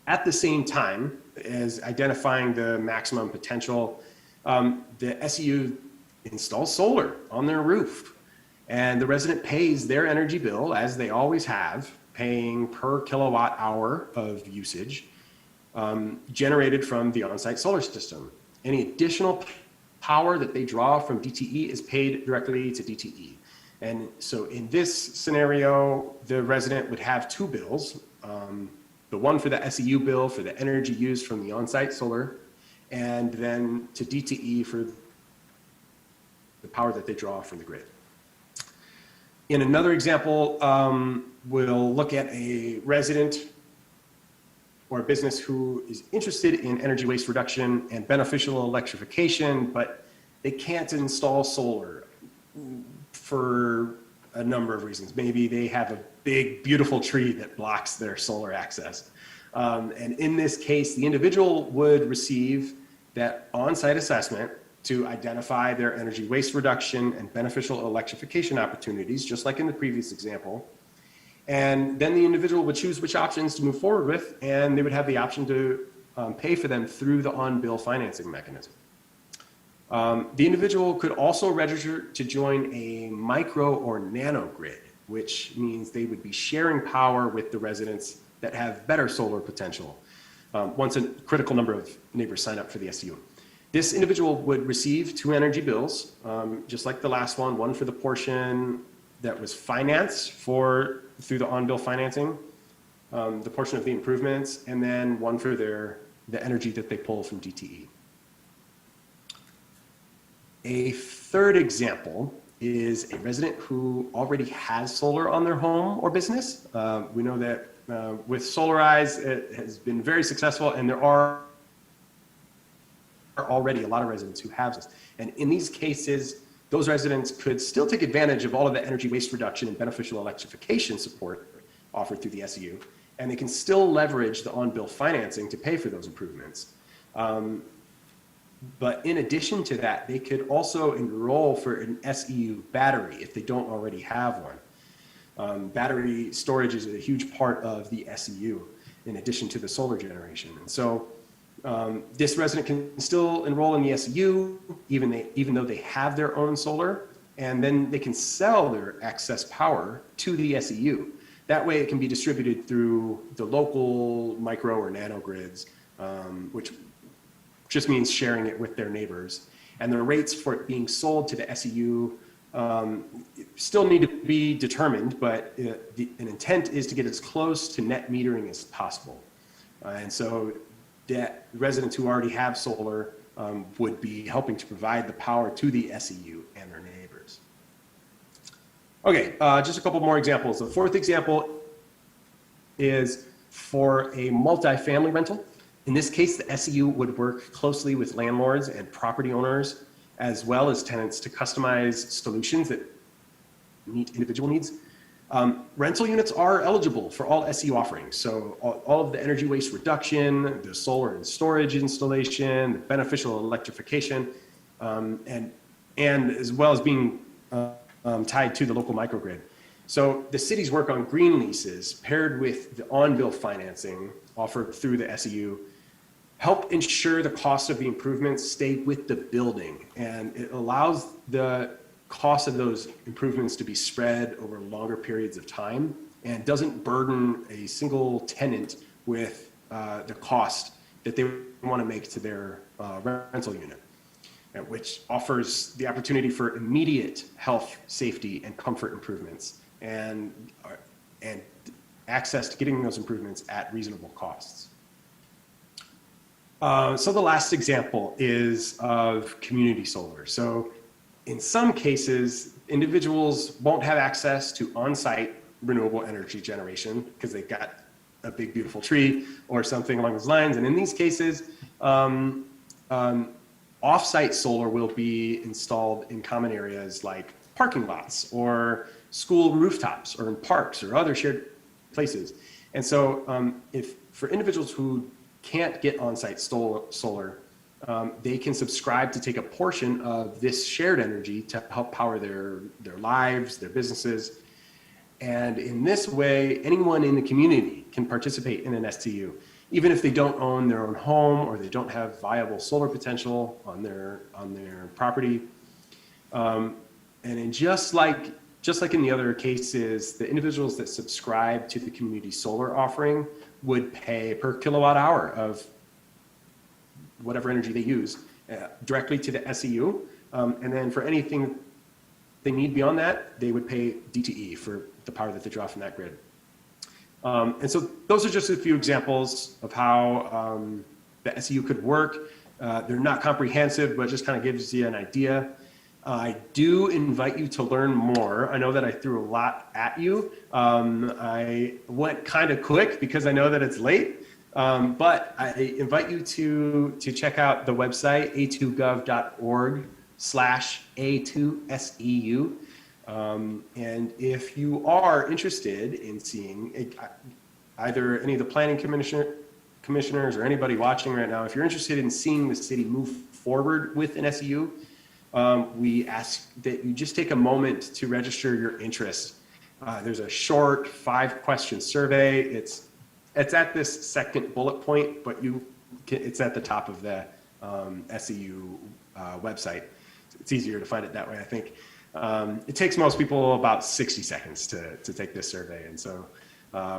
At the same time as identifying the maximum potential, the SEU installs solar on their roof, and the resident pays their energy bill as they always have, paying per kilowatt hour of usage generated from the on-site solar system. Any additional power that they draw from DTE is paid directly to DTE. And so in this scenario, the resident would have two bills, the one for the SEU bill for the energy used from the on-site solar, and then to DTE for the power that they draw from the grid. In another example, we'll look at a resident or a business who is interested in energy waste reduction and beneficial electrification, but they can't install solar for a number of reasons. Maybe they have a big, beautiful tree that blocks their solar access. And in this case, the individual would receive that on-site assessment to identify their energy waste reduction and beneficial electrification opportunities, just like in the previous example. And then the individual would choose which options to move forward with, and they would have the option to pay for them through the on-bill financing mechanism. The individual could also register to join a micro or nano grid, which means they would be sharing power with the residents that have better solar potential once a critical number of neighbors sign up for the SEU. This individual would receive two energy bills, just like the last one for the portion that was financed through the on-bill financing, the portion of the improvements, and then one for the energy that they pull from DTE. A third example is a resident who already has solar on their home or business. We know that with Solarize, it has been very successful, and there are already a lot of residents who have this. And in these cases, those residents could still take advantage of all of the energy waste reduction and beneficial electrification support offered through the SEU, and they can still leverage the on-bill financing to pay for those improvements. But in addition to that, they could also enroll for an SEU battery if they don't already have one. Battery storage is a huge part of the SEU in addition to the solar generation. And so this resident can still enroll in the SEU even though they have their own solar, and then they can sell their excess power to the SEU. That way it can be distributed through the local micro or nano grids, which just means sharing it with their neighbors. And the rates for it being sold to the SEU still need to be determined, but an intent is to get as close to net metering as possible. And so that residents who already have solar would be helping to provide the power to the SEU and their neighbors. Okay, just a couple more examples. The fourth example is for a multifamily rental. In this case, the SEU would work closely with landlords and property owners, as well as tenants, to customize solutions that meet individual needs. Rental units are eligible for all SEU offerings. So all of the energy waste reduction, the solar and storage installation, the beneficial electrification, and as well as being tied to the local microgrid. So the city's work on green leases paired with the on-bill financing offered through the SEU help ensure the cost of the improvements stay with the building, and it allows the cost of those improvements to be spread over longer periods of time and doesn't burden a single tenant with the cost that they want to make to their rental unit, which offers the opportunity for immediate health, safety, and comfort improvements and access to getting those improvements at reasonable costs. So the last example is of community solar. So in some cases, individuals won't have access to on-site renewable energy generation because they've got a big, beautiful tree or something along those lines. And in these cases, off-site solar will be installed in common areas like parking lots or school rooftops or in parks or other shared places. And so if for individuals who can't get on-site solar, they can subscribe to take a portion of this shared energy to help power their lives, their businesses. And in this way, anyone in the community can participate in an STU, even if they don't own their own home or they don't have viable solar potential on their property. And just like in the other cases, the individuals that subscribe to the community solar offering would pay per kilowatt hour of whatever energy they use directly to the SEU. And then for anything they need beyond that, they would pay DTE for the power that they draw from that grid. And so those are just a few examples of how the SEU could work. They're not comprehensive, but just kind of gives you an idea. I do invite you to learn more. I know that I threw a lot at you. I went kind of quick because I know that it's late, but I invite you to check out the website, a2gov.org/A2SEU. And if you are interested in seeing either any of the planning commissioners or anybody watching right now, if you're interested in seeing the city move forward with an SEU, we ask that you just take a moment to register your interest. There's a short 5-question survey. It's at this second bullet point, but it's at the top of the SEU website. It's easier to find it that way, I think. It takes most people about 60 seconds to take this survey. And so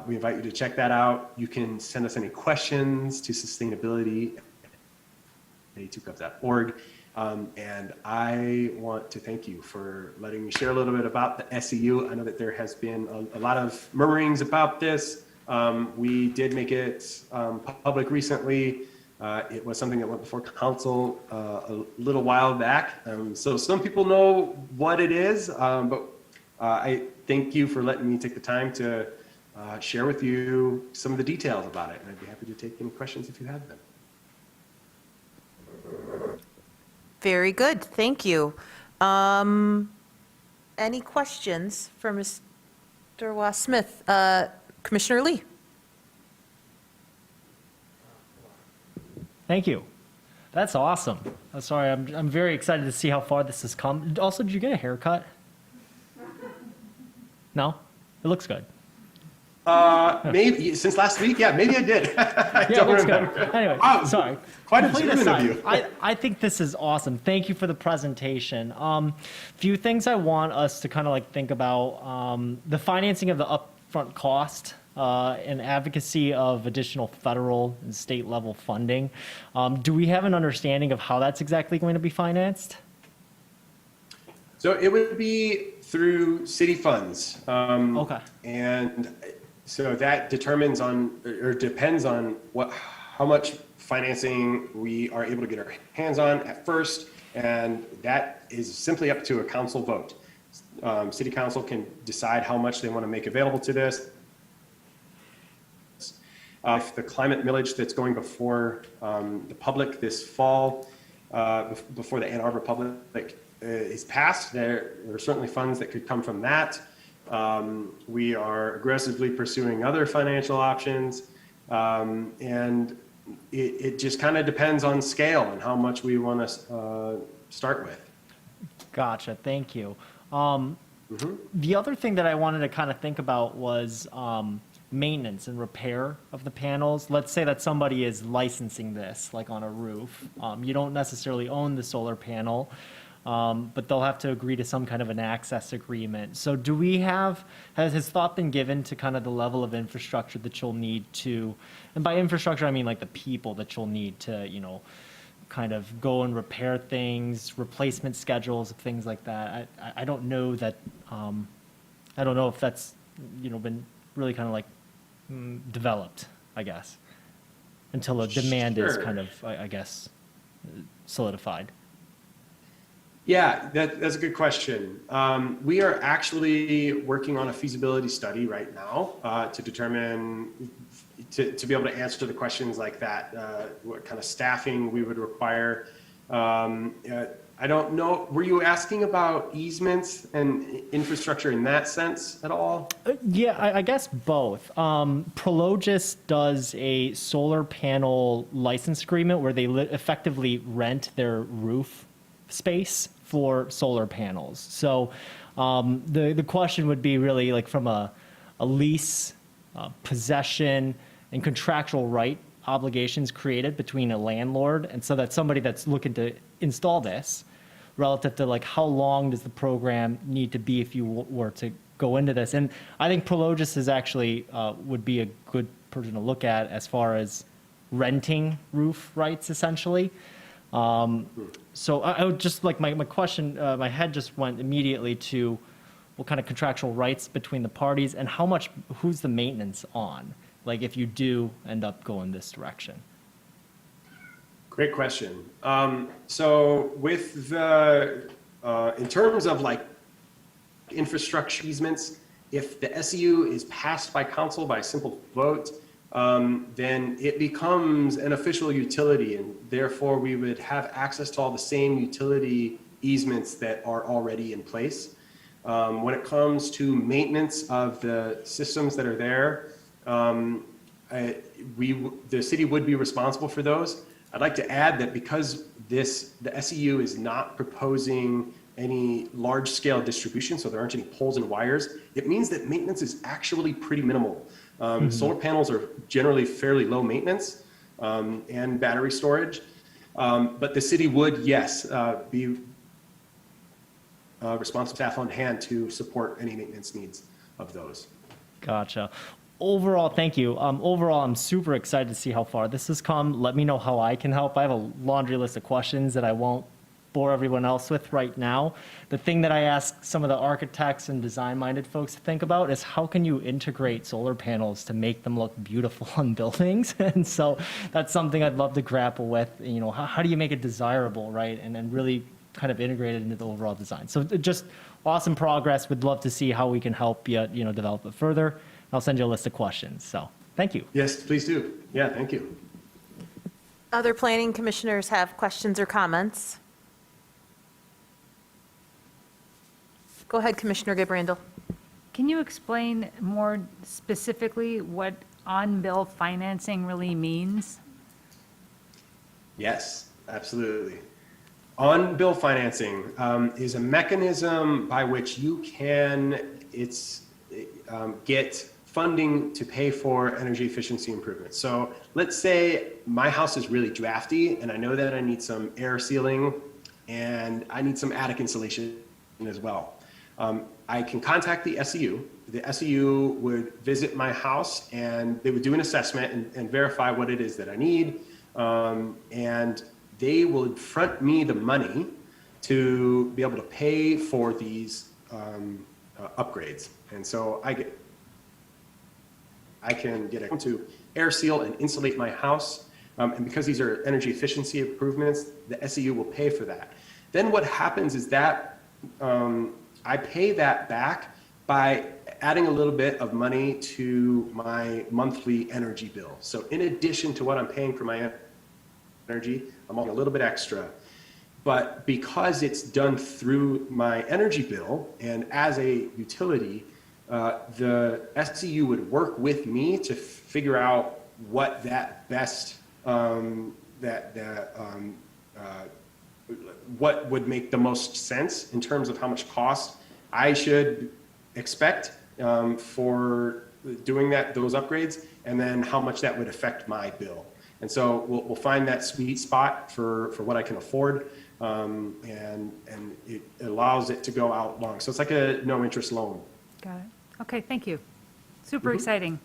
we invite you to check that out. You can send us any questions to sustainability@a2gov.org. And I want to thank you for letting me share a little bit about the SEU. I know that there has been a lot of murmurings about this. We did make it public recently. It was something that went before council a little while back. So some people know what it is, but I thank you for letting me take the time to share with you some of the details about it. And I'd be happy to take any questions if you have them. Very good, thank you. Any questions for Mr. Wass-Smith? Commissioner Lee? Thank you. That's awesome. I'm sorry, I'm very excited to see how far this has come. Also, did you get a haircut? No? It looks good. Maybe, since last week? Yeah, maybe I did. I Yeah, don't looks good. remember. Anyway, Wow, sorry. quite Complete observant of aside, you. I think this is awesome. Thank you for the presentation. Few things I want us to kind of like think about, the financing of the upfront cost and advocacy of additional federal and state level funding. Do we have an understanding of how that's exactly going to be financed? So it would be through city funds. Okay. And so that determines on, or depends on how much financing we are able to get our hands on at first. And that is simply up to a council vote. City council can decide how much they want to make available to this. If the climate millage that's going before the public this fall, before the Ann Arbor public is passed, there are certainly funds that could come from that. We are aggressively pursuing other financial options, and it just kind of depends on scale and how much we want to start with. Gotcha, thank you. The other thing that I wanted to kind of think about was maintenance and repair of the panels. Let's say that somebody is licensing this, like on a roof. You don't necessarily own the solar panel, but they'll have to agree to some kind of an access agreement. So do we have, has thought been given to kind of the level of infrastructure that you'll need to, and by infrastructure, I mean like the people that you'll need to, you know, kind of go and repair things, replacement schedules, things like that. I don't know that, I don't know if that's, you know, been really kind of like developed, I guess, until a demand is kind of, I guess, solidified. Yeah, that's a good question. We are actually working on a feasibility study right now to determine, to be able to answer the questions like that, what kind of staffing we would require. I don't know, were you asking about easements and infrastructure in that sense at all? Yeah, I guess both. Prologis does a solar panel license agreement where they effectively rent their roof space for solar panels. So the question would be really like from a lease, possession, and contractual right obligations created between a landlord, and so that somebody that's looking to install this, relative to like how long does the program need to be if you were to go into this. And I think Prologis is actually would be a good person to look at as far as renting roof rights, essentially. So I would just like my question, my head just went immediately to what kind of contractual rights between the parties and how much, who's the maintenance on? Like if you do end up going this direction. Great question. So with the, in terms of like infrastructure easements, if the SEU is passed by council by a simple vote, then it becomes an official utility, and therefore we would have access to all the same utility easements that are already in place. When it comes to maintenance of the systems that are there, the city would be responsible for those. I'd like to add that because the SEU is not proposing any large-scale distribution, so there aren't any poles and wires, it means that maintenance is actually pretty minimal. Solar panels are generally fairly low maintenance and battery storage, but the city would, yes, be responsible staff on hand to support any maintenance needs of those. Gotcha. Overall, thank you. Overall, I'm super excited to see how far this has come. Let me know how I can help. I have a laundry list of questions that I won't bore everyone else with right now. The thing that I ask some of the architects and design-minded folks to think about is how can you integrate solar panels to make them look beautiful on buildings? And so that's something I'd love to grapple with. You know, how do you make it desirable, right? And really kind of integrate it into the overall design. So just awesome progress. Would love to see how we can help you, you know, develop it further. I'll send you a list of questions. So thank you. Yes, please do. Yeah, thank you. Other planning commissioners have questions or comments? Go ahead, Commissioner Gabrandel. Can you explain more specifically what on-bill financing really means? Yes, absolutely. On-bill financing is a mechanism by which you can get funding to pay for energy efficiency improvements. So let's say my house is really drafty and I know that I need some air sealing and I need some attic insulation as well. I can contact the SEU. The SEU would visit my house and they would do an assessment and verify what it is that I need. And they would front me the money to be able to pay for these upgrades. And so I can get to air seal and insulate my house. And because these are energy efficiency improvements, the SEU will pay for that. Then what happens is that I pay that back by adding a little bit of money to my monthly energy bill. So in addition to what I'm paying for my energy, I'm adding a little bit extra. But because it's done through my energy bill and as a utility, the SCU would work with me to figure out what that best, what would make the most sense in terms of how much cost I should expect for doing those upgrades, and then how much that would affect my bill. And so we'll find that sweet spot for what I can afford, and it allows it to go out long. So it's like a no interest loan. Got it. Okay, thank you. Super exciting.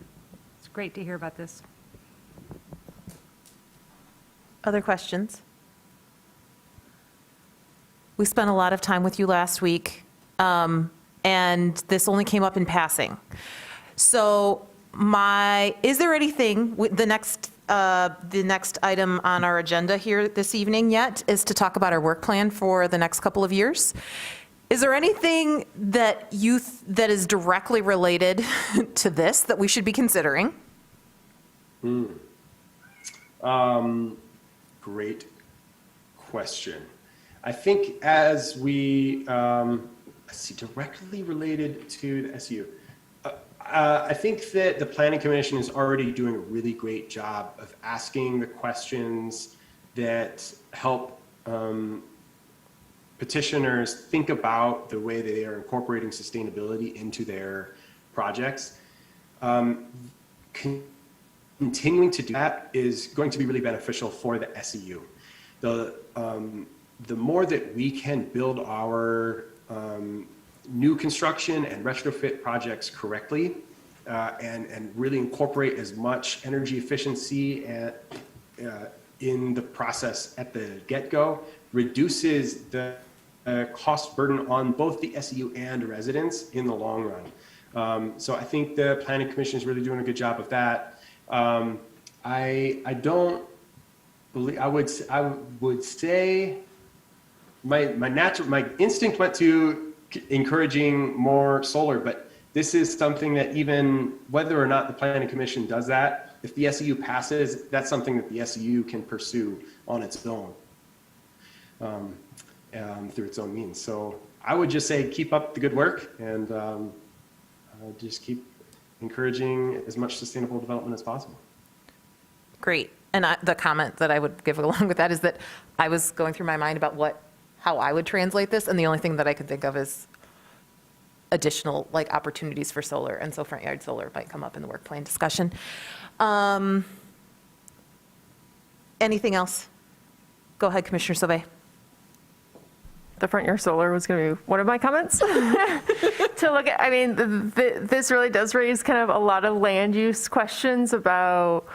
It's great to hear about this. Other questions? We spent a lot of time with you last week, and this only came up in passing. So is there anything, the next item on our agenda here this evening yet is to talk about our work plan for the next couple of years. Is there anything that is directly related to this that we should be considering? Great question. I think as we, let's see, directly related to the SU, I think that the Planning Commission is already doing a really great job of asking the questions that help petitioners think about the way that they are incorporating sustainability into their projects. Continuing to do that is going to be really beneficial for the SEU. The more that we can build our new construction and retrofit projects correctly and really incorporate as much energy efficiency in the process at the get-go, reduces the cost burden on both the SEU and residents in the long run. So I think the Planning Commission is really doing a good job of that. I don't believe, I would say my instinct went to encouraging more solar, but this is something that even whether or not the Planning Commission does that, if the SEU passes, that's something that the SEU can pursue on its own, through its own means. So I would just say keep up the good work and just keep encouraging as much sustainable development as possible. Great. And the comment that I would give along with that is that I was going through my mind about how I would translate this, and the only thing that I could think of is additional opportunities for solar, and so front yard solar might come up in the work plan discussion. Anything else? Go ahead, Commissioner Sauvé. The front yard solar was going to be one of my comments. To look at, I mean, this really does raise kind of a lot of land use questions about,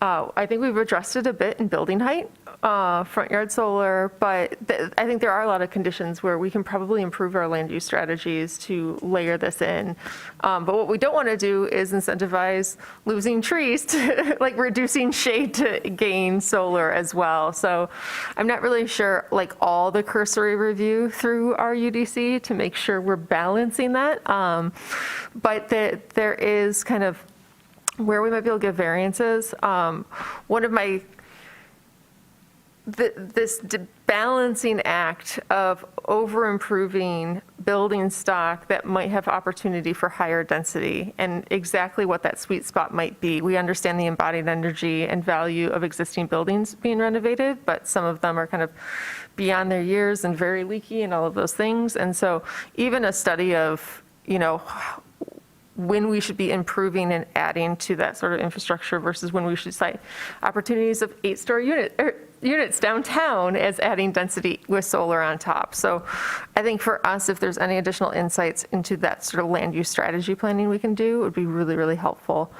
I think we've addressed it a bit in building height, front yard solar, but I think there are a lot of conditions where we can probably improve our land use strategies to layer this in. But what we don't want to do is incentivize losing trees to reducing shade to gain solar as well. So I'm not really sure all the cursory review through our UDC to make sure we're balancing that. But there is kind of where we might be able to give variances. One of my this balancing act of over-improving building stock that might have opportunity for higher density and exactly what that sweet spot might be. We understand the embodied energy and value of existing buildings being renovated, but some of them are kind of beyond their years and very leaky and all of those things. And so even a study of, when we should be improving and adding to that sort of infrastructure versus when we should cite opportunities of 8-story units downtown as adding density with solar on top. So I think for us, if there's any additional insights into that sort of land use strategy planning we can do, it would be really, really helpful.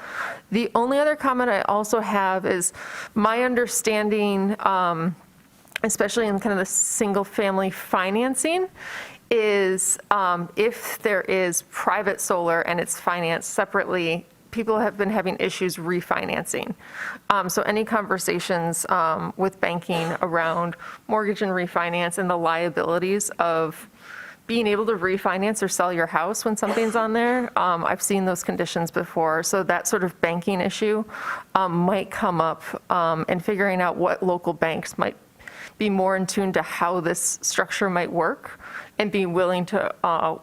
The only other comment I also have is my understanding, especially in kind of the single-family financing, is if there is private solar and it's financed separately, people have been having issues refinancing. So any conversations with banking around mortgage and refinance and the liabilities of being able to refinance or sell your house when something's on there, I've seen those conditions before. So that sort of banking issue might come up, and figuring out what local banks might be more in tune to how this structure might work, and be willing to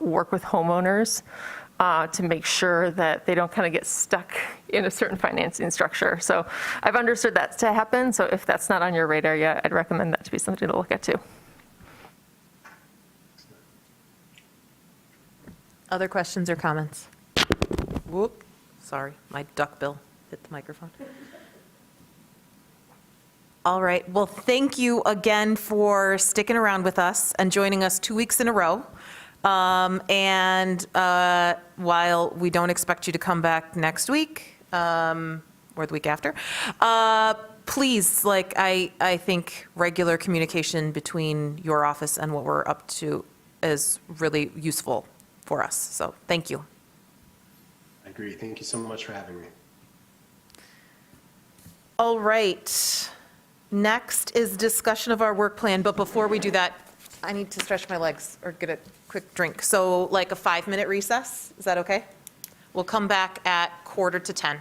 work with homeowners to make sure that they don't kind of get stuck in a certain financing structure. So I've understood that to happen. So if that's not on your radar yet, I'd recommend that to be something to look at too. Other questions or comments? Whoop, sorry, my duck bill hit the microphone. All right, well, thank you again for sticking around with us and joining us 2 weeks in a row. And while we don't expect you to come back next week, or the week after, please, like, I think regular communication between your office and what we're up to is really useful for us. So thank you. I agree. Thank you so much for having me. All right. Next is discussion of our work plan, but before we do that, I need to stretch my legs or get a quick drink. So like a 5-minute recess, is that okay? We'll come back at 9:45.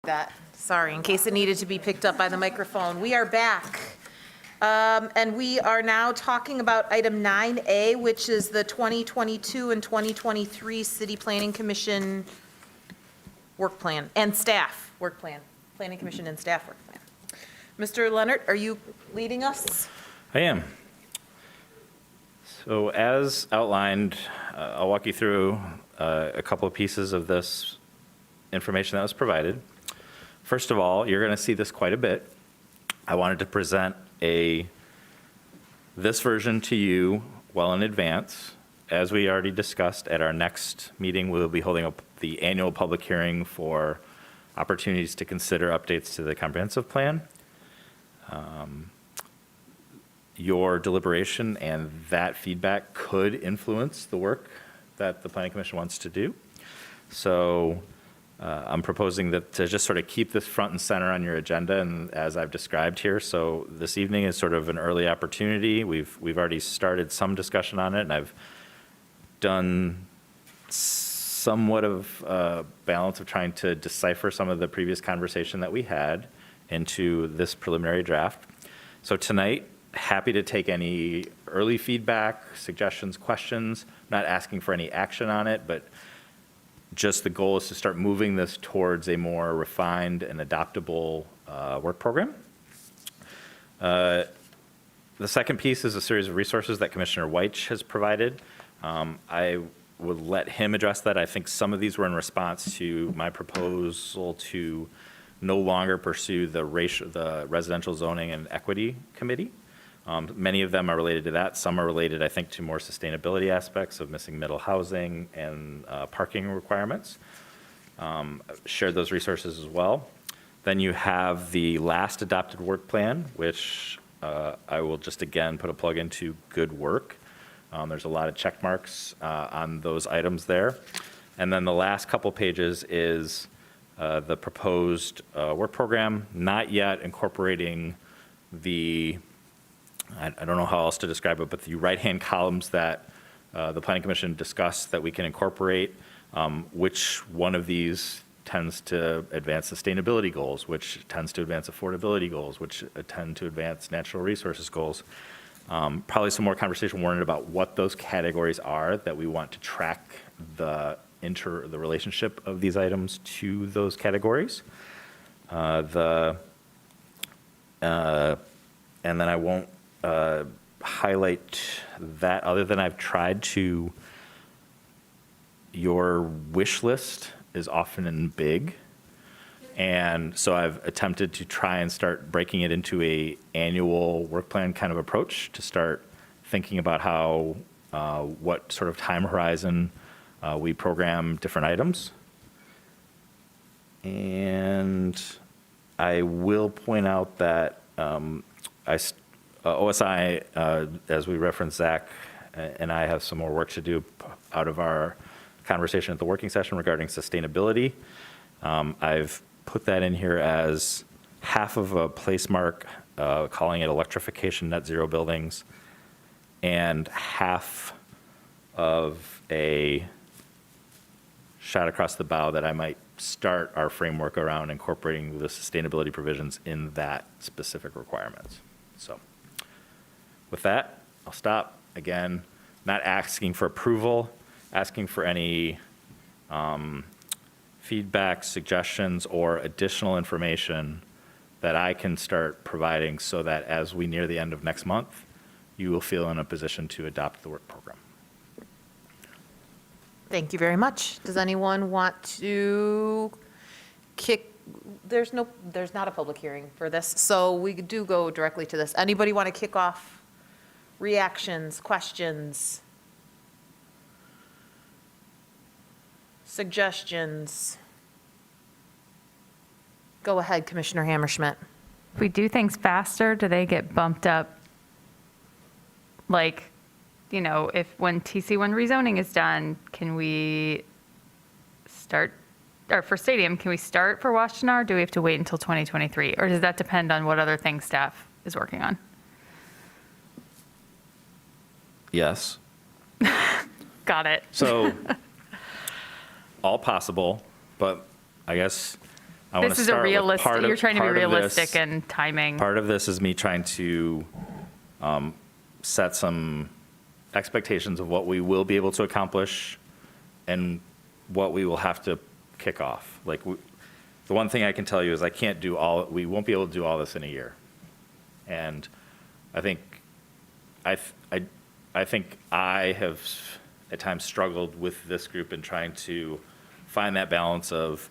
that. Sorry, in case it needed to be picked up by the microphone. We are back. And we are now talking about item 9A, which is the 2022 and 2023 City Planning Commission work plan and staff work plan. Planning Commission and staff work plan. Mr. Leonard, are you leading us? I am. So as outlined, I'll walk you through a couple of pieces of this information that was provided. First of all, you're going to see this quite a bit. I wanted to present this version to you well in advance. As we already discussed, at our next meeting, we'll be holding up the annual public hearing for opportunities to consider updates to the comprehensive plan. Your deliberation and that feedback could influence the work that the Planning Commission wants to do. So I'm proposing that to just sort of keep this front and center on your agenda, and as I've described here. So this evening is sort of an early opportunity. We've already started some discussion on it, and I've done somewhat of a balance of trying to decipher some of the previous conversation that we had into this preliminary draft. So tonight, happy to take any early feedback, suggestions, questions. Not asking for any action on it, but just the goal is to start moving this towards a more refined and adoptable work program. The second piece is a series of resources that Commissioner Weich has provided. I would let him address that. I think some of these were in response to my proposal to no longer pursue the Residential Zoning and Equity Committee. Many of them are related to that. Some are related, I think, to more sustainability aspects of missing middle housing and parking requirements. Shared those resources as well. Then you have the last adopted work plan, which I will just again put a plug into good work. There's a lot of check marks on those items there. And then the last couple pages is the proposed work program, not yet incorporating I don't know how else to describe it, but the right-hand columns that the Planning Commission discussed that we can incorporate, which one of these tends to advance sustainability goals, which tends to advance affordability goals, which tend to advance natural resources goals. Probably some more conversation warranted about what those categories are that we want to track the relationship of these items to those categories. And then I won't highlight that other than I've tried to, your wish list is often in big. And so I've attempted to try and start breaking it into a annual work plan kind of approach to start thinking about how, what sort of time horizon we program different items. And I will point out that OSI, as we referenced, Zach and I have some more work to do out of our conversation at the working session regarding sustainability. I've put that in here as half of a place mark, calling it electrification net zero buildings, and half of a shot across the bow that I might start our framework around incorporating the sustainability provisions in that specific requirements. So with that, I'll stop. Again, not asking for approval, asking for any feedback, suggestions, or additional information that I can start providing so that as we near the end of next month, you will feel in a position to adopt the work program. Thank you very much. Does anyone want to there's not a public hearing for this, so we do go directly to this. Anybody want to kick off reactions, questions, suggestions? Go ahead, Commissioner Hammerschmidt. If we do things faster, do they get bumped up? Like, you know, when TC1 rezoning is done, can we start, or for stadium, can we start for Washtenaw, or do we have to wait until 2023? Or does that depend on what other things staff is working on? Yes. Got it. So all possible, but I guess I want This to is a start with realistic, part of- you're trying to be part of this- realistic and timing. Part of this is me trying to set some expectations of what we will be able to accomplish and what we will have to kick off. Like, the one thing I can tell you is we won't be able to do all this in a year. And I think I think I have at times struggled with this group in trying to find that balance of,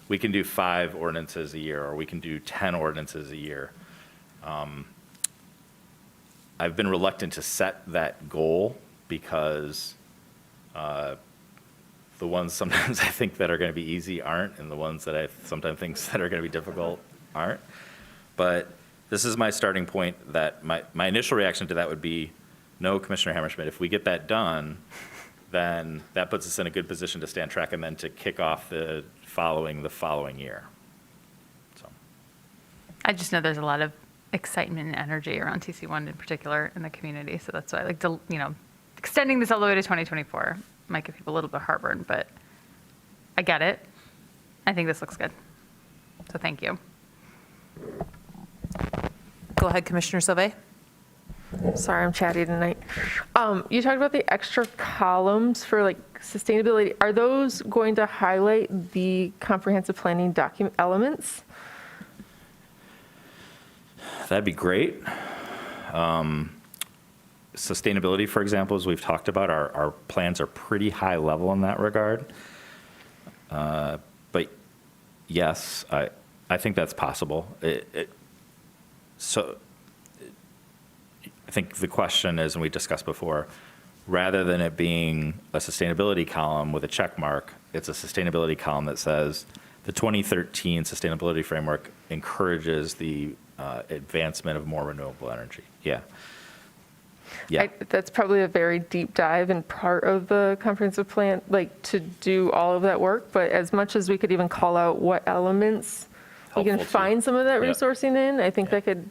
we can do 5 ordinances a year, or we can do 10 ordinances a year. I've been reluctant to set that goal because the ones sometimes I think that are going to be easy aren't, and the ones that I sometimes think that are going to be difficult aren't. But this is my starting point, that my initial reaction to that would be, no, Commissioner Hammerschmidt, if we get that done, then that puts us in a good position to stay on track and then to kick off the following year. So. I just know there's a lot of excitement and energy around TC1 in particular in the community, so that's why I like to, extending this all the way to 2024 might give people a little bit of heartburn, but I get it. I think this looks good. So thank you. Go ahead, Commissioner Sauvé. Sorry, I'm chatty tonight. You talked about the extra columns for like sustainability. Are those going to highlight the comprehensive planning document elements? That'd be great. Sustainability, for example, as we've talked about, our plans are pretty high level in that regard. But yes, I think that's possible. So I think the question is, and we discussed before, rather than it being a sustainability column with a check mark, it's a sustainability column that says the 2013 sustainability framework encourages the advancement of more renewable energy. Yeah. Yeah. That's probably a very deep dive and part of the comprehensive plan, like to do all of that work. But as much as we could even call out what elements we can find some of that resourcing in, I think that could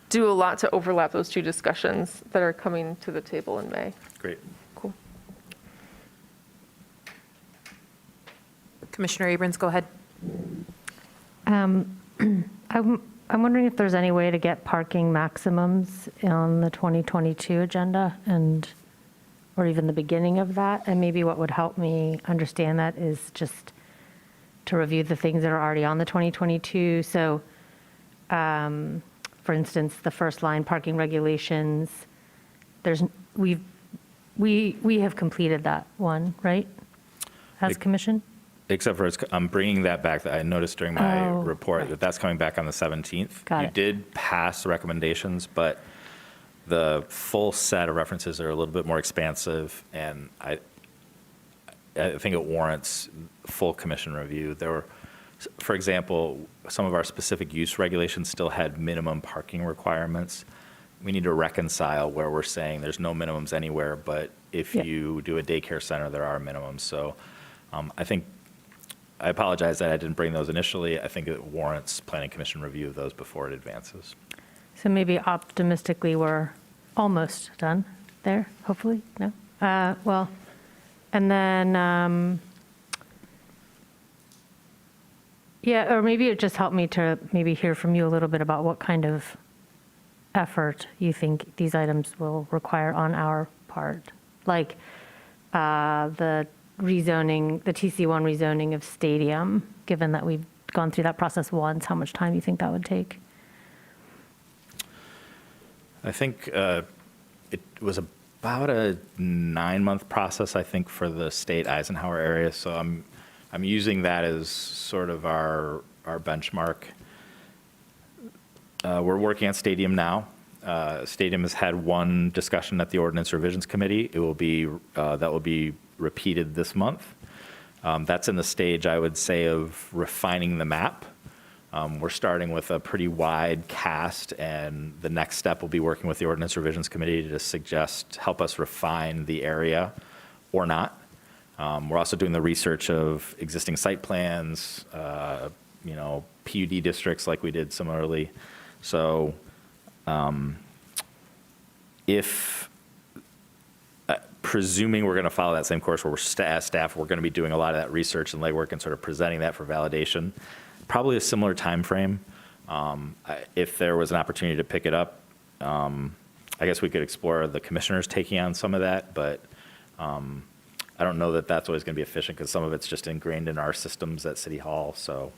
do a lot to overlap those two discussions that are coming to the table in May. Great. Cool. Commissioner Abrams, go ahead. I'm wondering if there's any way to get parking maximums on the 2022 agenda or even the beginning of that. And maybe what would help me understand that is just to review the things that are already on the 2022. So, for instance, the first line parking regulations, we have completed that one, right? As commission? Except for, I'm bringing that back. I noticed during my report that that's coming back on the 17th. Got You it. did pass the recommendations, but the full set of references are a little bit more expansive, and I think it warrants full commission review. There were, for example, some of our specific use regulations still had minimum parking requirements. We need to reconcile where we're saying there's no minimums anywhere, but if you do a daycare center, there are minimums. So I apologize that I didn't bring those initially. I think it warrants planning commission review of those before it advances. So maybe optimistically, we're almost done there, hopefully, no? Well, and then, or maybe it just helped me to maybe hear from you a little bit about what kind of effort you think these items will require on our part. Like the rezoning, the TC1 rezoning of Stadium, given that we've gone through that process once, how much time do you think that would take? I think it was about a 9-month process, I think, for the state Eisenhower area. So I'm using that as sort of our benchmark. We're working on Stadium now. Stadium has had one discussion at the Ordinance Revisions Committee. It will be that will be repeated this month. That's in the stage, I would say, of refining the map. We're starting with a pretty wide cast, and the next step will be working with the Ordinance Revisions Committee to help us refine the area or not. We're also doing the research of existing site plans, PUD districts like we did similarly. So presuming we're going to follow that same course where as staff, we're going to be doing a lot of that research and legwork and sort of presenting that for validation. probably a similar timeframe. If there was an opportunity to pick it up, I guess we could explore the commissioners taking on some of that, but I don't know that that's always going to be efficient because some of it's just ingrained in our systems at City Hall, so.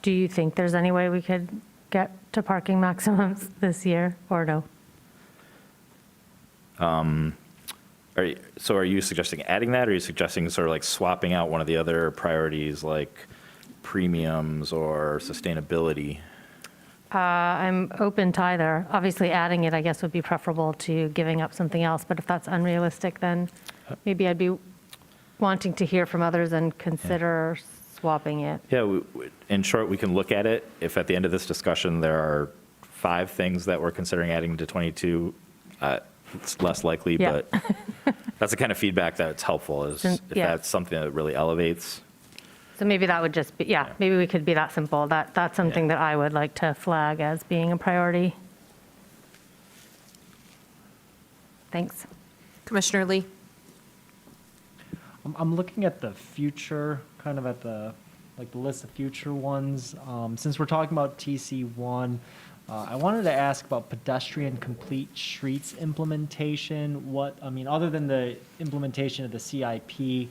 Do you think there's any way we could get to parking maximums this year, or no? So are you suggesting adding that, or are you suggesting sort of like swapping out one of the other priorities like premiums or sustainability? I'm open to either. Obviously, adding it, I guess, would be preferable to giving up something else, but if that's unrealistic, then maybe I'd be wanting to hear from others and consider swapping it. Yeah, in short, we can look at it. If at the end of this discussion, there are 5 things that we're considering adding to 22, it's less likely, Yeah. but that's the kind of feedback that's helpful, is if Yeah. that's something that really elevates. So maybe that would just be, yeah, maybe we could be that simple. That's something that I would like to flag as being a priority. Thanks. Commissioner Lee? I'm looking at the future, kind of at the, like the list of future ones. Since we're talking about TC1, I wanted to ask about pedestrian complete streets implementation. Other than the implementation of the CIP,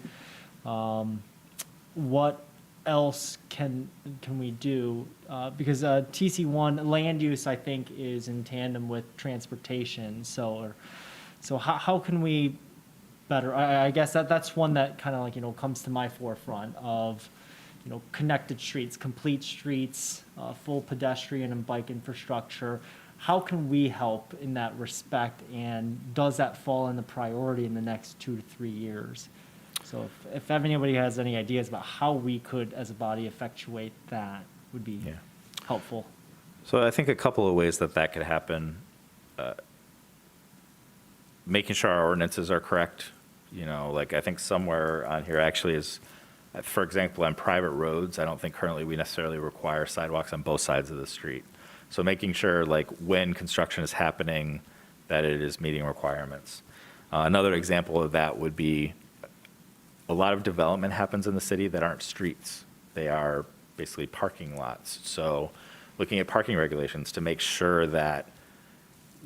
what else can we do? Because TC1 land use, I think, is in tandem with transportation. So how can we better? I guess that's one that kind of like comes to my forefront of connected streets, complete streets, full pedestrian and bike infrastructure. How can we help in that respect, and does that fall in the priority in the next 2 to 3 years? So if anybody has any ideas about how we could, as a body, effectuate that, would be helpful. So I think a couple of ways that could happen. Making sure our ordinances are correct. Like I think somewhere on here actually is, for example, on private roads, I don't think currently we necessarily require sidewalks on both sides of the street. So making sure like when construction is happening, that it is meeting requirements. Another example of that would be a lot of development happens in the city that aren't streets. They are basically parking lots. So looking at parking regulations to make sure that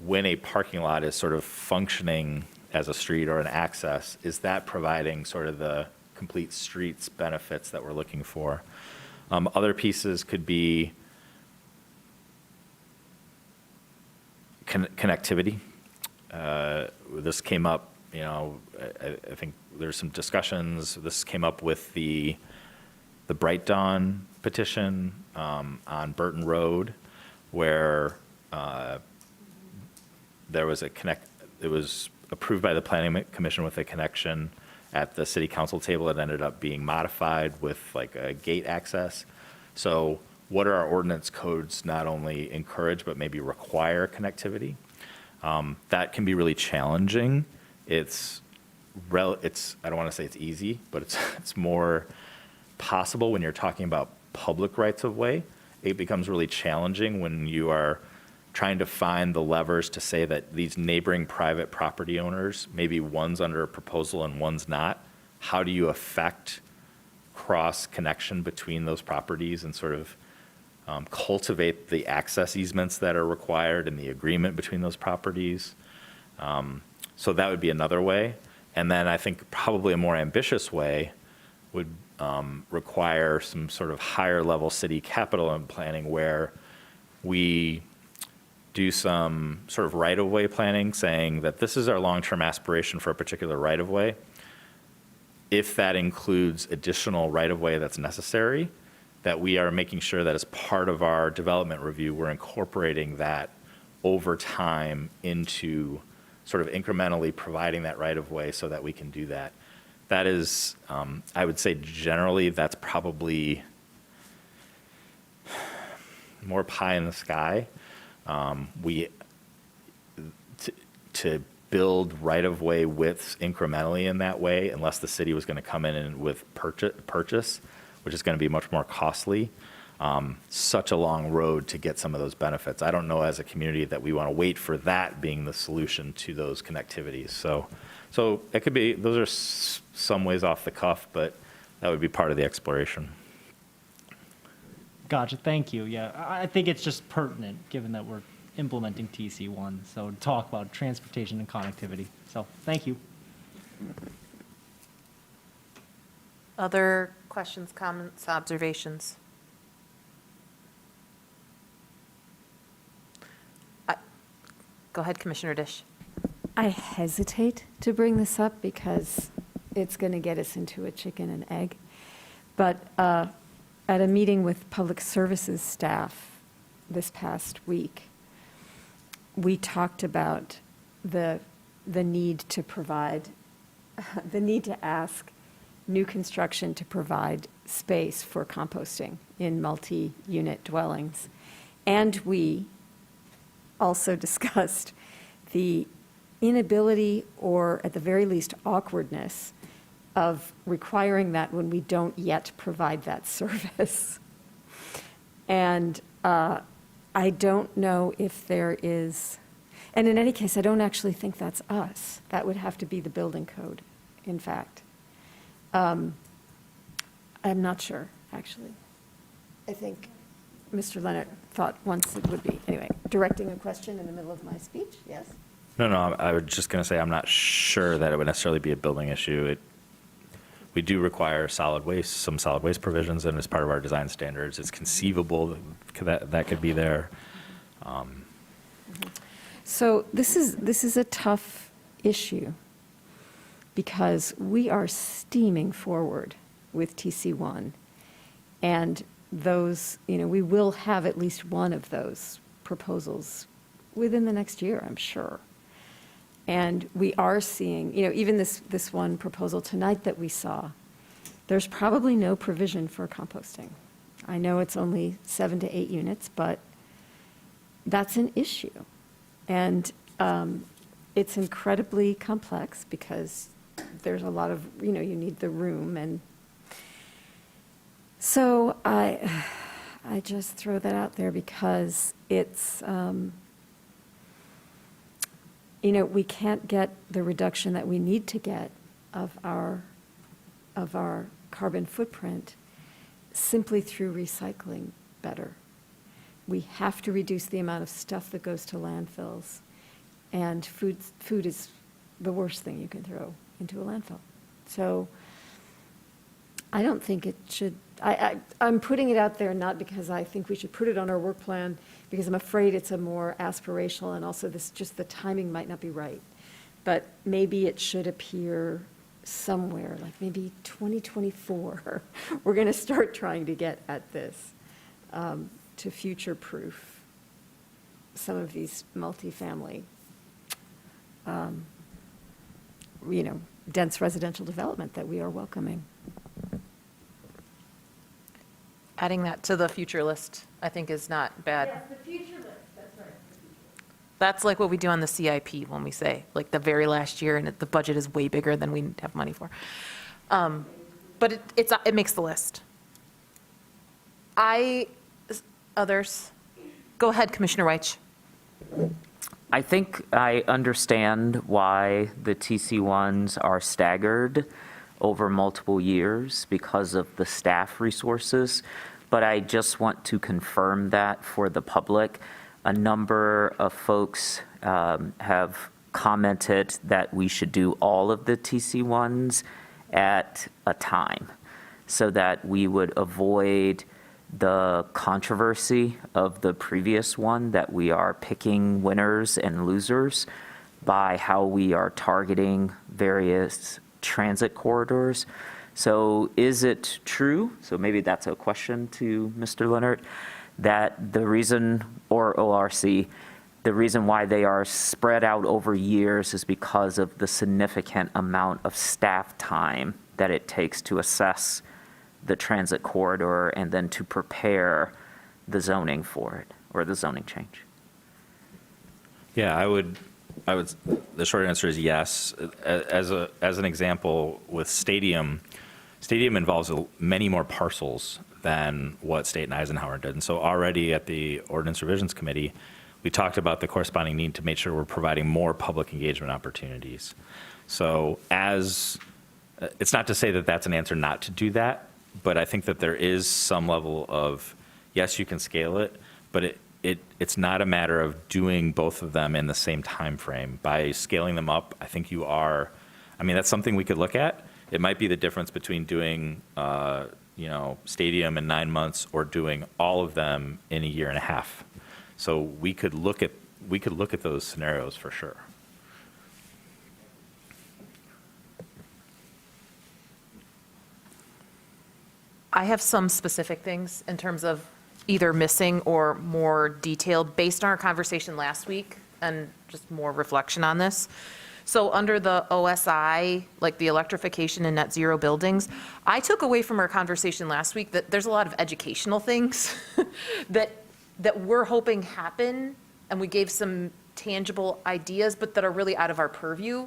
when a parking lot is sort of functioning as a street or an access, is that providing sort of the complete streets benefits that we're looking for? Other pieces could be connectivity. This came up, I think there's some discussions. This came up with the Bright Dawn petition on Burton Road, where there was it was approved by the Planning Commission with a connection at the city council table. It ended up being modified with like a gate access. So what are our ordinance codes not only encourage, but maybe require connectivity? That can be really challenging. I don't want to say it's easy, but it's more possible when you're talking about public rights of way. It becomes really challenging when you are trying to find the levers to say that these neighboring private property owners, maybe one's under a proposal and one's not. How do you affect cross connection between those properties and sort of cultivate the access easements that are required and the agreement between those properties? So that would be another way. And then I think probably a more ambitious way would require some sort of higher level city capital and planning, where we do some sort of right-of-way planning, saying that this is our long-term aspiration for a particular right-of-way. If that includes additional right-of-way that's necessary, that we are making sure that as part of our development review, we're incorporating that over time into sort of incrementally providing that right-of-way so that we can do that. That is, I would say generally, that's probably more pie in the sky. To build right-of-way widths incrementally in that way, unless the city was going to come in and with purchase, which is going to be much more costly. Such a long road to get some of those benefits. I don't know as a community that we want to wait for that being the solution to those connectivities. So it could be, those are some ways off the cuff, but that would be part of the exploration. Gotcha, thank you. Yeah, I think it's just pertinent, given that we're implementing TC1, so to talk about transportation and connectivity. So, thank you. Other questions, comments, observations? Go ahead, Commissioner Dish. I hesitate to bring this up because it's going to get us into a chicken and egg. But at a meeting with Public Services staff this past week, we talked about the need to provide, the need to ask new construction to provide space for composting in multi-unit dwellings. And we also discussed the inability, or at the very least awkwardness, of requiring that when we don't yet provide that service. And I don't know if there is, and in any case, I don't actually think that's us. That would have to be the building code, in fact. I'm not sure, actually. I think Mr. Leonard thought once it would be. Anyway, directing a question in the middle of my speech, yes? No, I was just going to say, I'm not sure that it would necessarily be a building issue. We do require solid waste, some solid waste provisions, and as part of our design standards, it's conceivable that could be there. So this is a tough issue because we are steaming forward with TC1, and those, we will have at least one of those proposals within the next year, I'm sure. And we are seeing, even this one proposal tonight that we saw, there's probably no provision for composting. I know it's only 7 to 8 units, but that's an issue. And it's incredibly complex because there's a lot of, you need the room. And so I just throw that out there because it's, we can't get the reduction that we need to get of our carbon footprint simply through recycling better. We have to reduce the amount of stuff that goes to landfills, and food is the worst thing you can throw into a landfill. So I don't think it should, I'm putting it out there not because I think we should put it on our work plan, because I'm afraid it's a more aspirational, and also just the timing might not be right. But maybe it should appear somewhere, like maybe 2024. We're going to start trying to get at this to future-proof some of these multifamily, dense residential development that we are welcoming. Adding that to the future list, I think, is not bad. Yes, the future list, that's right. That's like what we do on the CIP when we say, like, the very last year, and the budget is way bigger than we have money for. But it makes the list. Others? Go ahead, Commissioner Weich. I think I understand why the TC1s are staggered over multiple years because of the staff resources, but I just want to confirm that for the public. A number of folks have commented that we should do all of the TC1s at a time so that we would avoid the controversy of the previous one, that we are picking winners and losers by how we are targeting various transit corridors. So is it true, so maybe that's a question to Mr. Leonard, that the reason, or ORC, the reason why they are spread out over years is because of the significant amount of staff time that it takes to assess the transit corridor and then to prepare the zoning for it, or the zoning change? Yeah, I would, the short answer is yes. As an example, with Stadium involves many more parcels than what State and Eisenhower did. And so already at the Ordinance Revisions Committee, we talked about the corresponding need to make sure we're providing more public engagement opportunities. So as it's not to say that that's an answer not to do that, but I think that there is some level of, yes, you can scale it, but it's not a matter of doing both of them in the same time frame. By scaling them up, I think you are, I mean, that's something we could look at. It might be the difference between doing, stadium in 9 months or doing all of them in a year and a half. So we could look at those scenarios for sure. I have some specific things in terms of either missing or more detailed based on our conversation last week and just more reflection on this. So under the OSI, like the electrification and net zero buildings, I took away from our conversation last week that there's a lot of educational things that we're hoping happen, and we gave some tangible ideas, but that are really out of our purview.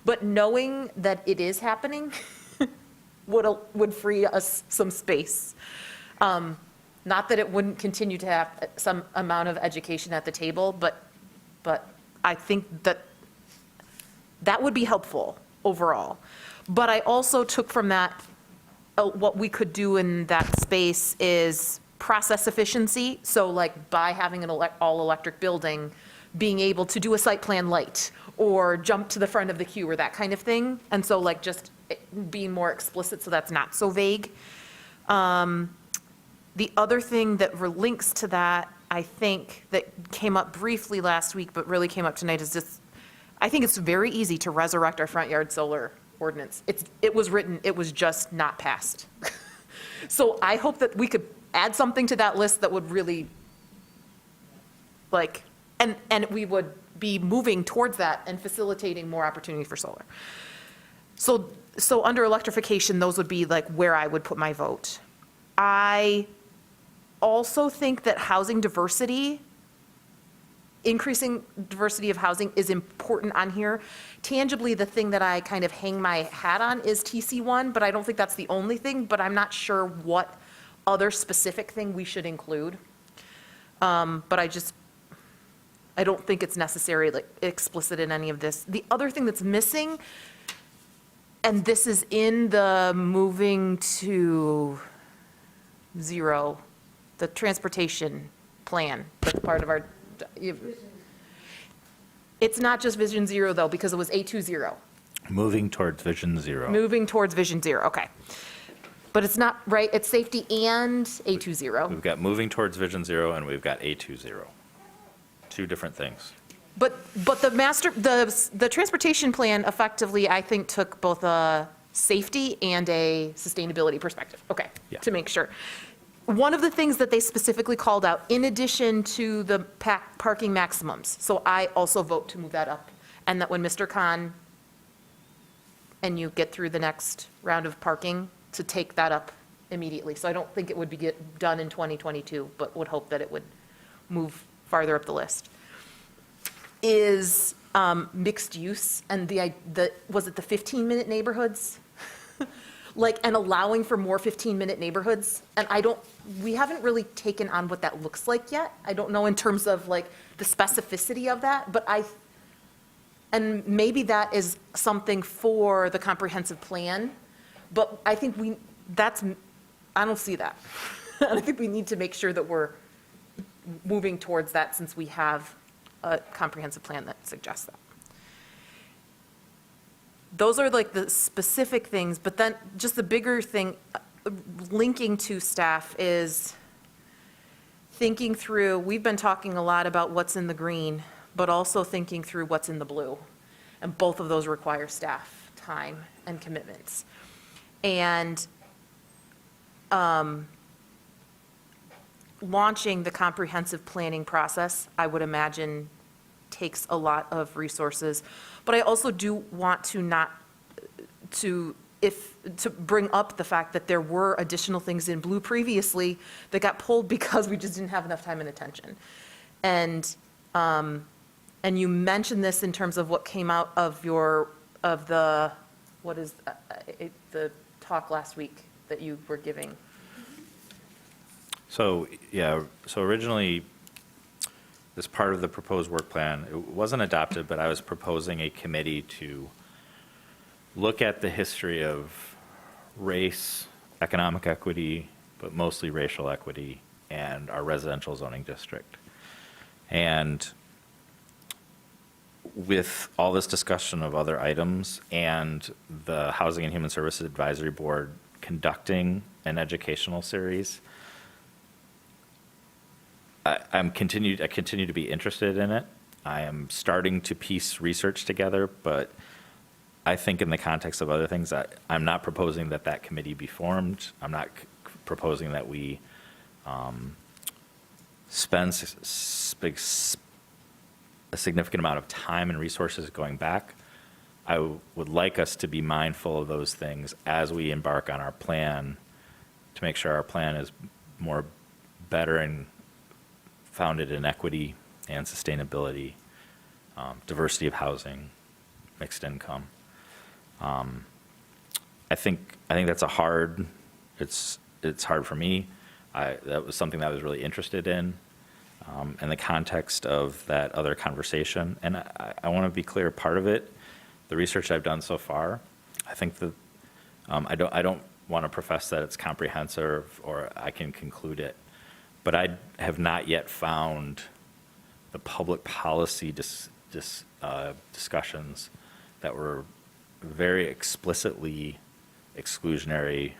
But knowing that it is happening would free us some space. Not that it wouldn't continue to have some amount of education at the table, but I think that would be helpful overall. But I also took from that, what we could do in that space is process efficiency. So like by having an all-electric building, being able to do a site plan light or jump to the front of the queue or that kind of thing. And so like just being more explicit so that's not so vague. The other thing that links to that, I think, that came up briefly last week, but really came up tonight is just, I think it's very easy to resurrect our front yard solar ordinance. It was written, it was just not passed. So I hope that we could add something to that list that would really, and we would be moving towards that and facilitating more opportunity for solar. So under electrification, those would be like where I would put my vote. I also think that housing diversity, increasing diversity of housing is important on here. Tangibly, the thing that I kind of hang my hat on is TC1, but I don't think that's the only thing, but I'm not sure what other specific thing we should include. But I don't think it's necessary, like explicit in any of this. The other thing that's missing, and this is in the moving to zero, the transportation plan, that's part of our, it's not just Vision Zero though, because it was A20. Moving towards Vision Zero. Moving towards Vision Zero, okay. But it's not, right, it's safety and A20. We've got moving towards Vision Zero and we've got A20. Two different things. But the transportation plan effectively, I think, took both a safety and a sustainability perspective, okay, Yeah. to make sure. One of the things that they specifically called out, in addition to the parking maximums, so I also vote to move that up, and that when Mr. Khan and you get through the next round of parking, to take that up immediately. So I don't think it would be done in 2022, but would hope that it would move farther up the list. Is mixed use and was it the 15-minute neighborhoods? And allowing for more 15-minute neighborhoods. And we haven't really taken on what that looks like yet. I don't know in terms of the specificity of that, but and maybe that is something for the comprehensive plan, but I think I don't see that. I think we need to make sure that we're moving towards that since we have a comprehensive plan that suggests that. Those are the specific things, but then just the bigger thing linking to staff is thinking through, we've been talking a lot about what's in the green, but also thinking through what's in the blue. And both of those require staff time and commitments. And launching the comprehensive planning process, I would imagine, takes a lot of resources. But I also do want to bring up the fact that there were additional things in blue previously that got pulled because we just didn't have enough time and attention. And you mentioned this in terms of what came out of the talk last week that you were giving. So, yeah, so originally, as part of the proposed work plan, it wasn't adopted, but I was proposing a committee to look at the history of race, economic equity, but mostly racial equity, and our residential zoning district. And with all this discussion of other items and the Housing and Human Services Advisory Board conducting an educational series, I continue to be interested in it. I am starting to piece research together, but I think in the context of other things, I'm not proposing that that committee be formed. I'm not proposing that we spend a significant amount of time and resources going back. I would like us to be mindful of those things as we embark on our plan, to make sure our plan is more better and founded in equity and sustainability, diversity of housing, mixed income. I think that's it's hard for me. That was something that I was really interested in the context of that other conversation. And I want to be clear, part of it, the research I've done so far, I think that I don't want to profess that it's comprehensive or I can conclude it, but I have not yet found the public policy discussions that were very explicitly exclusionary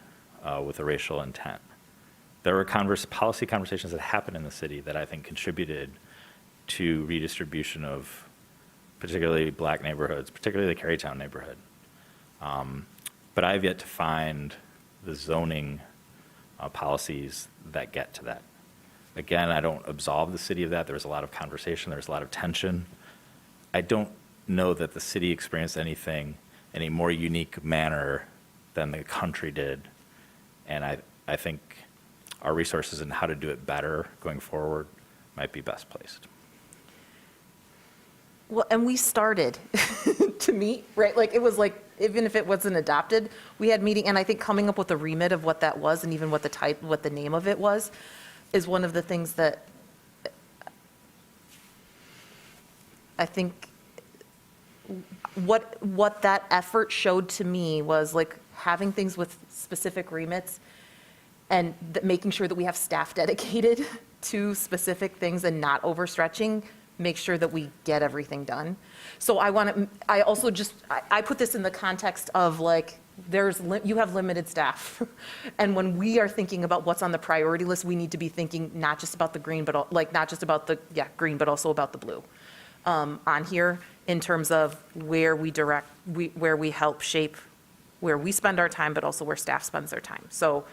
with a racial intent. There were policy conversations that happened in the city that I think contributed to redistribution of particularly black neighborhoods, particularly the Carytown neighborhood. But I've yet to find the zoning policies that get to that. Again, I don't absolve the city of that. There was a lot of conversation. There was a lot of tension. I don't know that the city experienced anything in a more unique manner than the country did. And I think our resources and how to do it better going forward might be best placed. Well, and we started to meet, right? Like, it was like, even if it wasn't adopted, we had meeting, and I think coming up with a remit of what that was and even what the name of it was, is one of the things that I think what that effort showed to me was like having things with specific remits and making sure that we have staff dedicated to specific things and not overstretching, make sure that we get everything done. So I also put this in the context of like, you have limited staff. And when we are thinking about what's on the priority list, we need to be thinking not just about the green, but like not just about the green, but also about the blue on here in terms of where we help shape where we spend our time, but also where staff spends their time. So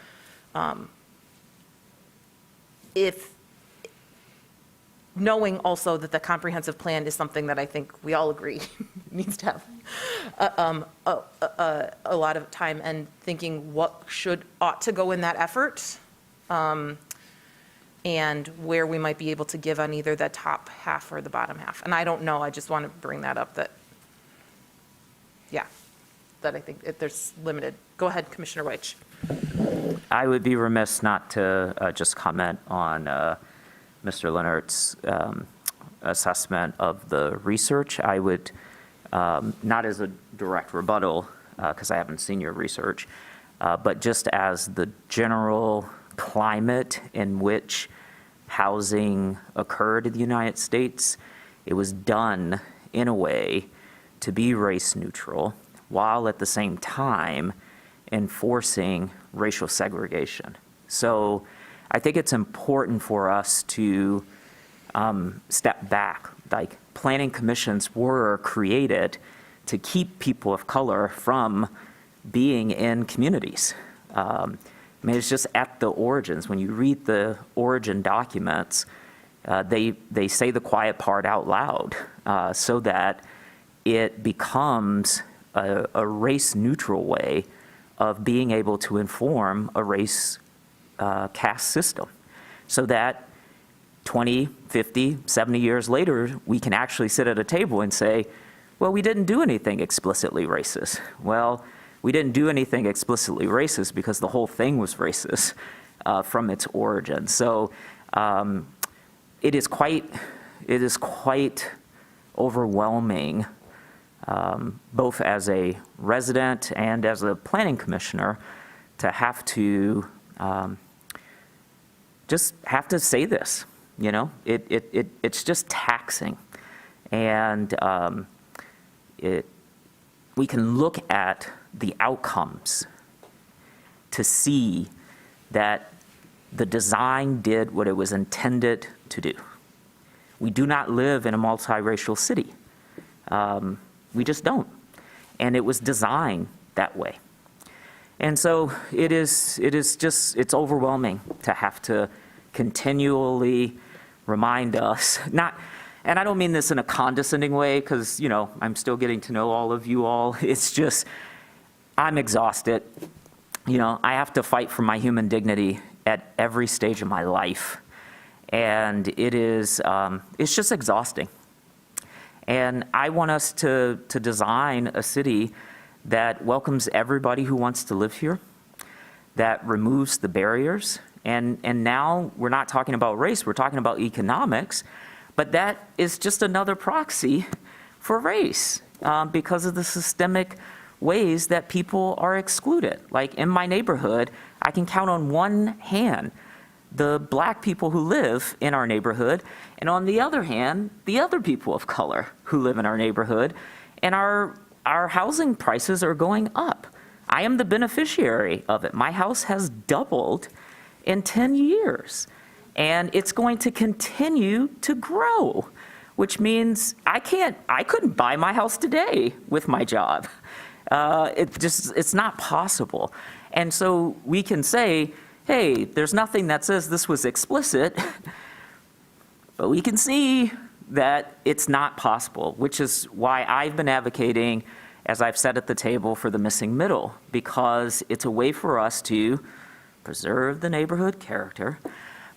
if knowing also that the comprehensive plan is something that I think we all agree needs to have a lot of time and thinking what ought to go in that effort, and where we might be able to give on either the top half or the bottom half. And I don't know, I just want to bring that up that I think there's limited. Go ahead, Commissioner Weich. I would be remiss not to just comment on Mr. Leonard's assessment of the research. I would, not as a direct rebuttal, because I haven't seen your research, but just as the general climate in which housing occurred in the United States, it was done in a way to be race neutral, while at the same time enforcing racial segregation. So I think it's important for us to step back. Like, planning commissions were created to keep people of color from being in communities. I mean, it's just at the origins. When you read the origin documents, they say the quiet part out loud so that it becomes a race-neutral way of being able to inform a race caste system, so that 20, 50, 70 years later, we can actually sit at a table and say, well, we didn't do anything explicitly racist. Well, we didn't do anything explicitly racist because the whole thing was racist from its origin. So it is quite overwhelming both as a resident and as a planning commissioner, to have to just have to say this, you know? It's just taxing. And we can look at the outcomes to see that the design did what it was intended to do. We do not live in a multiracial city. We just don't. And it was designed that way. And so it's overwhelming to have to continually remind us, and I don't mean this in a condescending way, because, you know, I'm still getting to know all of you all. It's just, I'm exhausted. You know, I have to fight for my human dignity at every stage of my life. And it's just exhausting. And I want us to design a city that welcomes everybody who wants to live here, that removes the barriers. And now we're not talking about race, we're talking about economics, but that is just another proxy for race because of the systemic ways that people are excluded. Like in my neighborhood, I can count on one hand the black people who live in our neighborhood, and on the other hand, the other people of color who live in our neighborhood, and our housing prices are going up. I am the beneficiary of it. My house has doubled in 10 years, and it's going to continue to grow, which means I couldn't buy my house today with my job. It's not possible. And so we can say, hey, there's nothing that says this was explicit, but we can see that it's not possible, which is why I've been advocating, as I've said at the table, for the missing middle, because it's a way for us to preserve the neighborhood character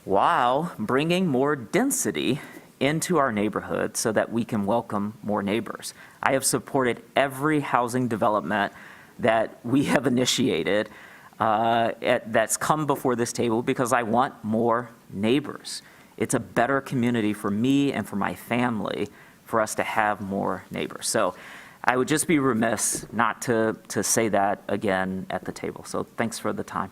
while bringing more density into our neighborhood so that we can welcome more neighbors. I have supported every housing development that we have initiated that's come before this table because I want more neighbors. It's a better community for me and for my family for us to have more neighbors. So I would just be remiss not to say that again at the table. So thanks for the time.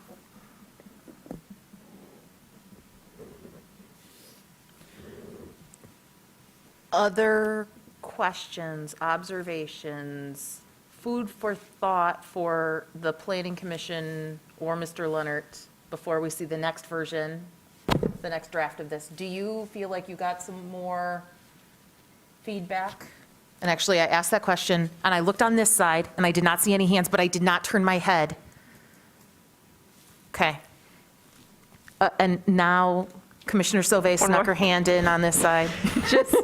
Other questions, observations, food for thought for the Planning Commission or Mr. Leonard before we see the next version, the next draft of this? Do you feel like you got some more feedback? And actually, I asked that question, and I looked on this side, and I did not see any hands, but I did not turn my head. Okay. And now Commissioner Sauvé snuck her hand in on this side. Just,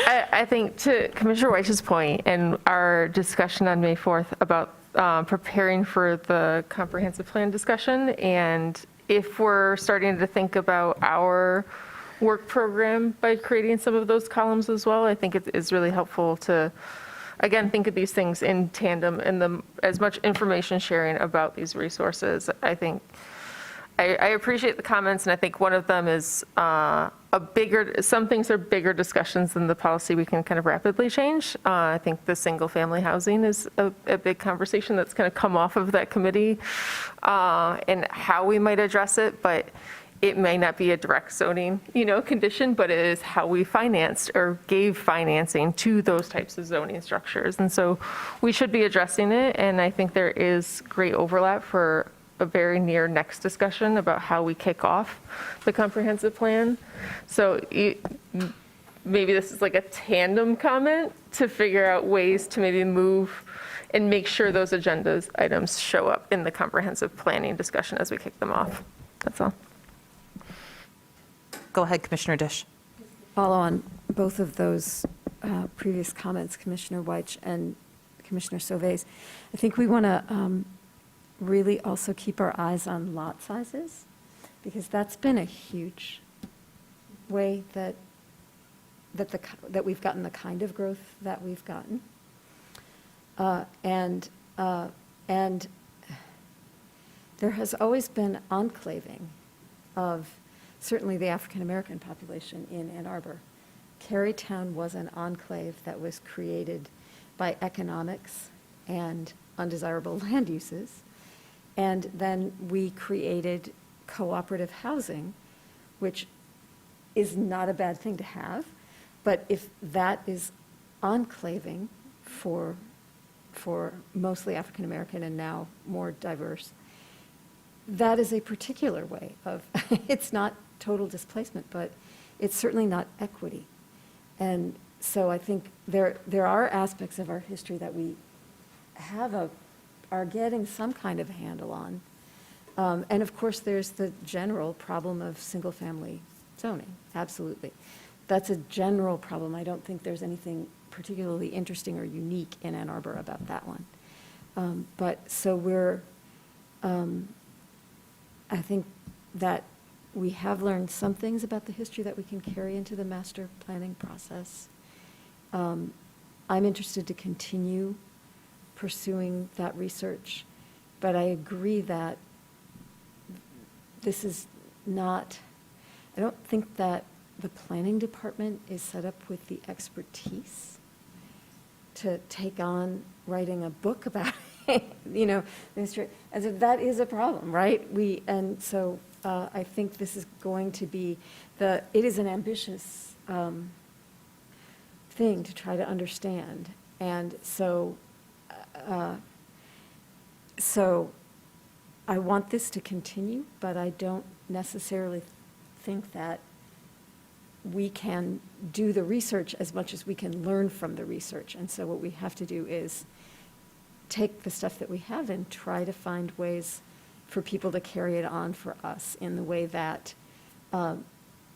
I think to Commissioner Weich's point and our discussion on May 4th about preparing for the comprehensive plan discussion, and if we're starting to think about our work program by creating some of those columns as well, I think it is really helpful to, again, think of these things in tandem and as much information sharing about these resources. I think I appreciate the comments, and I think one of them is some things are bigger discussions than the policy we can kind of rapidly change. I think the single-family housing is a big conversation that's going to come off of that committee and how we might address it, but it may not be a direct zoning, condition, but it is how we financed or gave financing to those types of zoning structures. And so we should be addressing it, and I think there is great overlap for a very near next discussion about how we kick off the comprehensive plan. So maybe this is like a tandem comment to figure out ways to maybe move and make sure those agendas items show up in the comprehensive planning discussion as we kick them off. That's all. Go ahead, Commissioner Dish. Follow on both of those previous comments, Commissioner Weich and Commissioner Sauvé. I think we want to really also keep our eyes on lot sizes, because that's been a huge way that we've gotten the kind of growth that we've gotten. And there has always been enclaving of certainly the African-American population in Ann Arbor. Carytown was an enclave that was created by economics and undesirable land uses. And then we created cooperative housing, which is not a bad thing to have. But if that is enclaving for mostly African American and now more diverse, that is a particular way of, it's not total displacement, but it's certainly not equity. And so I think there are aspects of our history that we are getting some kind of handle on. And of course, there's the general problem of single-family zoning, absolutely. That's a general problem. I don't think there's anything particularly interesting or unique in Ann Arbor about that one. But so I think that we have learned some things about the history that we can carry into the master planning process. I'm interested to continue pursuing that research, but I agree that this is not, I don't think that the planning department is set up with the expertise to take on writing a book about it, the history. And so that is a problem, right? And so I think this is going to be it is an ambitious thing to try to understand. And so I want this to continue, but I don't necessarily think that we can do the research as much as we can learn from the research. And so what we have to do is take the stuff that we have and try to find ways for people to carry it on for us in the way that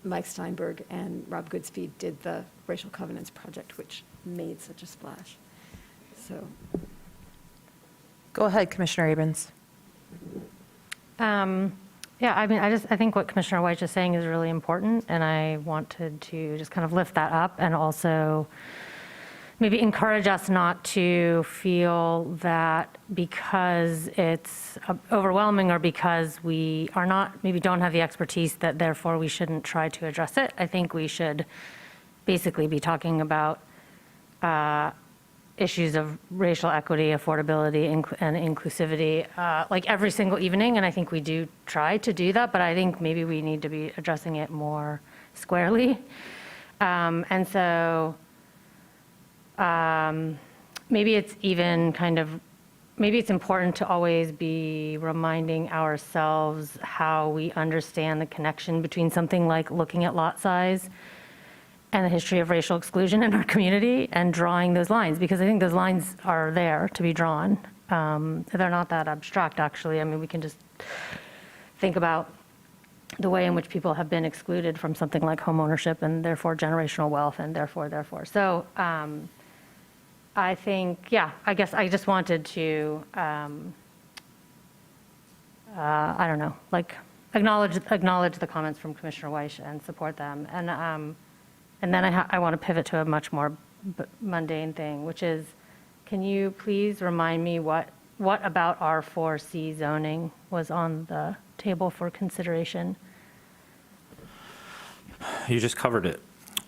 Mike Steinberg and Rob Goodspeed did the Racial Covenants Project, which made such a splash. So. Go ahead, Commissioner Abrams. Yeah, I mean, I think what Commissioner White is saying is really important, and I wanted to just kind of lift that up and also maybe encourage us not to feel that because it's overwhelming or because we are not, maybe don't have the expertise, that therefore we shouldn't try to address it. I think we should basically be talking about issues of racial equity, affordability, and inclusivity, like every single evening, and I think we do try to do that, but I think maybe we need to be addressing it more squarely. And so maybe it's even maybe it's important to always be reminding ourselves how we understand the connection between something like looking at lot size and the history of racial exclusion in our community and drawing those lines, because I think those lines are there to be drawn. They're not that abstract, actually. I mean, we can just think about the way in which people have been excluded from something like home ownership and therefore generational wealth and therefore. So I think, yeah, I guess I just wanted to, I don't know, like acknowledge the comments from Commissioner Weiss and support them. And then I want to pivot to a much more mundane thing, which is, can you please remind me what about R4C zoning was on the table for consideration? You just covered it.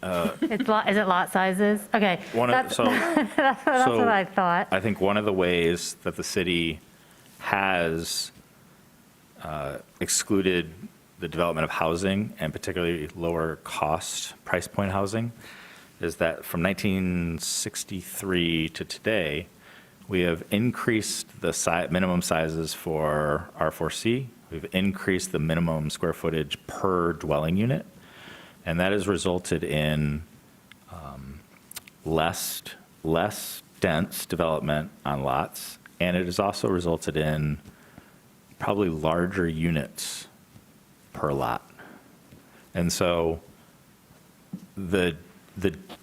Is it lot sizes? Okay. That's what I thought. I think one of the ways that the city has excluded the development of housing, and particularly lower cost price point housing, is that from 1963 to today, we have increased the minimum sizes for R4C. We've increased the minimum square footage per dwelling unit, and that has resulted in less dense development on lots, and it has also resulted in probably larger units per lot. And so the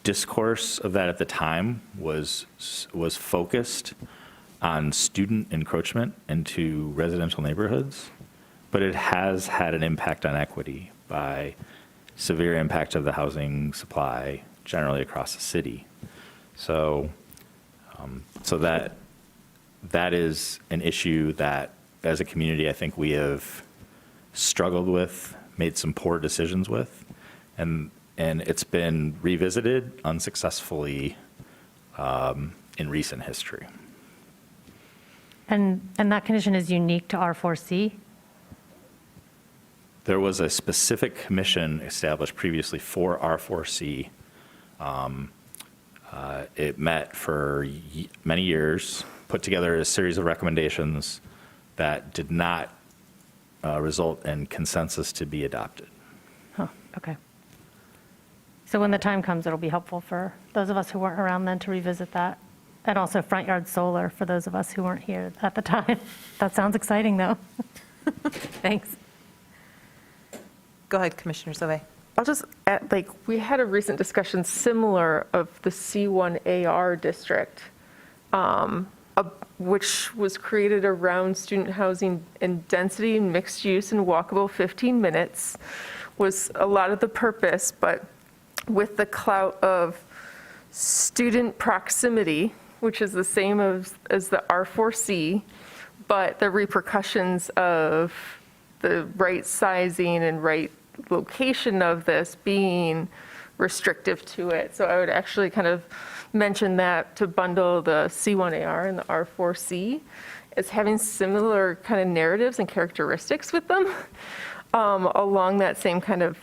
discourse of that at the time was focused on student encroachment into residential neighborhoods, but it has had an impact on equity by severe impact of the housing supply generally across the city. So that is an issue that as a community, I think we have struggled with, made some poor decisions with, and it's been revisited unsuccessfully in recent history. And that condition is unique to R4C? There was a specific commission established previously for R4C. It met for many years, put together a series of recommendations that did not result in consensus to be adopted. Huh, okay. So when the time comes, it'll be helpful for those of us who weren't around then to revisit that. And also front yard solar for those of us who weren't here at the time. That sounds exciting, though. Thanks. Go ahead, Commissioner Sauvé. I'll just add, like, we had a recent discussion similar of the C1AR district, which was created around student housing and density and mixed use and walkable 15 minutes was a lot of the purpose, but with the clout of student proximity, which is the same as the R4C, but the repercussions of the right sizing and right location of this being restrictive to it. So I would actually kind of mention that to bundle the C1AR and the R4C as having similar kind of narratives and characteristics with them along that same kind of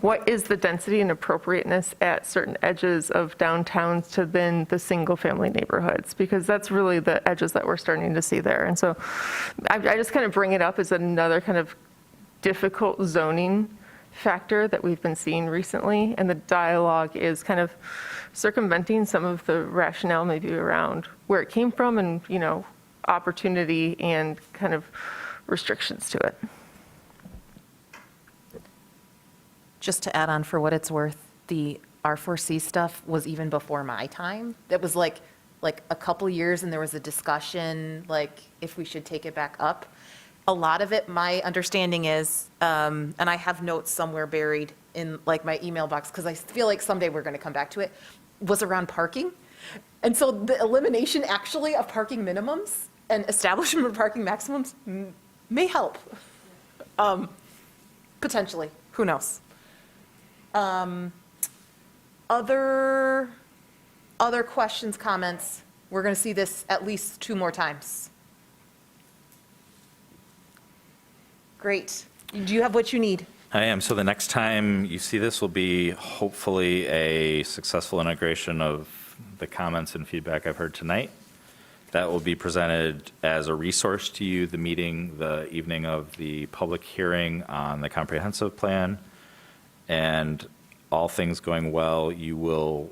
what is the density and appropriateness at certain edges of downtowns to then the single-family neighborhoods, because that's really the edges that we're starting to see there. And so I just kind of bring it up as another kind of difficult zoning factor that we've been seeing recently, and the dialogue is kind of circumventing some of the rationale maybe around where it came from and, you know, opportunity and kind of restrictions to it. Just to add on for what it's worth, the R4C stuff was even before my time. That was like a couple years, and there was a discussion, like, if we should take it back up. A lot of it, my understanding is, and I have notes somewhere buried in like my email box, because I feel like someday we're going to come back to it, was around parking. And so the elimination actually of parking minimums and establishment of parking maximums may help. Potentially, who knows? Other questions, comments? We're going to see this at least 2 more times. Great. Do you have what you need? I am. So the next time you see this will be hopefully a successful integration of the comments and feedback I've heard tonight. That will be presented as a resource to you the evening of the public hearing on the comprehensive plan. And all things going well, you will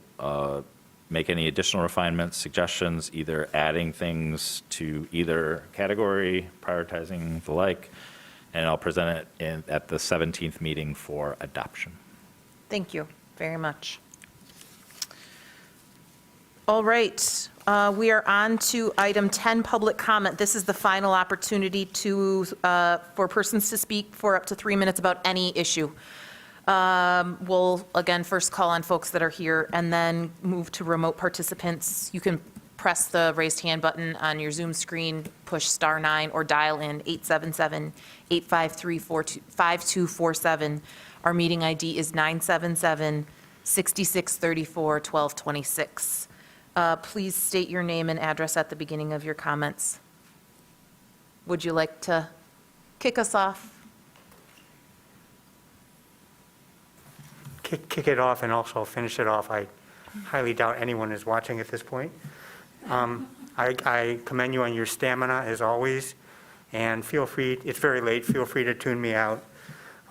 make any additional refinements, suggestions, either adding things to either category, prioritizing the like, and I'll present it at the 17th meeting for adoption. Thank you very much. All right, we are on to item 10, public comment. This is the final opportunity for persons to speak for up to 3 minutes about any issue. We'll, again, first call on folks that are here and then move to remote participants. You can press the raised hand button on your Zoom screen, push *9, or dial in 877-853-5247. Our meeting ID is 977-6634-1226. Please state your name and address at the beginning of your comments. Would you like to kick us off? Kick it off and also finish it off. I highly doubt anyone is watching at this point. I commend you on your stamina as always, and feel free, it's very late, feel free to tune me out.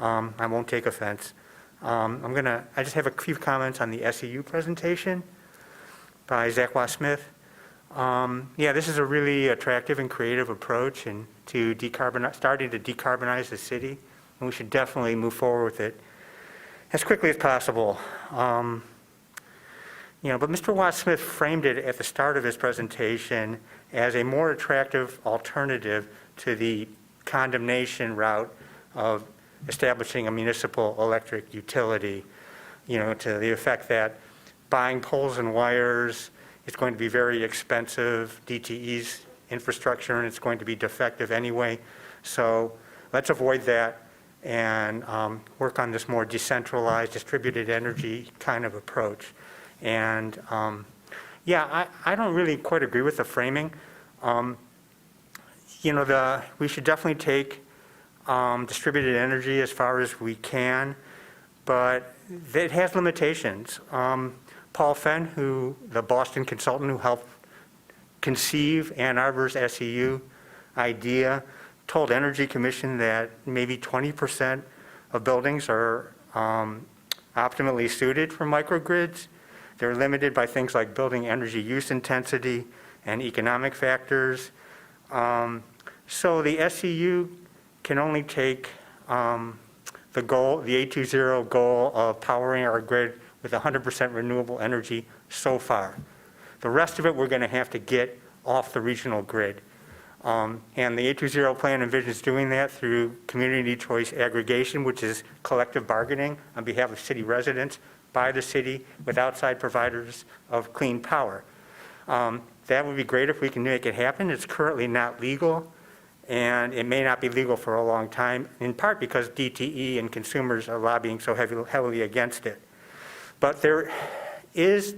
I won't take offense. I just have a few comments on the SEU presentation by Zach Smith. Yeah, this is a really attractive and creative approach and to starting to decarbonize the city, and we should definitely move forward with it as quickly as possible. But Mr. Watt-Smith framed it at the start of his presentation as a more attractive alternative to the condemnation route of establishing a municipal electric utility, to the effect that buying poles and wires is going to be very expensive, DTE's infrastructure, and it's going to be defective anyway. So let's avoid that and work on this more decentralized, distributed energy kind of approach. And, Yeah, I don't really quite agree with the framing. We should definitely take distributed energy as far as we can, but it has limitations. Paul Fenn, the Boston consultant who helped conceive Ann Arbor's SEU idea, told Energy Commission that maybe 20% of buildings are optimally suited for microgrids. They're limited by things like building energy use intensity and economic factors. So the SEU can only take the goal, the 820 goal of powering our grid with 100% renewable energy so far. The rest of it we're going to have to get off the regional grid. And the 820 plan envisions doing that through community choice aggregation, which is collective bargaining on behalf of city residents by the city with outside providers of clean power. That would be great if we can make it happen. It's currently not legal, and it may not be legal for a long time, in part because DTE and consumers are lobbying so heavily against it. But there is,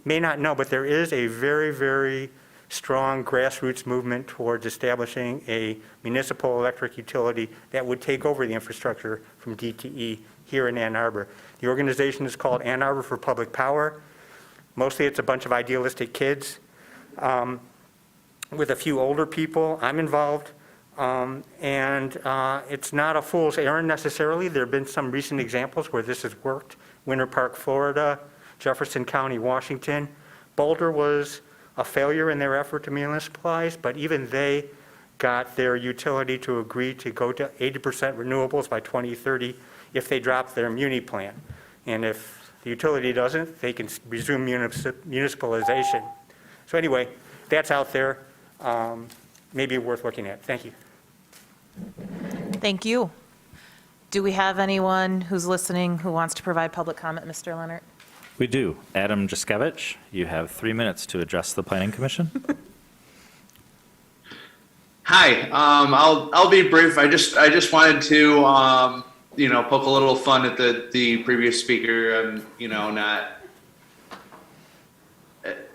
may not know, but there is a very, very strong grassroots movement towards establishing a municipal electric utility that would take over the infrastructure from DTE here in Ann Arbor. The organization is called Ann Arbor for Public Power. Mostly it's a bunch of idealistic kids with a few older people. I'm involved. It's not a fool's errand necessarily. There have been some recent examples where this has worked. Winter Park, Florida, Jefferson County, Washington. Boulder was a failure in their effort to municipalize, but even they got their utility to agree to go to 80% renewables by 2030 if they drop their muni plan. And if the utility doesn't, they can resume municipalization. So anyway, that's out there. Maybe worth looking at. Thank you. Thank you. Do we have anyone who's listening who wants to provide public comment, Mr. Leonard? We do. Adam Jaskevich, you have 3 minutes to address the Planning Commission. Hi, I'll be brief. I just wanted to poke a little fun at the previous speaker, and not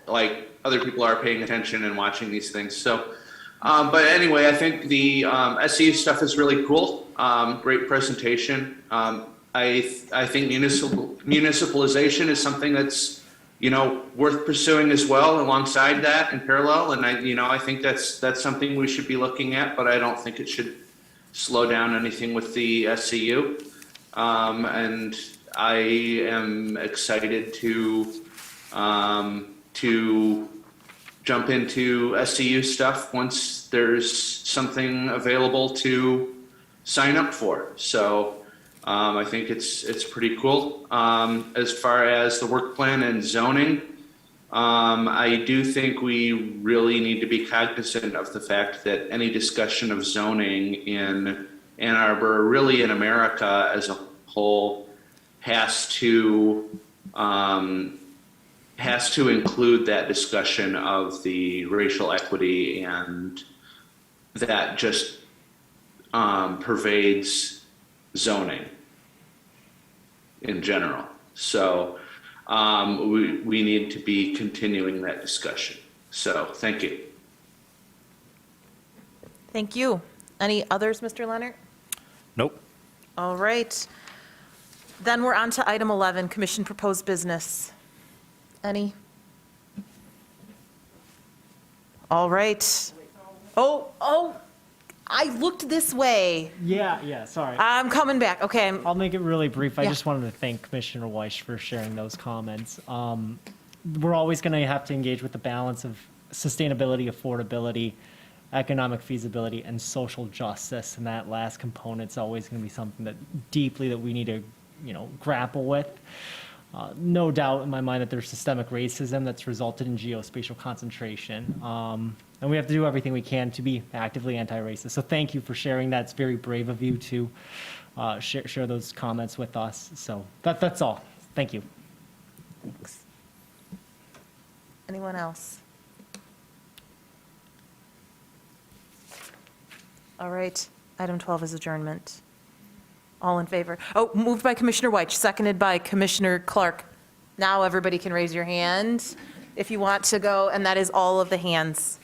like other people are paying attention and watching these things. So, but anyway, I think the SEU stuff is really cool. Great presentation. I think municipalization is something that's worth pursuing as well alongside that in parallel. And I think that's something we should be looking at, but I don't think it should slow down anything with the SCU. And I am excited to jump into SCU stuff once there's something available to sign up for. So I think it's pretty cool. As far as the work plan and zoning, I do think we really need to be cognizant of the fact that any discussion of zoning in Ann Arbor, really in America as a whole, has to include that discussion of the racial equity, and that just pervades zoning in general. So we need to be continuing that discussion. So thank you. Thank you. Any others, Mr. Leonard? Nope. All right. Then we're on to item 11, Commission Proposed Business. Any? All right. Oh, I looked this way. Yeah, sorry. I'm coming back. Okay. I'll make it really brief. I Yeah. just wanted to thank Commissioner Weiss for sharing those comments. We're always going to have to engage with the balance of sustainability, affordability, economic feasibility, and social justice. And that last component is always going to be something that we need to, grapple with. No doubt in my mind that there's systemic racism that's resulted in geospatial concentration. And we have to do everything we can to be actively anti-racist. So thank you for sharing that. It's very brave of you to share those comments with us. So that's all. Thank you. Thanks. Anyone else? All right. Item 12 is adjournment. All in favor? Oh, moved by Commissioner White, seconded by Commissioner Clark. Now everybody can raise your hand if you want to go, and that is all of the hands.